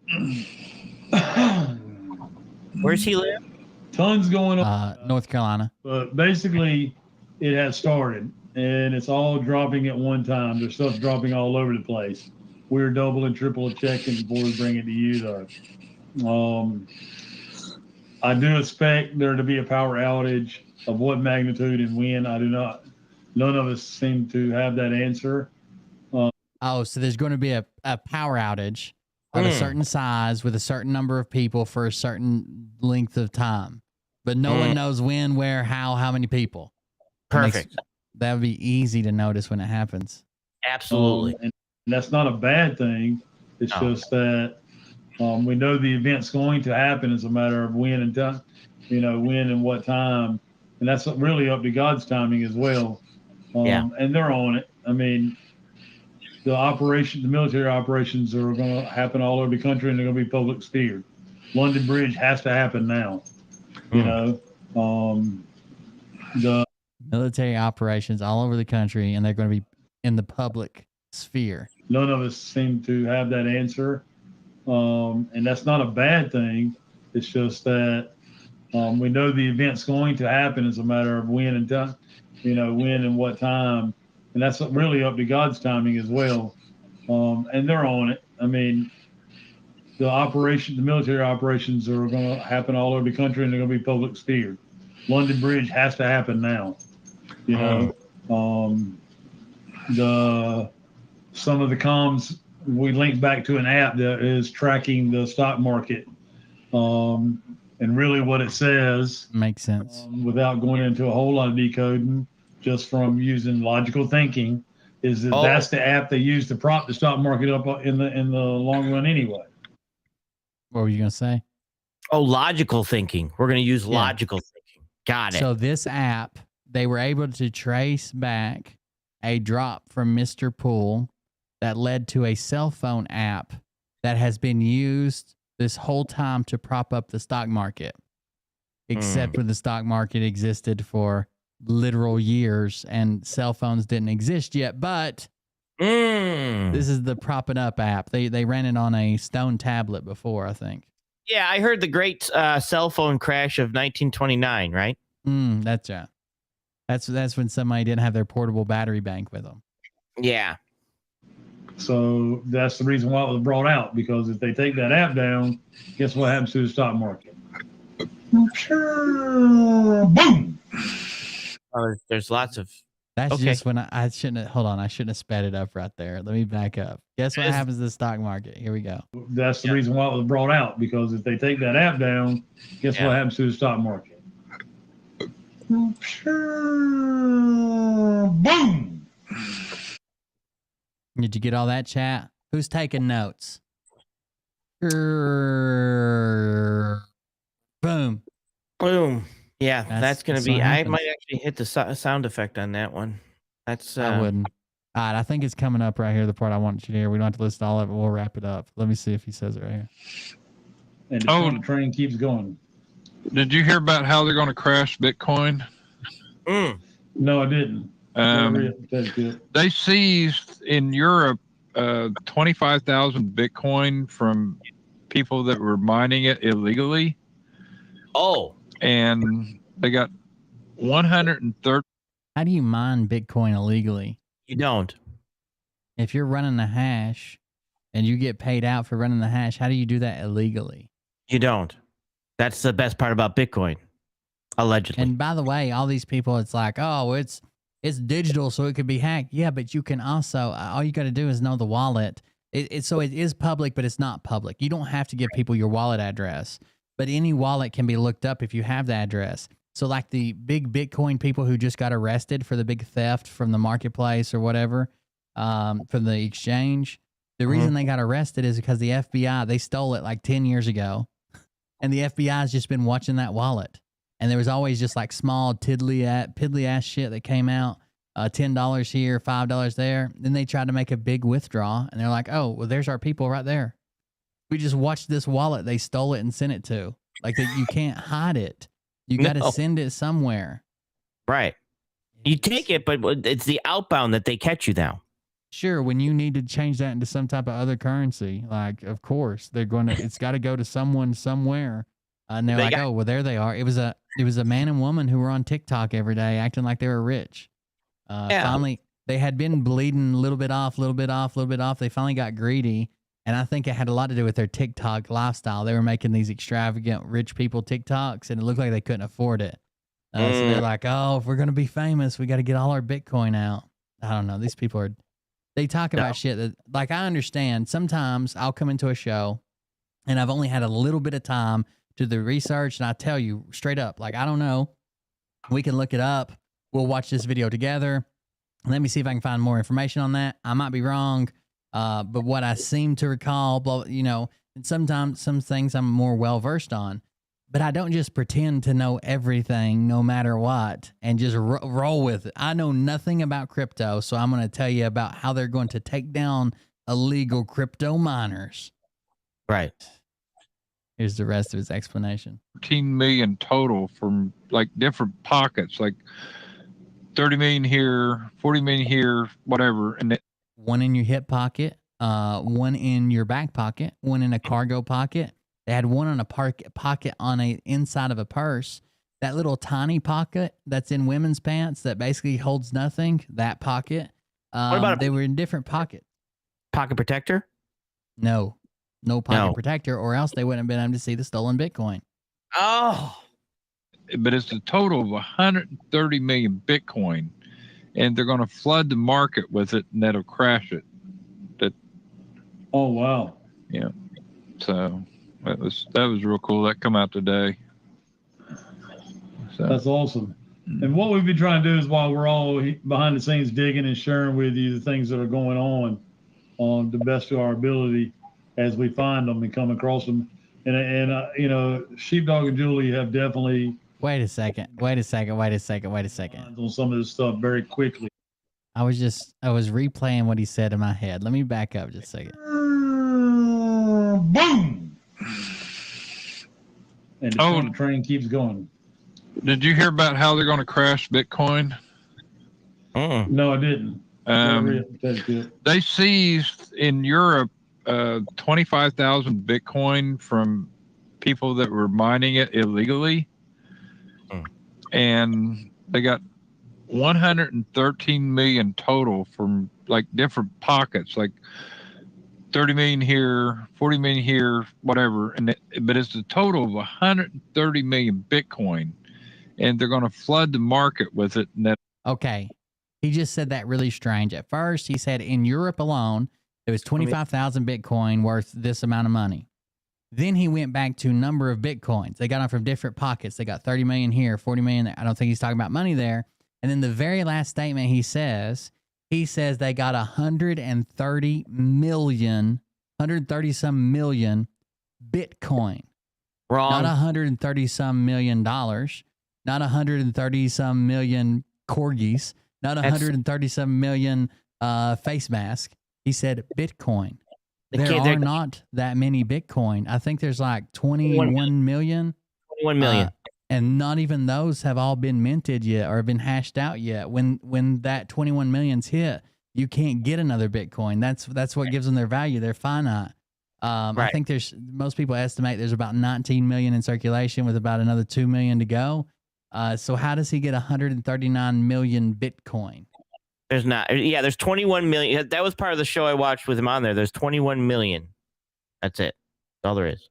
Where's he live? Tons going on. North Carolina. But basically, it has started, and it's all dropping at one time. There's stuff dropping all over the place. We're double and triple checking before we bring it to you, though. I do expect there to be a power outage of what magnitude and when. I do not. None of us seem to have that answer. Oh, so there's going to be a power outage of a certain size with a certain number of people for a certain length of time. But no one knows when, where, how many people. Perfect. That would be easy to notice when it happens. Absolutely. And that's not a bad thing. It's just that we know the event's going to happen. It's a matter of when and time, when and what time. And that's really up to God's timing as well. And they're on it. I mean, the military operations are going to happen all over the country, and they're going to be public sphere. London Bridge has to happen now. The military operations all over the country, and they're going to be in the public sphere. None of us seem to have that answer. And that's not a bad thing. It's just that we know the event's going to happen. It's a matter of when and time, when and what time. And that's really up to God's timing as well. And they're on it. I mean, the military operations are going to happen all over the country, and they're going to be public sphere. London Bridge has to happen now. Some of the comms, we linked back to an app that is tracking the stock market. And really what it says makes sense without going into a whole lot of decoding, just from using logical thinking, is that that's the app they use to prop the stock market up in the long run anyway. What were you going to say? Oh, logical thinking. We're going to use logical thinking. Got it. So this app, they were able to trace back a drop from Mr. Poole that led to a cell phone app that has been used this whole time to prop up the stock market, except when the stock market existed for literal years and cell phones didn't exist yet. But this is the propping up app. They ran it on a stone tablet before, I think. Yeah, I heard the great cell phone crash of 1929, right? That's right. That's when somebody didn't have their portable battery bank with them. Yeah. So that's the reason why it was brought out, because if they take that app down, guess what happens to the stock market? Boom! There's lots of... That's just when I shouldn't have... Hold on, I shouldn't have sped it up right there. Let me back up. Guess what happens to the stock market? Here we go. That's the reason why it was brought out, because if they take that app down, guess what happens to the stock market? Boom! Did you get all that, chat? Who's taking notes? Boom. Boom. Yeah, that's going to be... I might actually hit the sound effect on that one. That's... I wouldn't. All right, I think it's coming up right here, the part I want you to hear. We don't have to listen to all of it. We'll wrap it up. Let me see if he says it right here. And the train keeps going. Did you hear about how they're going to crash Bitcoin? No, I didn't. They seized in Europe 25,000 Bitcoin from people that were mining it illegally. Oh. And they got 130. How do you mine Bitcoin illegally? You don't. If you're running the hash and you get paid out for running the hash, how do you do that illegally? You don't. That's the best part about Bitcoin, allegedly. And by the way, all these people, it's like, oh, it's digital, so it could be hacked. Yeah, but you can also, all you got to do is know the wallet. So it is public, but it's not public. You don't have to give people your wallet address, but any wallet can be looked up if you have the address. So like the big Bitcoin people who just got arrested for the big theft from the marketplace or whatever, from the exchange, the reason they got arrested is because the FBI, they stole it like 10 years ago. And the FBI has just been watching that wallet. And there was always just like small piddly ass shit that came out, $10 here, $5 there. Then they tried to make a big withdrawal, and they're like, "Oh, well, there's our people right there. We just watched this wallet. They stole it and sent it to. Like that, you can't hide it. You got to send it somewhere." Right. You take it, but it's the outbound that they catch you now. Sure, when you need to change that into some type of other currency, like of course they're going to. It's got to go to someone somewhere. And they're like, "Oh, well, there they are." It was a man and woman who were on TikTok every day acting like they were rich. Finally, they had been bleeding a little bit off. They finally got greedy. And I think it had a lot to do with their TikTok lifestyle. They were making these extravagant rich people TikToks, and it looked like they couldn't afford it. So they're like, "Oh, if we're going to be famous, we got to get all our Bitcoin out." I don't know. These people they talk about shit that, like, I understand. Sometimes I'll come into a show and I've only had a little bit of time to do the research, and I tell you straight up, like, I don't know. We can look it up. We'll watch this video together. Let me see if I can find more information on that. I might be wrong, but what I seem to recall, and sometimes some things I'm more well-versed on, but I don't just pretend to know everything no matter what and just roll with it. I know nothing about crypto, so I'm going to tell you about how they're going to take down illegal crypto miners. Right. Here's the rest of his explanation. 14 million total from like different pockets, like 30 million here, 40 million here, whatever. And one in your hip pocket, one in your back pocket, one in a cargo pocket. They had one on a pocket on a inside of a purse. That little tiny pocket that's in women's pants that basically holds nothing. That pocket. What about they were in different pockets. Pocket protector? No pocket protector, or else they wouldn't have been able to see the stolen Bitcoin. Oh. But it's a total of 130 million Bitcoin, and they're going to flood the market with it, and that'll crash it. Oh wow! Yeah, so that was real cool. That come out today. So. That's awesome. And what we've been trying to do is, while we're all behind the scenes digging and sharing with you the things that are going on the best of our ability, as we find them and come across them, and Sheepdog and Julie have definitely. Wait a second. On some of this stuff very quickly. I was replaying what he said in my head. Let me back up just a second. Boom! And the train keeps going. Did you hear about how they're going to crash Bitcoin? No, I didn't. They seized in Europe 25,000 Bitcoin from people that were mining it illegally. And they got 113 million total from like different pockets, like 30 million here, 40 million here, whatever. But it's a total of 130 million Bitcoin, and they're going to flood the market with it. Okay. He just said that really strange. At first, he said in Europe alone, there was 25,000 Bitcoin worth this amount of money. Then he went back to number of Bitcoins. They got them from different pockets. They got 30 million here, 40 million there. I don't think he's talking about money there. And then the very last statement he says they got 130 some million Bitcoin. Wrong. Not 130 some million dollars. Not 130 some million corgis. Not 130 some million face masks. He said Bitcoin. There are not that many Bitcoin. I think there's like 21 million. 21 million. And not even those have all been minted yet or been hashed out yet. When that 21 million's hit, you can't get another Bitcoin. That's what gives them their value. They're finite. I think most people estimate there's about 19 million in circulation with about another 2 million to go. So how does he get 139 million Bitcoin? There's not. Yeah, there's 21 million. That was part of the show I watched with him on there. There's 21 million. That's it. That's all there is.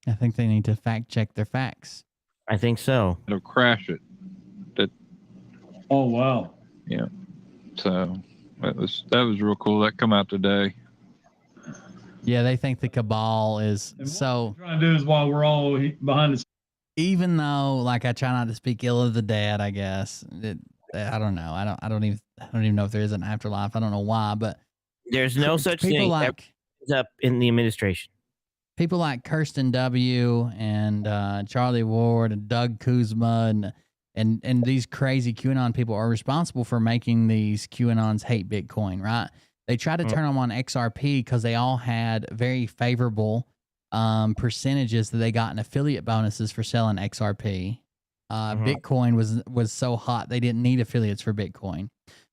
I think they need to fact check their facts. I think so. It'll crash it. Oh wow. Yeah. So that was real cool. That come out today. Yeah, they think the cabal is so. What we're trying to do is while we're all behind the. Even though, like, I try not to speak ill of the dead, I guess I don't know. I don't even know if there is an afterlife. I don't know why, but there's no such thing. Like up in the administration. People like Kirsten W. and Charlie Ward and Doug Kuzma and these crazy QAnon people are responsible for making these QAnons hate Bitcoin, right? They tried to turn them on XRP because they all had very favorable percentages that they got in affiliate bonuses for selling XRP. Bitcoin was so hot they didn't need affiliates for Bitcoin,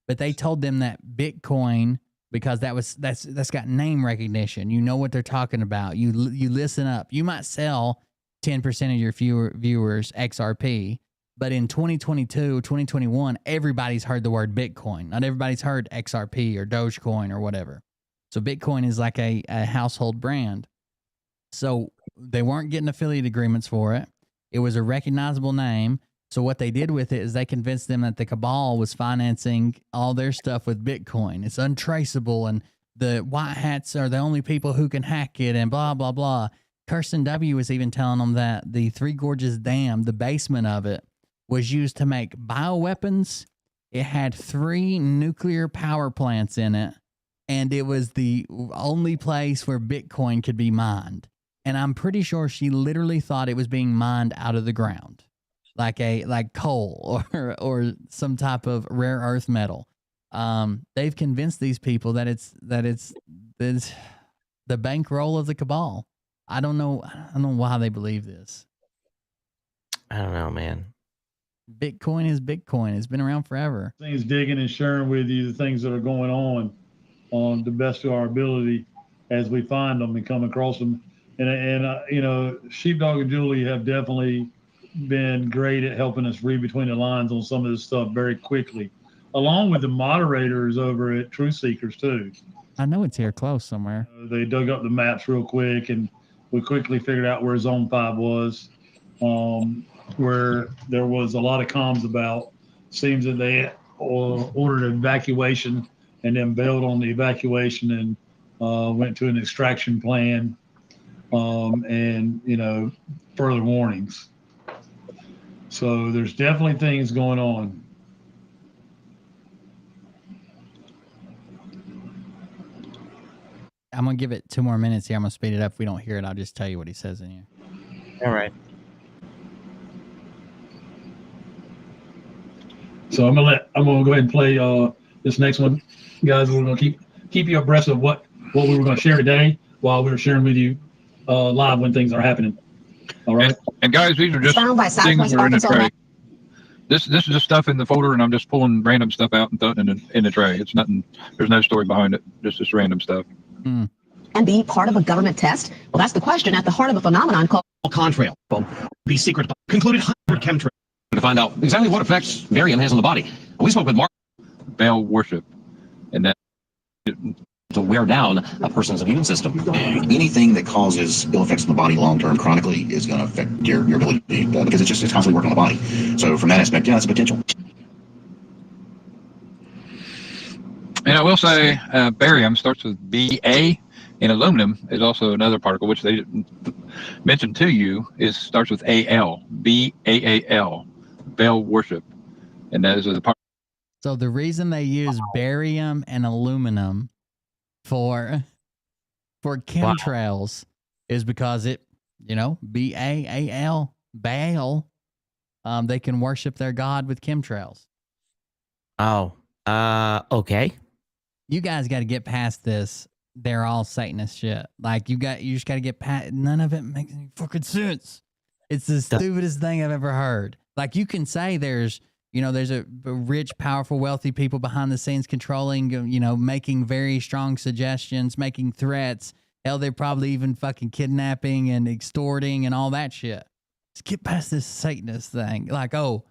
but they told them that Bitcoin, because that's got name recognition. You know what they're talking about. You listen up. You might sell 10% of your viewers XRP, but in 2022, 2021, everybody's heard the word Bitcoin. Not everybody's heard XRP or Dogecoin or whatever. So Bitcoin is like a household brand. So they weren't getting affiliate agreements for it. It was a recognizable name. So what they did with it is they convinced them that the cabal was financing all their stuff with Bitcoin. It's untraceable, and the white hats are the only people who can hack it, and blah, blah, blah. Kirsten W. was even telling them that the Three Gorges Dam, the basement of it, was used to make bioweapons. It had 3 nuclear power plants in it, and it was the only place where Bitcoin could be mined. And I'm pretty sure she literally thought it was being mined out of the ground, like coal or some type of rare earth metal. They've convinced these people that it's the bankroll of the cabal. I don't know why they believe this. I don't know, man. Bitcoin is Bitcoin. It's been around forever. Things digging and sharing with you the things that are going on the best of our ability as we find them and come across them. And you know, Sheepdog and Julie have definitely been great at helping us read between the lines on some of this stuff very quickly, along with the moderators over at Truth Seekers too. I know it's here close somewhere. They dug up the maps real quick, and we quickly figured out where Zone 5 was, where there was a lot of comms about. Seems that they ordered an evacuation and then bailed on the evacuation and went to an extraction plan, and, you know, further warnings. So there's definitely things going on. I'm going to give it 2 more minutes here. I'm going to speed it up. If we don't hear it, I'll just tell you what he says in here. All right. So I'm gonna go ahead and play this next one, guys. We're gonna keep you abreast of what we were gonna share today while we were sharing with you live when things are happening. All right. And guys, these are just things that are in the tray. This is just stuff in the folder, and I'm just pulling random stuff out and throwing it in the tray. It's nothing. There's no story behind it. Just random stuff. Mm. And be part of a government test? Well, that's the question at the heart of a phenomenon called contrail. Be secret. Concluded chemtrail. To find out exactly what effects barium has on the body. We spoke with Mark. Baal worship, and that To wear down a person's immune system. Anything that causes ill effects on the body long-term chronically is going to affect your ability because it's constantly working on the body. So from that aspect, yeah, it's a potential. And I will say barium starts with Ba, and aluminum is also another particle, which they didn't mention to you, starts with Al, Baal, Baal worship. And that is the part. So the reason they use barium and aluminum for chemtrails is because it, you know, Baal, Baal, they can worship their god with chemtrails. Oh, okay. You guys got to get past this. They're all Satanist shit. Like you just got to get past. None of it makes any fucking sense. It's the stupidest thing I've ever heard. Like you can say there's a rich, powerful, wealthy people behind the scenes controlling, making very strong suggestions, making threats. Hell, they're probably even fucking kidnapping and extorting and all that shit. Just get past this Satanist thing. Like, oh,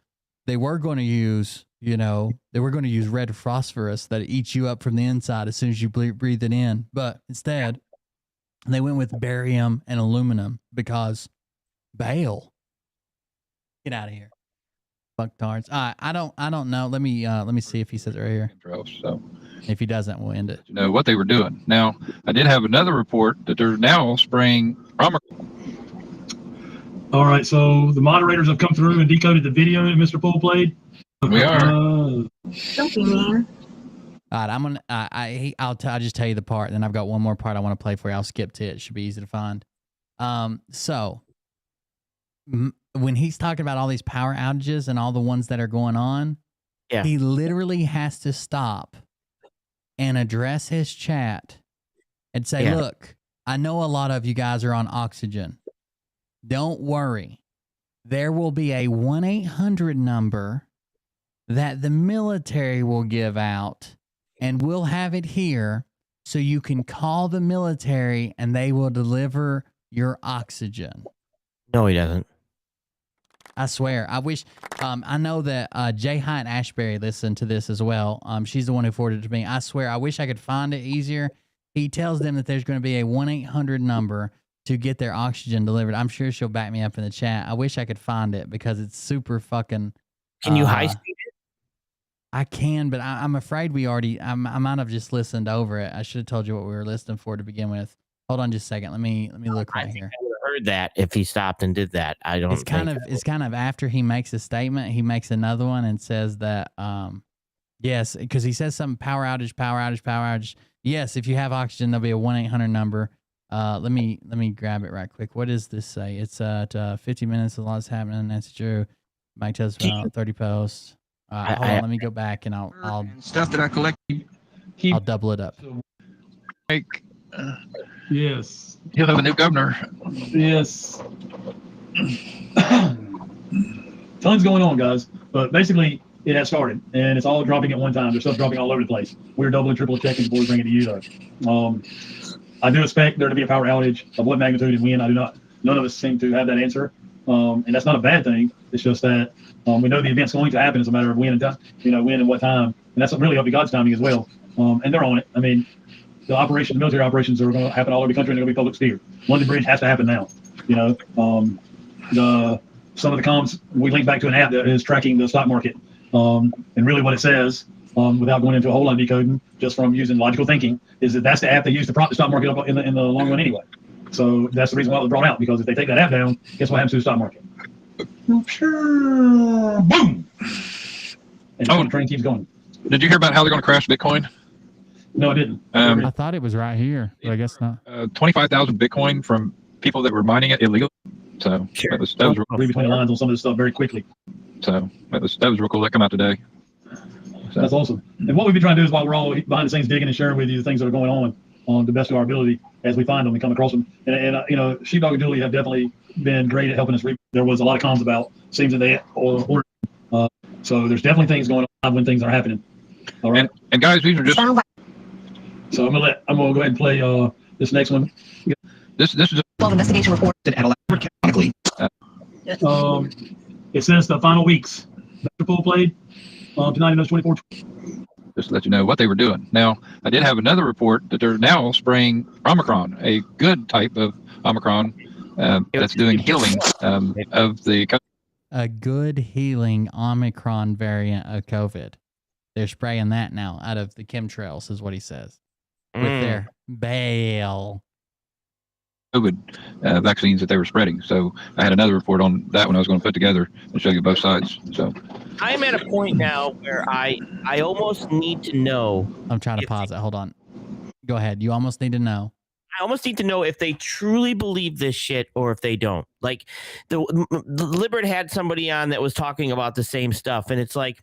they were going to use, they were going to use red phosphorus that eats you up from the inside as soon as you breathe it in. But instead, they went with barium and aluminum because bail. Get out of here. Fucktards. I don't know. Let me see if he says it right here. So if he doesn't, we'll end it. You know what they were doing. Now, I did have another report that they're now spraying All right, so the moderators have come through and decoded the video that Mr. Poole played. We are. Don't be mean. All right, I'm gonna. I'll just tell you the part, and then I've got one more part I want to play for you. I'll skip to it. It should be easy to find. So when he's talking about all these power outages and all the ones that are going on, he literally has to stop and address his chat and say, "Look, I know a lot of you guys are on oxygen. Don't worry. There will be a 1-800 number that the military will give out, and we'll have it here so you can call the military and they will deliver your oxygen." No, he doesn't. I swear. I wish. I know that Jay Hyatt Ashbury listened to this as well. She's the one who forwarded it to me. I swear. I wish I could find it easier. He tells them that there's going to be a 1-800 number to get their oxygen delivered. I'm sure she'll back me up in the chat. I wish I could find it because it's super fucking. Can you high speed it? I can, but I'm afraid we already. I might have just listened over it. I should have told you what we were listening for to begin with. Hold on just a second. Let me look right here. I would have heard that if he stopped and did that. I don't. It's kind of after he makes a statement, he makes another one and says that yes, because he says something power outage. Yes, if you have oxygen, there'll be a 1-800 number. Let me grab it right quick. What does this say? It's 50 minutes. A lot's happening. That's true. Mike tells about 30 posts. Hold on. Let me go back and I'll stuff that I collect. I'll double it up. Yes. He'll have a new governor. Yes. Tons going on, guys. But basically, it has started, and it's all dropping at one time. There's stuff dropping all over the place. We're doubling, triple checking before we bring it to you, though. I do expect there to be a power outage of what magnitude and when. I do not. None of us seem to have that answer, and that's not a bad thing. It's just that we know the event's going to happen. It's a matter of when and when and what time, and that's really up to God's timing as well. And they're on it. I mean, the military operations are going to happen all over the country, and they're going to be public sphere. London Bridge has to happen now. Some of the comms we link back to an app that is tracking the stock market, and really what it says, without going into a whole lot of decoding, just from using logical thinking, is that that's the app they use to prop the stock market up in the long run anyway. So that's the reason why it was brought out, because if they take that app down, guess what happens to the stock market? Boom! And the train keeps going. Did you hear about how they're going to crash Bitcoin? No, I didn't. I thought it was right here, but I guess not. 25,000 Bitcoin from people that were mining it illegally. So that was real read between the lines on some of this stuff very quickly. So that was real cool. That came out today. So. That's awesome. And what we've been trying to do is, while we're all behind the scenes digging and sharing with you the things that are going on the best of our ability as we find them and come across them. And Sheepdog and Julie have definitely been great at helping us read. There was a lot of comms about seems that they ordered. So there's definitely things going on when things are happening. All right. And guys, these are just. So I'm gonna go ahead and play this next one. This is a investigation report at electronically. It says the final weeks. Mr. Poole played tonight in those 24. Just to let you know what they were doing. Now, I did have another report that they're now spraying Omicron, a good type of Omicron that's doing healing of the. A good healing Omicron variant of COVID. They're spraying that now out of the chemtrails, is what he says. With their bail. COVID vaccines that they were spreading. So I had another report on that one I was going to put together and show you both sides. So I'm at a point now where I almost need to know. I'm trying to pause it. Hold on. Go ahead. You almost need to know. I almost need to know if they truly believe this shit or if they don't. Like the Libert had somebody on that was talking about the same stuff, and it's like,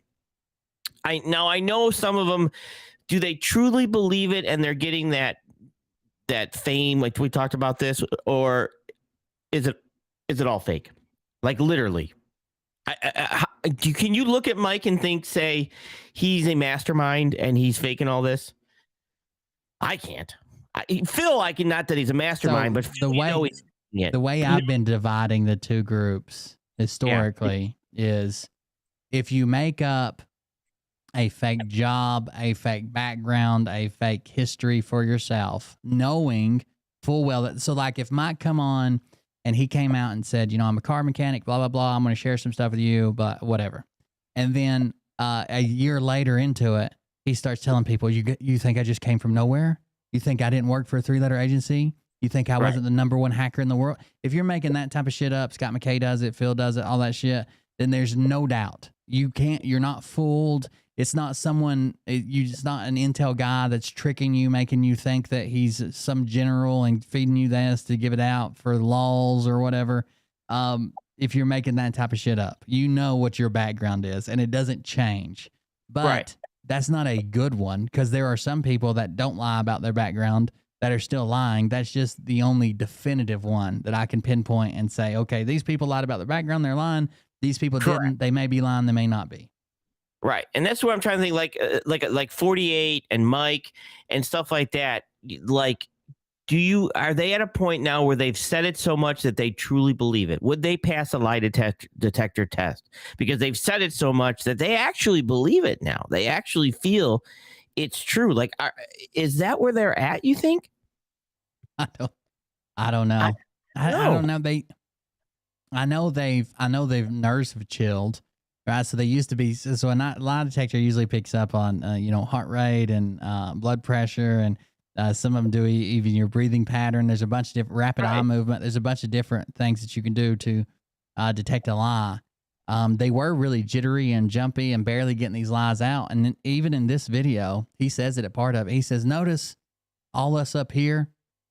I know some of them. Do they truly believe it and they're getting that fame, like we talked about this, or is it all fake? Like literally, can you look at Mike and say he's a mastermind and he's faking all this? I can't. Phil, I can, not that he's a mastermind, but Phil, the way I've been dividing the two groups historically is if you make up a fake job, a fake background, a fake history for yourself, knowing full well that, so like if Mike come on and he came out and said, I'm a car mechanic, blah, blah, blah, I'm going to share some stuff with you, but whatever. And then a year later into it, he starts telling people, you think I just came from nowhere? You think I didn't work for a 3-letter agency? You think I wasn't the #1 hacker in the world? If you're making that type of shit up, Scott McKay does it, Phil does it, all that shit, then there's no doubt. You're not fooled. It's not it's not an intel guy that's tricking you, making you think that he's some general and feeding you this to give it out for lulz or whatever. If you're making that type of shit up, you know what your background is, and it doesn't change. But that's not a good one, because there are some people that don't lie about their background that are still lying. That's just the only definitive one that I can pinpoint and say, okay, these people lied about their background, they're lying. These people didn't. They may be lying, they may not be. Right. And that's what I'm trying to think, like 48 and Mike and stuff like that. Like, are they at a point now where they've said it so much that they truly believe it? Would they pass a lie detector test? Because they've said it so much that they actually believe it now. They actually feel it's true. Like, is that where they're at, you think? I don't know. I don't know. I know they've nerves have chilled. Right, so they used to be. So a lie detector usually picks up on, heart rate and blood pressure, and some of them do even your breathing pattern. There's a bunch of different rapid eye movement. There's a bunch of different things that you can do to detect a lie. They were really jittery and jumpy and barely getting these lies out. And then even in this video, he says it at part of it. He says, "Notice all us up here,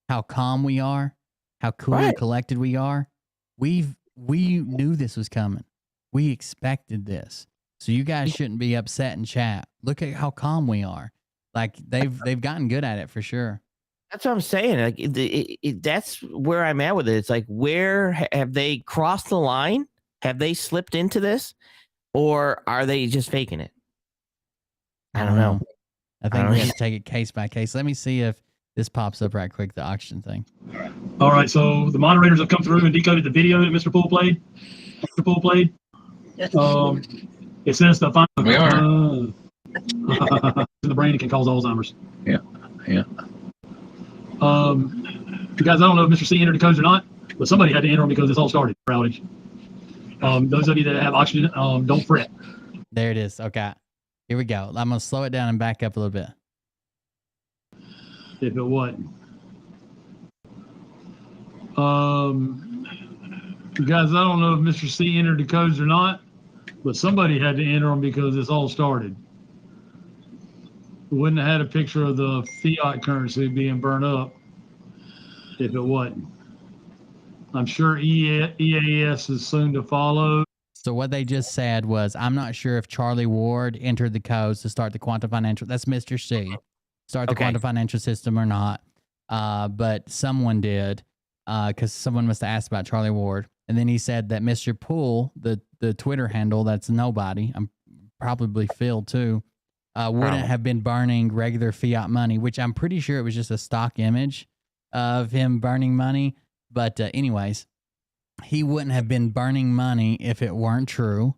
how calm we are, how cool and collected we are. We knew this was coming. We expected this. So you guys shouldn't be upset in chat. Look at how calm we are." Like they've gotten good at it for sure. That's what I'm saying. Like that's where I'm at with it. It's like, where have they crossed the line? Have they slipped into this, or are they just faking it? I don't know. I think we have to take it case by case. Let me see if this pops up right quick, the auction thing. All right, so the moderators have come through and decoded the video that Mr. Poole played. It says the final. We are. The brain, it can cause Alzheimer's. Yeah. Guys, I don't know if Mr. C entered the codes or not, but somebody had to enter them because this all started outage. Those of you that have oxygen, don't fret. There it is. Okay. Here we go. I'm going to slow it down and back up a little bit. If it wasn't. Guys, I don't know if Mr. C entered the codes or not, but somebody had to enter them because this all started. We wouldn't have had a picture of the fiat currency being burned up if it wasn't. I'm sure EAS is soon to follow. So what they just said was, I'm not sure if Charlie Ward entered the codes to start the quantum financial. That's Mr. C. Start the quantum financial system or not. But someone did, because someone must have asked about Charlie Ward. And then he said that Mr. Poole, the Twitter handle, that's nobody, I'm probably Phil too, wouldn't have been burning regular fiat money, which I'm pretty sure it was just a stock image of him burning money. But anyways, he wouldn't have been burning money if it weren't true.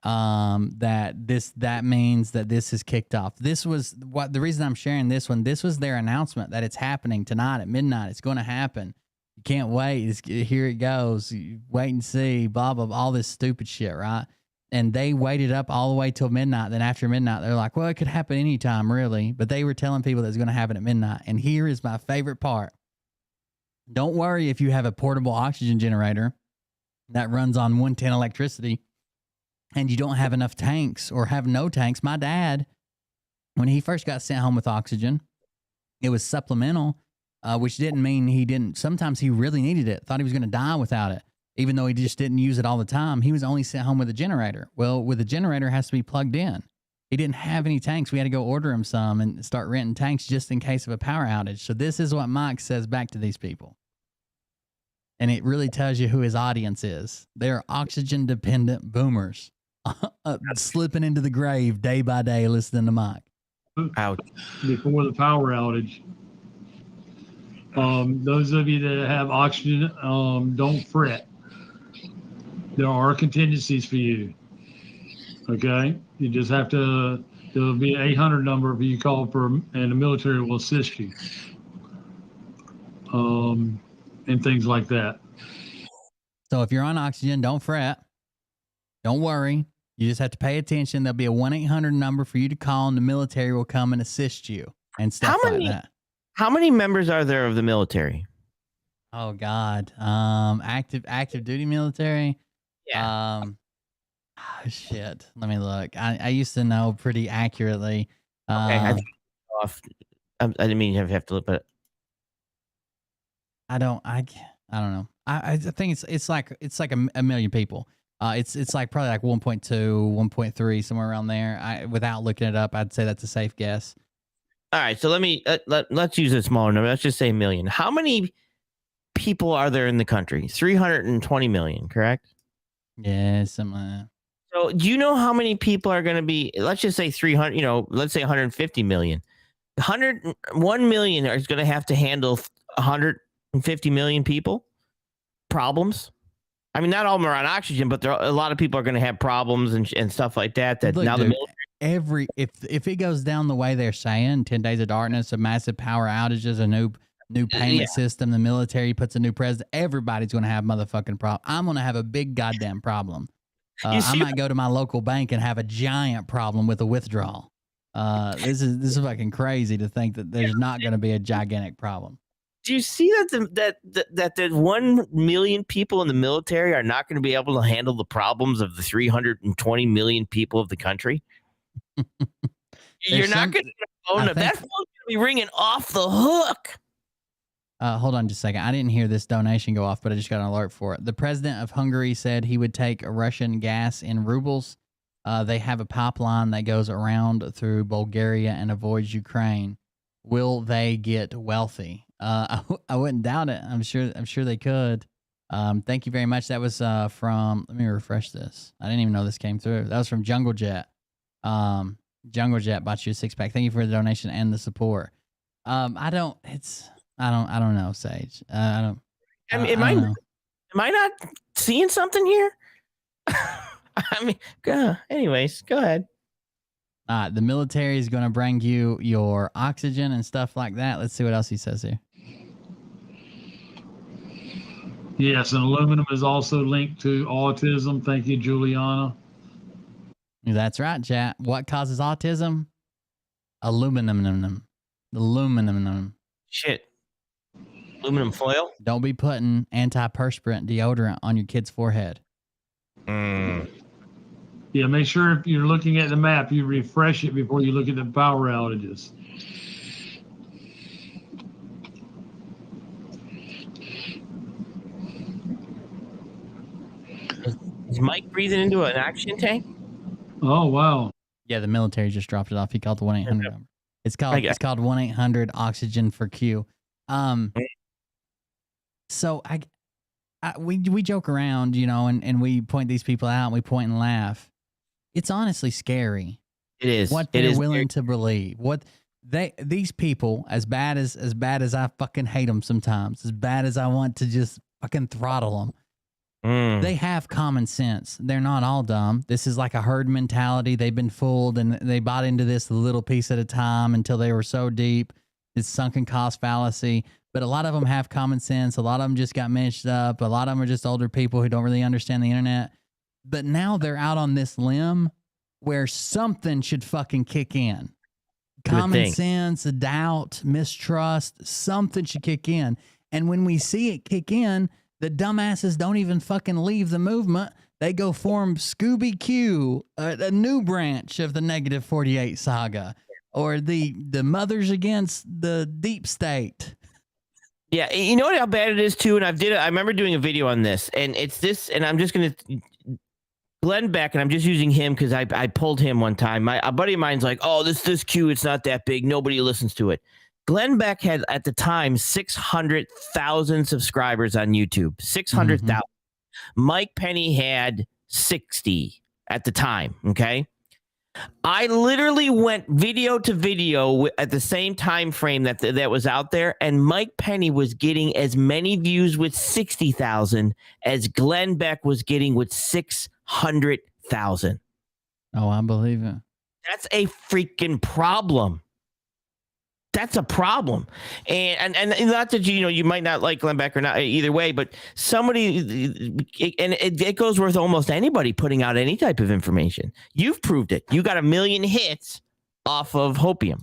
That means that this is kicked off. This was the reason I'm sharing this one. This was their announcement that it's happening tonight at midnight. It's going to happen. You can't wait. Here it goes. Wait and see. Blah blah. All this stupid shit, right? And they waited up all the way till midnight. Then after midnight, they're like, well, it could happen anytime, really. But they were telling people that it's going to happen at midnight. And here is my favorite part. Don't worry if you have a portable oxygen generator that runs on 110 electricity and you don't have enough tanks or have no tanks. My dad, when he first got sent home with oxygen, it was supplemental, which didn't mean he didn't. Sometimes he really needed it, thought he was going to die without it. Even though he just didn't use it all the time, he was only sent home with a generator. Well, with a generator, it has to be plugged in. He didn't have any tanks. We had to go order him some and start renting tanks just in case of a power outage. So this is what Mike says back to these people. And it really tells you who his audience is. They're oxygen-dependent boomers slipping into the grave day by day listening to Mike. Ouch. Before the power outage. Those of you that have oxygen, don't fret. There are contingencies for you. Okay, you just have to. There'll be an 800 number if you call for, and the military will assist you. And things like that. So if you're on oxygen, don't fret. Don't worry. You just have to pay attention. There'll be a 1-800 number for you to call, and the military will come and assist you and stuff like that. How many members are there of the military? Oh God. Active duty military. Yeah. Oh, shit. Let me look. I used to know pretty accurately. Okay. I didn't mean you have to look, but I don't know. I think it's like a million people. It's like probably like 1.2, 1.3, somewhere around there. Without looking it up, I'd say that's a safe guess. All right, so let's use a smaller number. Let's just say 1 million. How many people are there in the country? 320 million, correct? Yeah, something like that. So do you know how many people are going to be, let's just say 300, let's say 150 million. 1 million is going to have to handle 150 million people problems. I mean, not all of them are on oxygen, but a lot of people are going to have problems and stuff like that. Look, now dude, the military, if it goes down the way they're saying, 10 days of darkness, a massive power outages, a new payment system, the military puts a new president, everybody's going to have motherfucking problem. I'm going to have a big goddamn problem. I might go to my local bank and have a giant problem with a withdrawal. This is fucking crazy to think that there's not going to be a gigantic problem. Do you see that the 1 million people in the military are not going to be able to handle the problems of the 320 million people of the country? You're not going to own it. That phone's going to be ringing off the hook. Hold on just a second. I didn't hear this donation go off, but I just got an alert for it. The president of Hungary said he would take Russian gas in rubles. They have a pipeline that goes around through Bulgaria and avoids Ukraine. Will they get wealthy? I wouldn't doubt it. I'm sure they could. Thank you very much. That was from, let me refresh this. I didn't even know this came through. That was from Jungle Jet. Jungle Jet bought you a 6-pack. Thank you for the donation and the support. I don't know, Sage. Am I not seeing something here? I mean, anyways, go ahead. The military is going to bring you your oxygen and stuff like that. Let's see what else he says here. Yes, and aluminum is also linked to autism. Thank you, Juliana. That's right, chat. What causes autism? Aluminum. Shit. Aluminum foil? Don't be putting antiperspirant deodorant on your kid's forehead. Yeah, make sure if you're looking at the map, you refresh it before you look at the power outages. Is Mike breathing into an oxygen tank? Oh, wow. Yeah, the military just dropped it off. He called the 1-800 number. It's called 1-800 oxygen for Q. So we joke around, and we point these people out and we point and laugh. It's honestly scary. It is. What they're willing to believe. What these people, as bad as I fucking hate them sometimes, as bad as I want to just fucking throttle them, they have common sense. They're not all dumb. This is like a herd mentality. They've been fooled and they bought into this a little piece at a time until they were so deep. It's sunken cost fallacy. But a lot of them have common sense. A lot of them just got mixed up. A lot of them are just older people who don't really understand the internet. But now they're out on this limb where something should fucking kick in. Common sense, doubt, mistrust, something should kick in. And when we see it kick in, the dumbasses don't even fucking leave the movement. They go form Scooby Q, a new branch of the Negative 48 saga, or the Mothers Against the Deep State. Yeah, you know how bad it is too, and I remember doing a video on this, and it's this, and I'm just gonna Glenn Beck, and I'm just using him because I pulled him one time. A buddy of mine's like, "Oh, this Q, it's not that big. Nobody listens to it." Glenn Beck had at the time 600,000 subscribers on YouTube. 600,000. Mike Penny had 60 at the time. Okay. I literally went video to video at the same time frame that was out there, and Mike Penny was getting as many views with 60,000 as Glenn Beck was getting with 600,000. Oh, I believe it. That's a freaking problem. That's a problem. And not that you might not like Glenn Beck or not either way, but somebody, and it goes with almost anybody putting out any type of information. You've proved it. You got 1 million hits off of Hopium.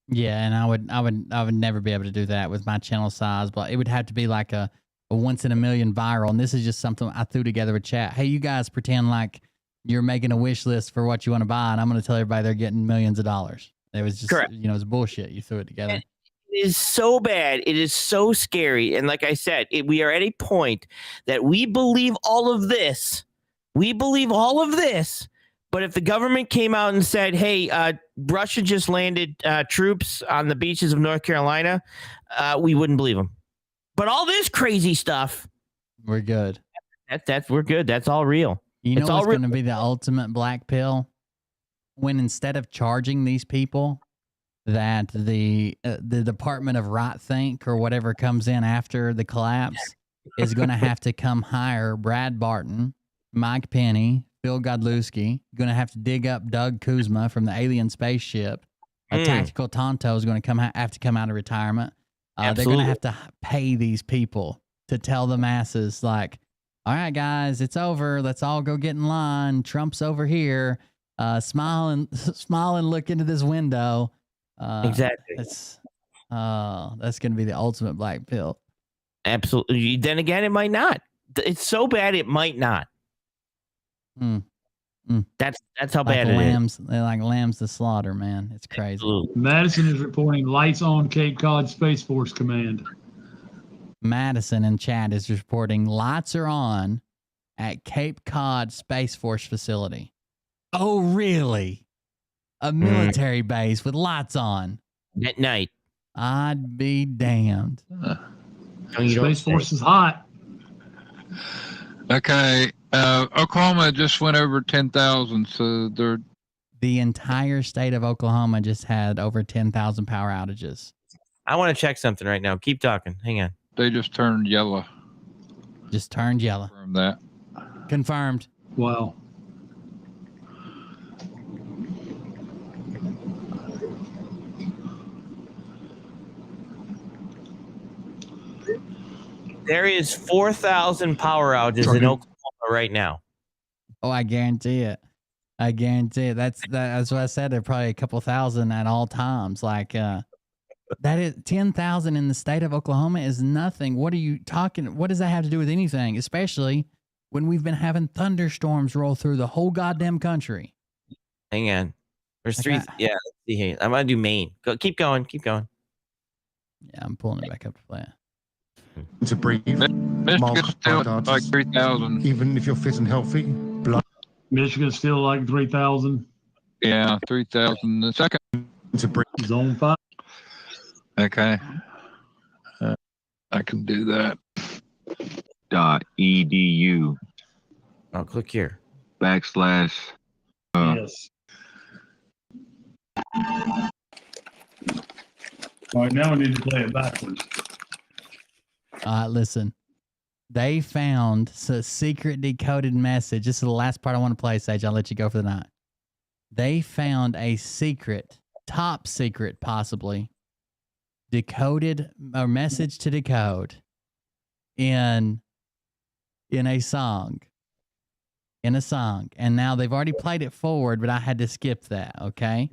Yeah, and I would never be able to do that with my channel size, but it would have to be like a once in a million viral. And this is just something I threw together with chat. Hey, you guys pretend like you're making a wish list for what you want to buy, and I'm going to tell everybody they're getting millions of dollars. It was just, correct. It's bullshit. You threw it together. And it is so bad. It is so scary. And like I said, we are at a point that we believe all of this. We believe all of this. But if the government came out and said, hey, Russia just landed troops on the beaches of North Carolina, we wouldn't believe them. But all this crazy stuff, we're good. We're good. That's all real. You know what's going to be the ultimate black pill? When instead of charging these people, that the Department of Right Think or whatever comes in after the collapse is going to have to come hire Brad Barton, Mike Penny, Phil Godlewski, going to have to dig up Doug Kuzma from the alien spaceship. A Tactical Tonto is going to have to come out of retirement. They're going to have to pay these people to tell the masses, like, all right, guys, it's over. Let's all go get in line. Trump's over here. Smile and look into this window. Exactly. That's going to be the ultimate black pill. Absolutely. Then again, it might not. It's so bad it might not. That's how bad it is. They're like lambs to slaughter, man. It's crazy. Absolutely. Madison is reporting lights on Cape Cod Space Force Command. Madison in chat is reporting lights are on at Cape Cod Space Force facility. Oh, really? A military base with lights on at night. I'd be damned. Space Force is hot. Okay. Oklahoma just went over 10,000, so they're... The entire state of Oklahoma just had over 10,000 power outages. I want to check something right now. Keep talking. Hang on. They just turned yellow. Just turned yellow. Confirm that. Confirmed. Wow. There is 4,000 power outages in Oklahoma right now. Oh, I guarantee it. I guarantee it. That's what I said. There are probably a couple thousand at all times. Like that is 10,000 in the state of Oklahoma is nothing. What are you talking? What does that have to do with anything? Especially when we've been having thunderstorms roll through the whole goddamn country. Hang on. There's three. Yeah. Let's see here. I'm gonna do Maine. Keep going. Keep going. Yeah, I'm pulling it back up to play it. To breathe. Michigan's still like 3,000. Even if you're fit and healthy. Michigan's still like 3,000. Yeah, 3,000. The second. To breathe. Zone 5. Okay. I can do that. .edu. I'll click here. / Yes. All right, now we need to play it backwards. Listen, they found a secret decoded message. This is the last part I want to play, Sage. I'll let you go for the night. They found a secret, top secret, possibly, decoded or message to decode in a song. And now they've already played it forward, but I had to skip that. Okay.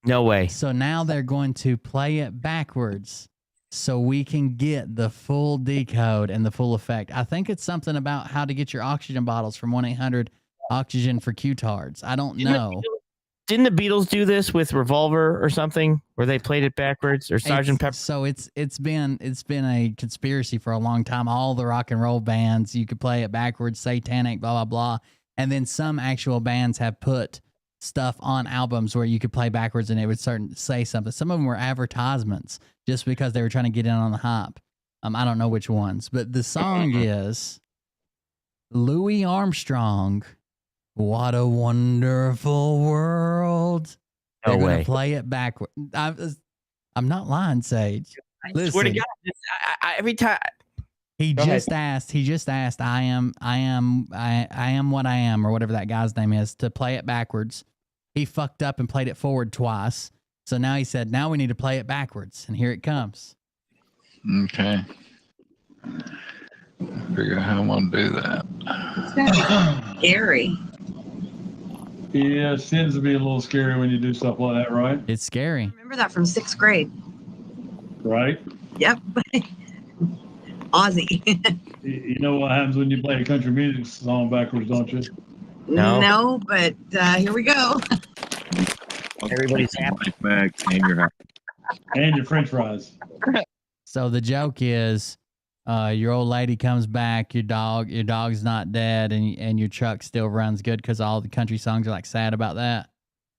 No way. So now they're going to play it backwards so we can get the full decode and the full effect. I think it's something about how to get your oxygen bottles from 1-800-OXYGEN for Q-tards. I don't know. Didn't the Beatles do this with Revolver or something where they played it backwards, or Sgt. Pepper? So it's been a conspiracy for a long time. All the rock and roll bands, you could play it backwards, satanic, blah, blah, blah. And then some actual bands have put stuff on albums where you could play backwards and it would say something. Some of them were advertisements just because they were trying to get in on the hype. I don't know which ones, but the song is Louis Armstrong, What a Wonderful World. They're going to play it backwards. I'm not lying, Sage. I swear to God, every time. He just asked, I am what I am, or whatever that guy's name is, to play it backwards he fucked up and played it forward twice. So now he said, now we need to play it backwards. And here it comes. Okay. Figure out how I'm going to do that. It's gonna be scary. Yeah, it tends to be a little scary when you do stuff like that, right? It's scary. Remember that from 6th grade. Right? Yep. Aussie. You know what happens when you play a country music song backwards, don't you? No, but here we go. Everybody's happy. Back and your And your French fries. So the joke is, your old lady comes back, your dog's not dead, and your truck still runs good because all the country songs are like sad about that.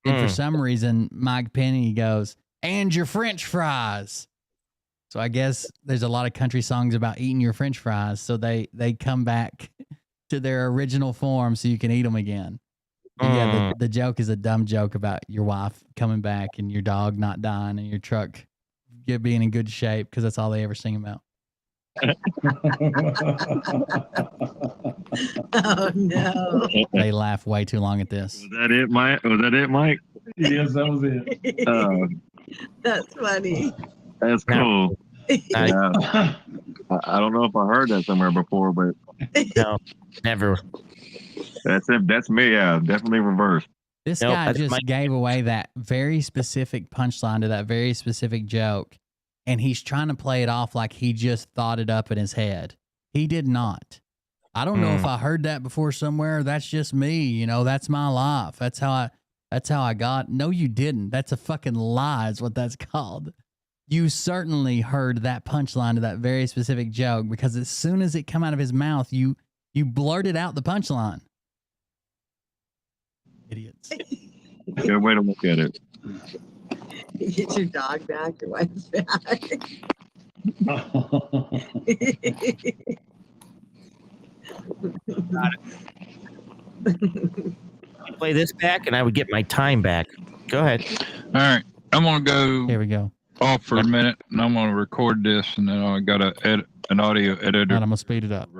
And for some reason, Mike Penny goes, and your French fries. So I guess there's a lot of country songs about eating your French fries. So they come back to their original form so you can eat them again. And yeah, the joke is a dumb joke about your wife coming back and your dog not dying and your truck being in good shape because that's all they ever sing about. Oh no. They laugh way too long at this. Was that it, Mike? Yes, that was it. That's funny. That's cool. Yeah. I don't know if I heard that somewhere before, but no, never. That's it. That's me. Yeah, definitely reverse. This guy just gave away that very specific punchline to that very specific joke, and he's trying to play it off like he just thought it up in his head. He did not. I don't know if I heard that before somewhere. That's just me. You know, that's my life. That's how I got. No, you didn't. That's a fucking lie is what that's called. You certainly heard that punchline to that very specific joke because as soon as it come out of his mouth, you blurted out the punchline. Idiots. Good way to look at it. Get your dog back, your wife's back. Play this back and I would get my time back. Go ahead. All right. I'm going to go. Here we go. Off for a minute, and I'm going to record this, and then I got to edit an audio editor. And I'm going to speed it up.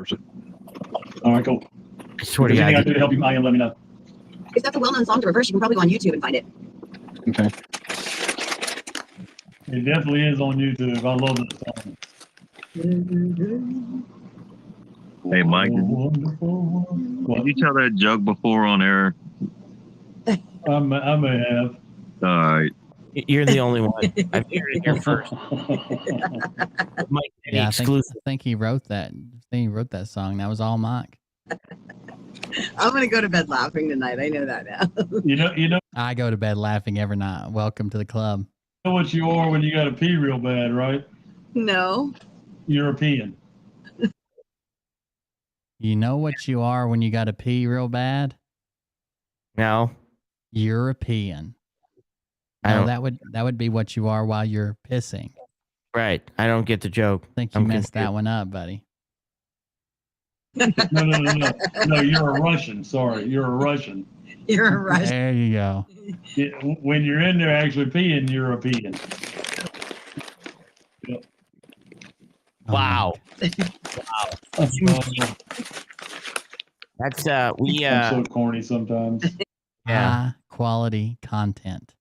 All right, cool. I swear to God. If there's anything I God. can do to help you, Ian, let me know. It's got the well-known song to reverse. You can probably go on YouTube and find it. Okay. It definitely is on YouTube. I love this song. Hey, Mike, did you tell that joke before on air? I may have. All right. You're the only one. I've heard it here first. Mike, Yeah, I think he wrote that. I think he wrote that song. That was all Mike. I'm gonna go to bed laughing tonight. I know that now. You know. I go to bed laughing every night. Welcome to the club. You know what you are when you got to pee real bad, right? No. European. You know what you are when you got to pee real bad? No. European. No, that would be what you are while you're pissing. Right. I don't get the joke. I think you messed that one up, buddy. No, you're a Russian. Sorry, you're a Russian. You're a Russian. There you go. When you're in there actually peeing, you're a peeing. Yep. Wow. Wow. That's I'm so corny sometimes. High quality content.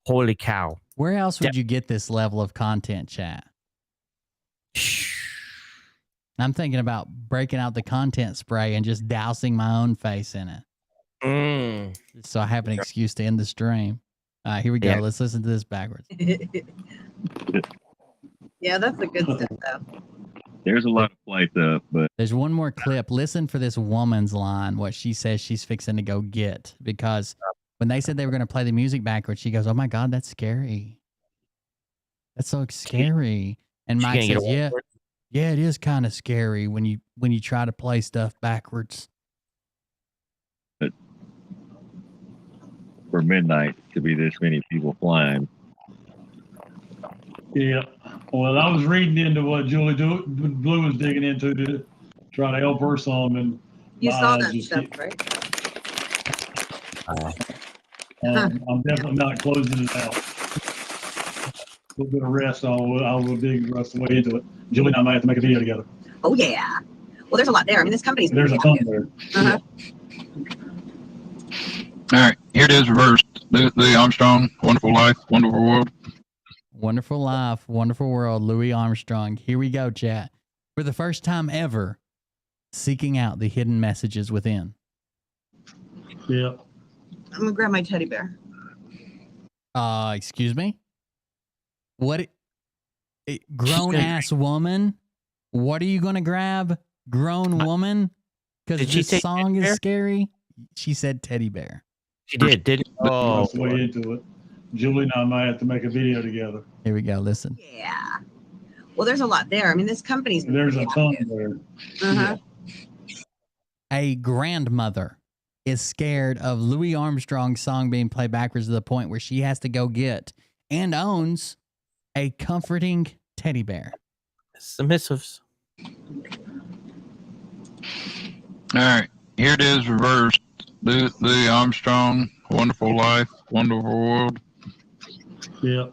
Holy cow. Where else would you get this level of content, chat? I'm thinking about breaking out the content spray and just dousing my own face in it. So I have an excuse to end the stream. Here we go. Yeah. Let's listen to this backwards. Yeah, that's the good stuff, though. There's a lot of flights up, but There's one more clip. Listen for this woman's line, what she says she's fixing to go get. Because when they said they were going to play the music backwards, she goes, "Oh my God, that's scary. That's so scary." And Mike says, yeah, it is kind of scary when you try to play stuff backwards. for midnight to be this many people flying. Yeah. Well, I was reading into what Julie Blue was digging into to try to help her some, and you saw that stuff, right? I'm definitely not closing it out. A little bit of rest, I will dig the rest of the way into it. Julie and I might have to make a video together. Oh yeah. Well, there's a lot there. I mean, this company's There's a ton there. Uh-huh. All right, here it is reversed. Louis Armstrong, Wonderful Life, Wonderful World. Wonderful Life, Wonderful World, Louis Armstrong. Here we go, chat. For the first time ever, seeking out the hidden messages within. Yeah. I'm gonna grab my teddy bear. Excuse me? What? Grown ass woman? What are you gonna grab? Grown woman? Because she this say song teddy is bear? scary. She said teddy bear. She did. Oh, That's way into it. Julie and I might have to make a video together. Here we go. Listen. Yeah. Well, there's a lot there. I mean, this company's. There's a ton there. Uh-huh. A grandmother is scared of Louis Armstrong's song being played backwards to the point where she has to go get and owns a comforting teddy bear. Submissives. All right, here it is reversed. Louis Armstrong, Wonderful Life, Wonderful World. Yeah.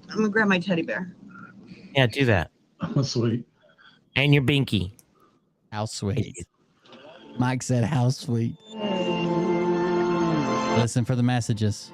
I'm gonna grab my teddy bear. Yeah, do that. That's sweet. And your binky. How sweet. Mike said, how sweet. Listen for the messages.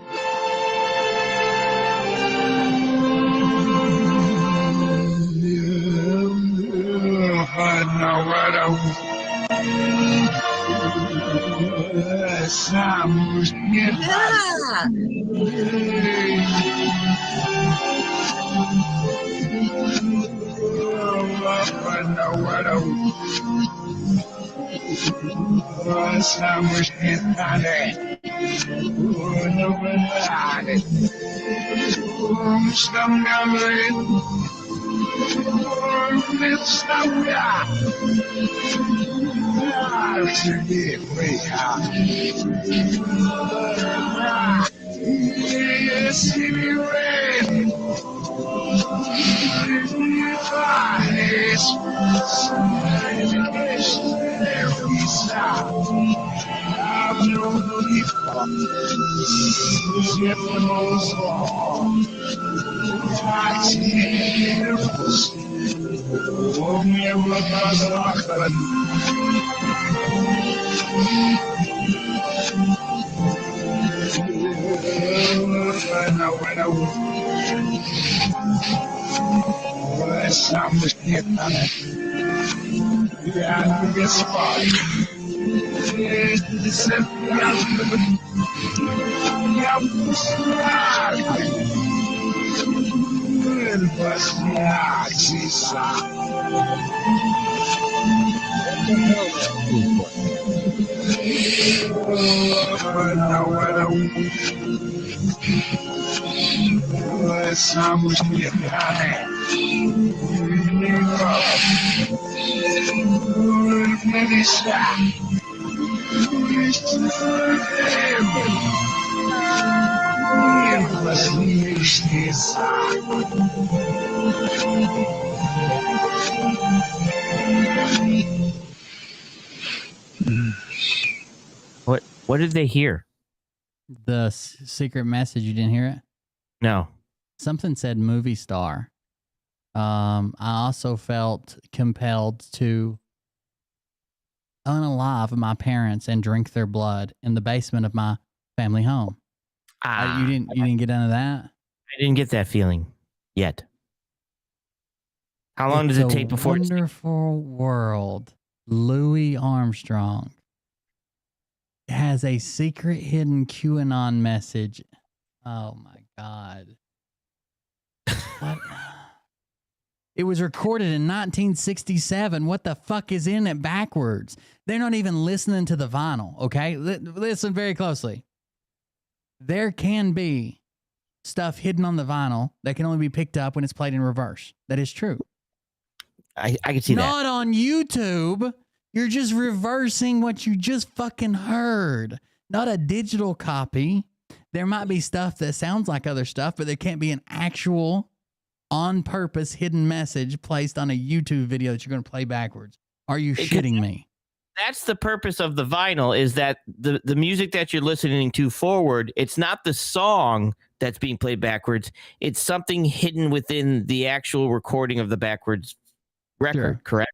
What did they hear? The secret message. You didn't hear it? No. Something said movie star. I also felt compelled to unalive my parents and drink their blood in the basement of my family home. You didn't get into that? I didn't get that feeling yet. How long does it take before? Wonderful World. Louis Armstrong has a secret hidden QAnon message. Oh my God. What? It was recorded in 1967. What the fuck is in it backwards? They're not even listening to the vinyl, okay? Listen very closely. There can be stuff hidden on the vinyl that can only be picked up when it's played in reverse. That is true. I can see that. Not on YouTube. You're just reversing what you just fucking heard. Not a digital copy. There might be stuff that sounds like other stuff, but there can't be an actual on purpose hidden message placed on a YouTube video that you're going to play backwards. Are you shitting me? That's the purpose of the vinyl, is that the music that you're listening to forward, it's not the song that's being played backwards. It's something hidden within the actual recording of the backwards record, correct?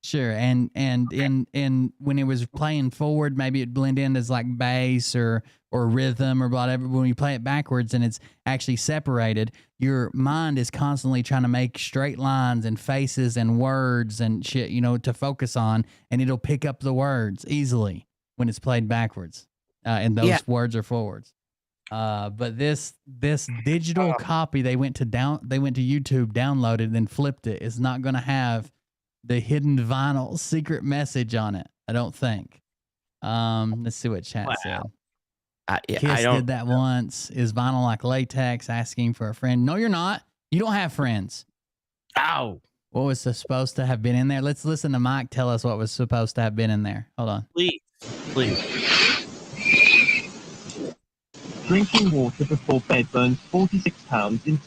Sure, and in when it was playing forward, maybe it blend in as like bass or rhythm or whatever. When you play it backwards and it's actually separated, your mind is constantly trying to make straight lines and faces and words and shit, to focus on, and it'll pick up the words easily when it's played backwards, and those words are forwards. But this digital copy they went to YouTube, downloaded, and then flipped it is not going to have the hidden vinyl secret message on it, I don't think. Let's see what chat said. Kiss did that once. Is vinyl like latex? Asking for a friend. No, you're not. You don't have friends. Ow. What was supposed to have been in there? Let's listen to Mike tell us what was supposed to have been in there. Hold on. Please. Drinking water before bed burns 46 pounds in...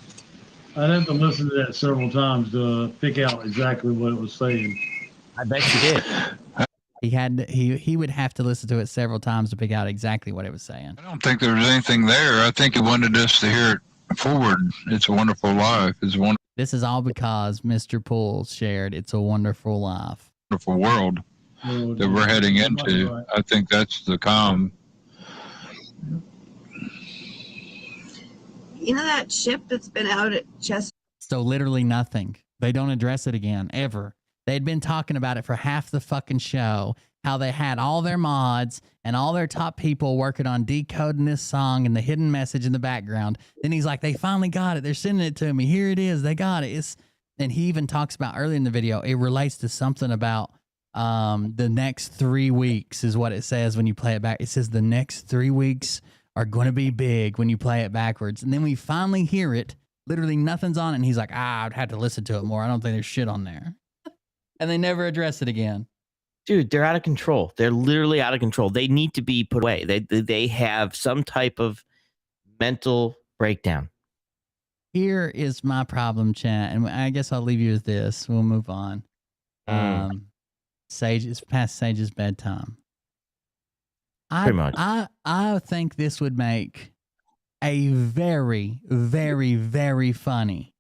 I'd have to listen to that several times to pick out exactly what it was saying. I bet you did. He would have to listen to it several times to pick out exactly what it was saying. I don't think there was anything there. I think he wanted us to hear it forward. It's a Wonderful Life. It's a This is all because Mr. Poole shared It's a Wonderful Life. wonderful world that we're heading into. I think that's the calm. You know that ship that's been out at Chester? So literally nothing. They don't address it again, ever. They'd been talking about it for half the fucking show, how they had all their mods and all their top people working on decoding this song and the hidden message in the background. Then he's like, they finally got it. They're sending it to me. Here it is. They got it. And he even talks about early in the video, it relates to something about the next 3 weeks is what it says when you play it back. It says the next 3 weeks are going to be big when you play it backwards. And then we finally hear it. Literally nothing's on it. And he's like, I'd have to listen to it more. I don't think there's shit on there. And they never address it again. Dude, they're out of control. They're literally out of control. They need to be put away. They have some type of mental breakdown. Here is my problem, chat. And I guess I'll leave you with this. We'll move on. Sage, it's past Sage's bedtime. Pretty much. I think this would make a very, very, very funny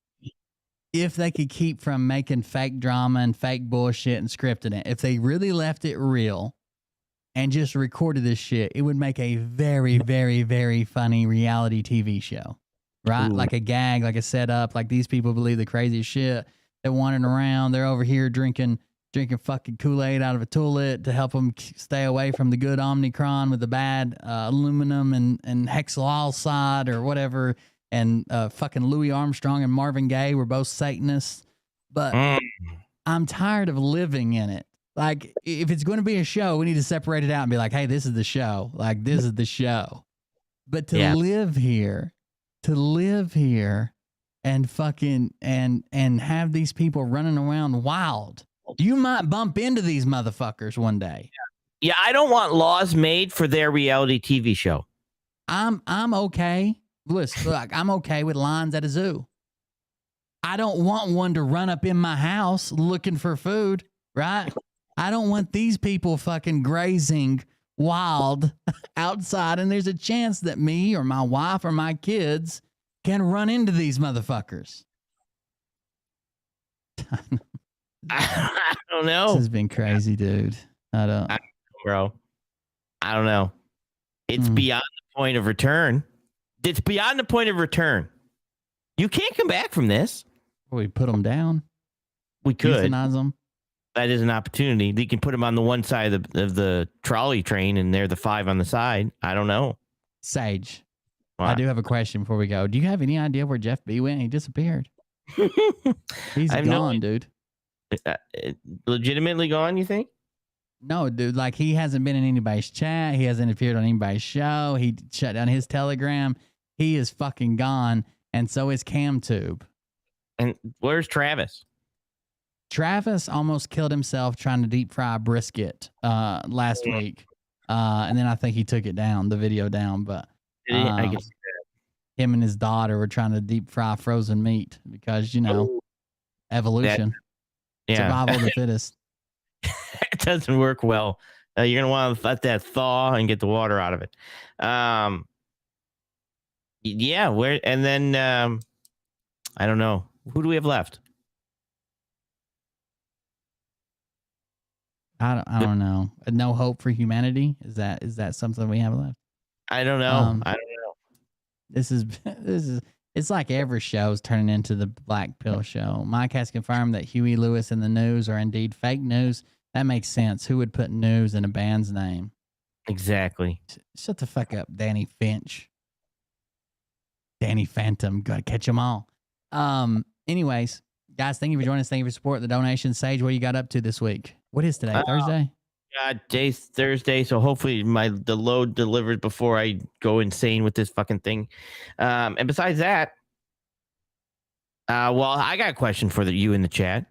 if they could keep from making fake drama and fake bullshit and scripting it. If they really left it real and just recorded this shit, it would make a very, very, very funny reality TV show, right? Ooh. Like a gag, like a setup, like these people believe the craziest shit. They're wandering around. They're over here drinking fucking Kool-Aid out of a toilet to help them stay away from the good Omicron with the bad aluminum and hexaloside or whatever. And fucking Louis Armstrong and Marvin Gaye were both Satanists. But I'm tired of living in it. Like, if it's going to be a show, we need to separate it out and be like, hey, this is the show. Like, this is the show. But to live here and fucking and have these people running around wild, you might bump into these motherfuckers one day. Yeah, I don't want laws made for their reality TV show. I'm okay. Listen, look, I'm okay with lions at a zoo. I don't want one to run up in my house looking for food, right? I don't want these people fucking grazing wild outside, and there's a chance that me or my wife or my kids can run into these motherfuckers. I don't know. This has been crazy, dude. I don't know, bro. I don't know. It's beyond the point of return. It's beyond the point of return. You can't come back from this. We put them down. We could euthanize them. That is an opportunity. You can put them on the one side of the trolley train, and they're the 5 on the side. I don't know. Sage, what? I do have a question before we go. Do you have any idea where Jeff B went? He disappeared. He's gone, dude. Legitimately gone, you think? No, dude. Like, he hasn't been in anybody's chat. He hasn't appeared on anybody's show. He shut down his Telegram. He is fucking gone, and so is CamTube. And where's Travis? Travis almost killed himself trying to deep fry a brisket last week. And then I think he took it down, the video down. But I guess him and his daughter were trying to deep fry frozen meat because, evolution. Survival of the fittest. It doesn't work well. You're going to want to let that thaw and get the water out of it. Yeah, and then I don't know. Who do we have left? I don't know. No hope for humanity. Is that something we have left? I don't know. I don't know. This is it's like every show's turning into the Black Pill show. Mike has confirmed that Huey Lewis and the News are indeed fake news. That makes sense. Who would put news in a band's name? Exactly. Shut the fuck up, Danny Finch. Danny Phantom. Gotta catch them all. Anyways, guys, thank you for joining us. Thank you for supporting the donation. Sage, what you got up to this week? What is today? Thursday? Today's Thursday, so hopefully the load delivers before I go insane with this fucking thing. And besides that, well, I got a question for you in the chat.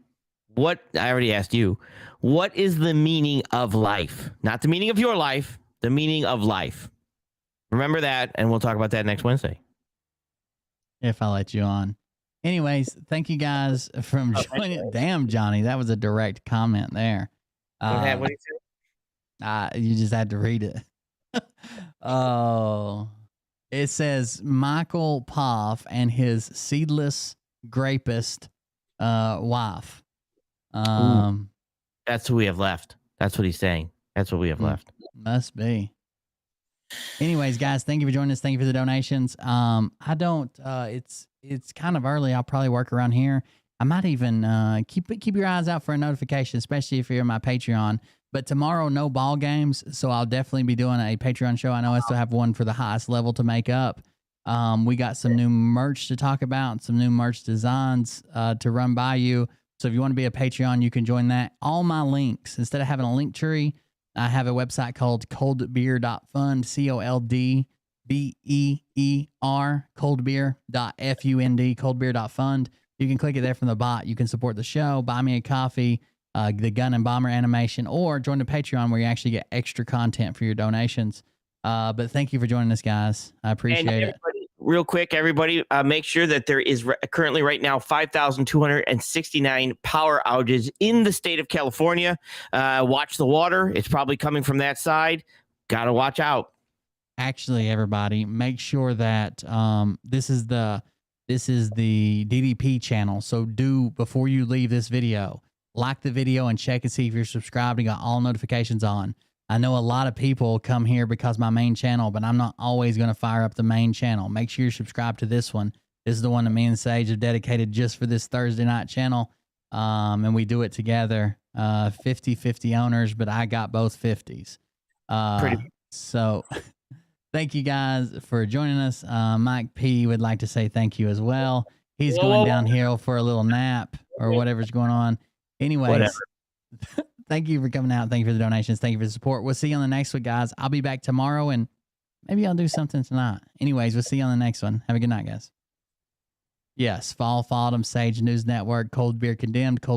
I already asked you. What is the meaning of life? Not the meaning of your life, the meaning of life. Remember that, and we'll talk about that next Wednesday. If I let you on. Anyways, thank you guys from joining. Damn, Johnny, that was a direct comment there. What did you say? You just had to read it. Oh, it says Michael Poff and his seedless grapist wife. That's who we have left. That's what he's saying. That's what we have left. Must be. Anyways, guys, thank you for joining us. Thank you for the donations. It's kind of early. I'll probably work around here. I might even keep your eyes out for a notification, especially if you're in my Patreon. But tomorrow, no ball games, so I'll definitely be doing a Patreon show. I know I still have one for the highest level to make up. We got some new merch to talk about, some new merch designs to run by you. So if you want to be a Patreon, you can join that. All my links, instead of having a link tree, I have a website called coldbeer.fund, COLDBEER, coldbeer.fund, coldbeer.fund. You can click it there from the bot. You can support the show, buy me a coffee, the Gun and Bomber animation, or join the Patreon where you actually get extra content for your donations. But thank you for joining us, guys. I appreciate it. Real quick, everybody, make sure that there is currently right now 5,269 power outages in the state of California. Watch the water. It's probably coming from that side. Got to watch out. Actually, everybody, make sure that this is the DDP channel. So before you leave this video, like the video and check and see if you're subscribed and got all notifications on. I know a lot of people come here because my main channel, but I'm not always going to fire up the main channel. Make sure you're subscribed to this one. This is the one that me and Sage have dedicated just for this Thursday night channel. And we do it together. 50-50 owners, but I got both 50s. So thank you guys for joining us. Mike P would like to say thank you as well. He's going downhill for a little nap or whatever's going on. Anyways, thank you for coming out. Thank you for the donations. Thank you for the support. We'll see you on the next one, guys. I'll be back tomorrow, and maybe I'll do something tonight. Anyways, we'll see you on the next one. Have a good night, guys. Yes, follow them, Sage News Network, Cold Beer Condemned, Cold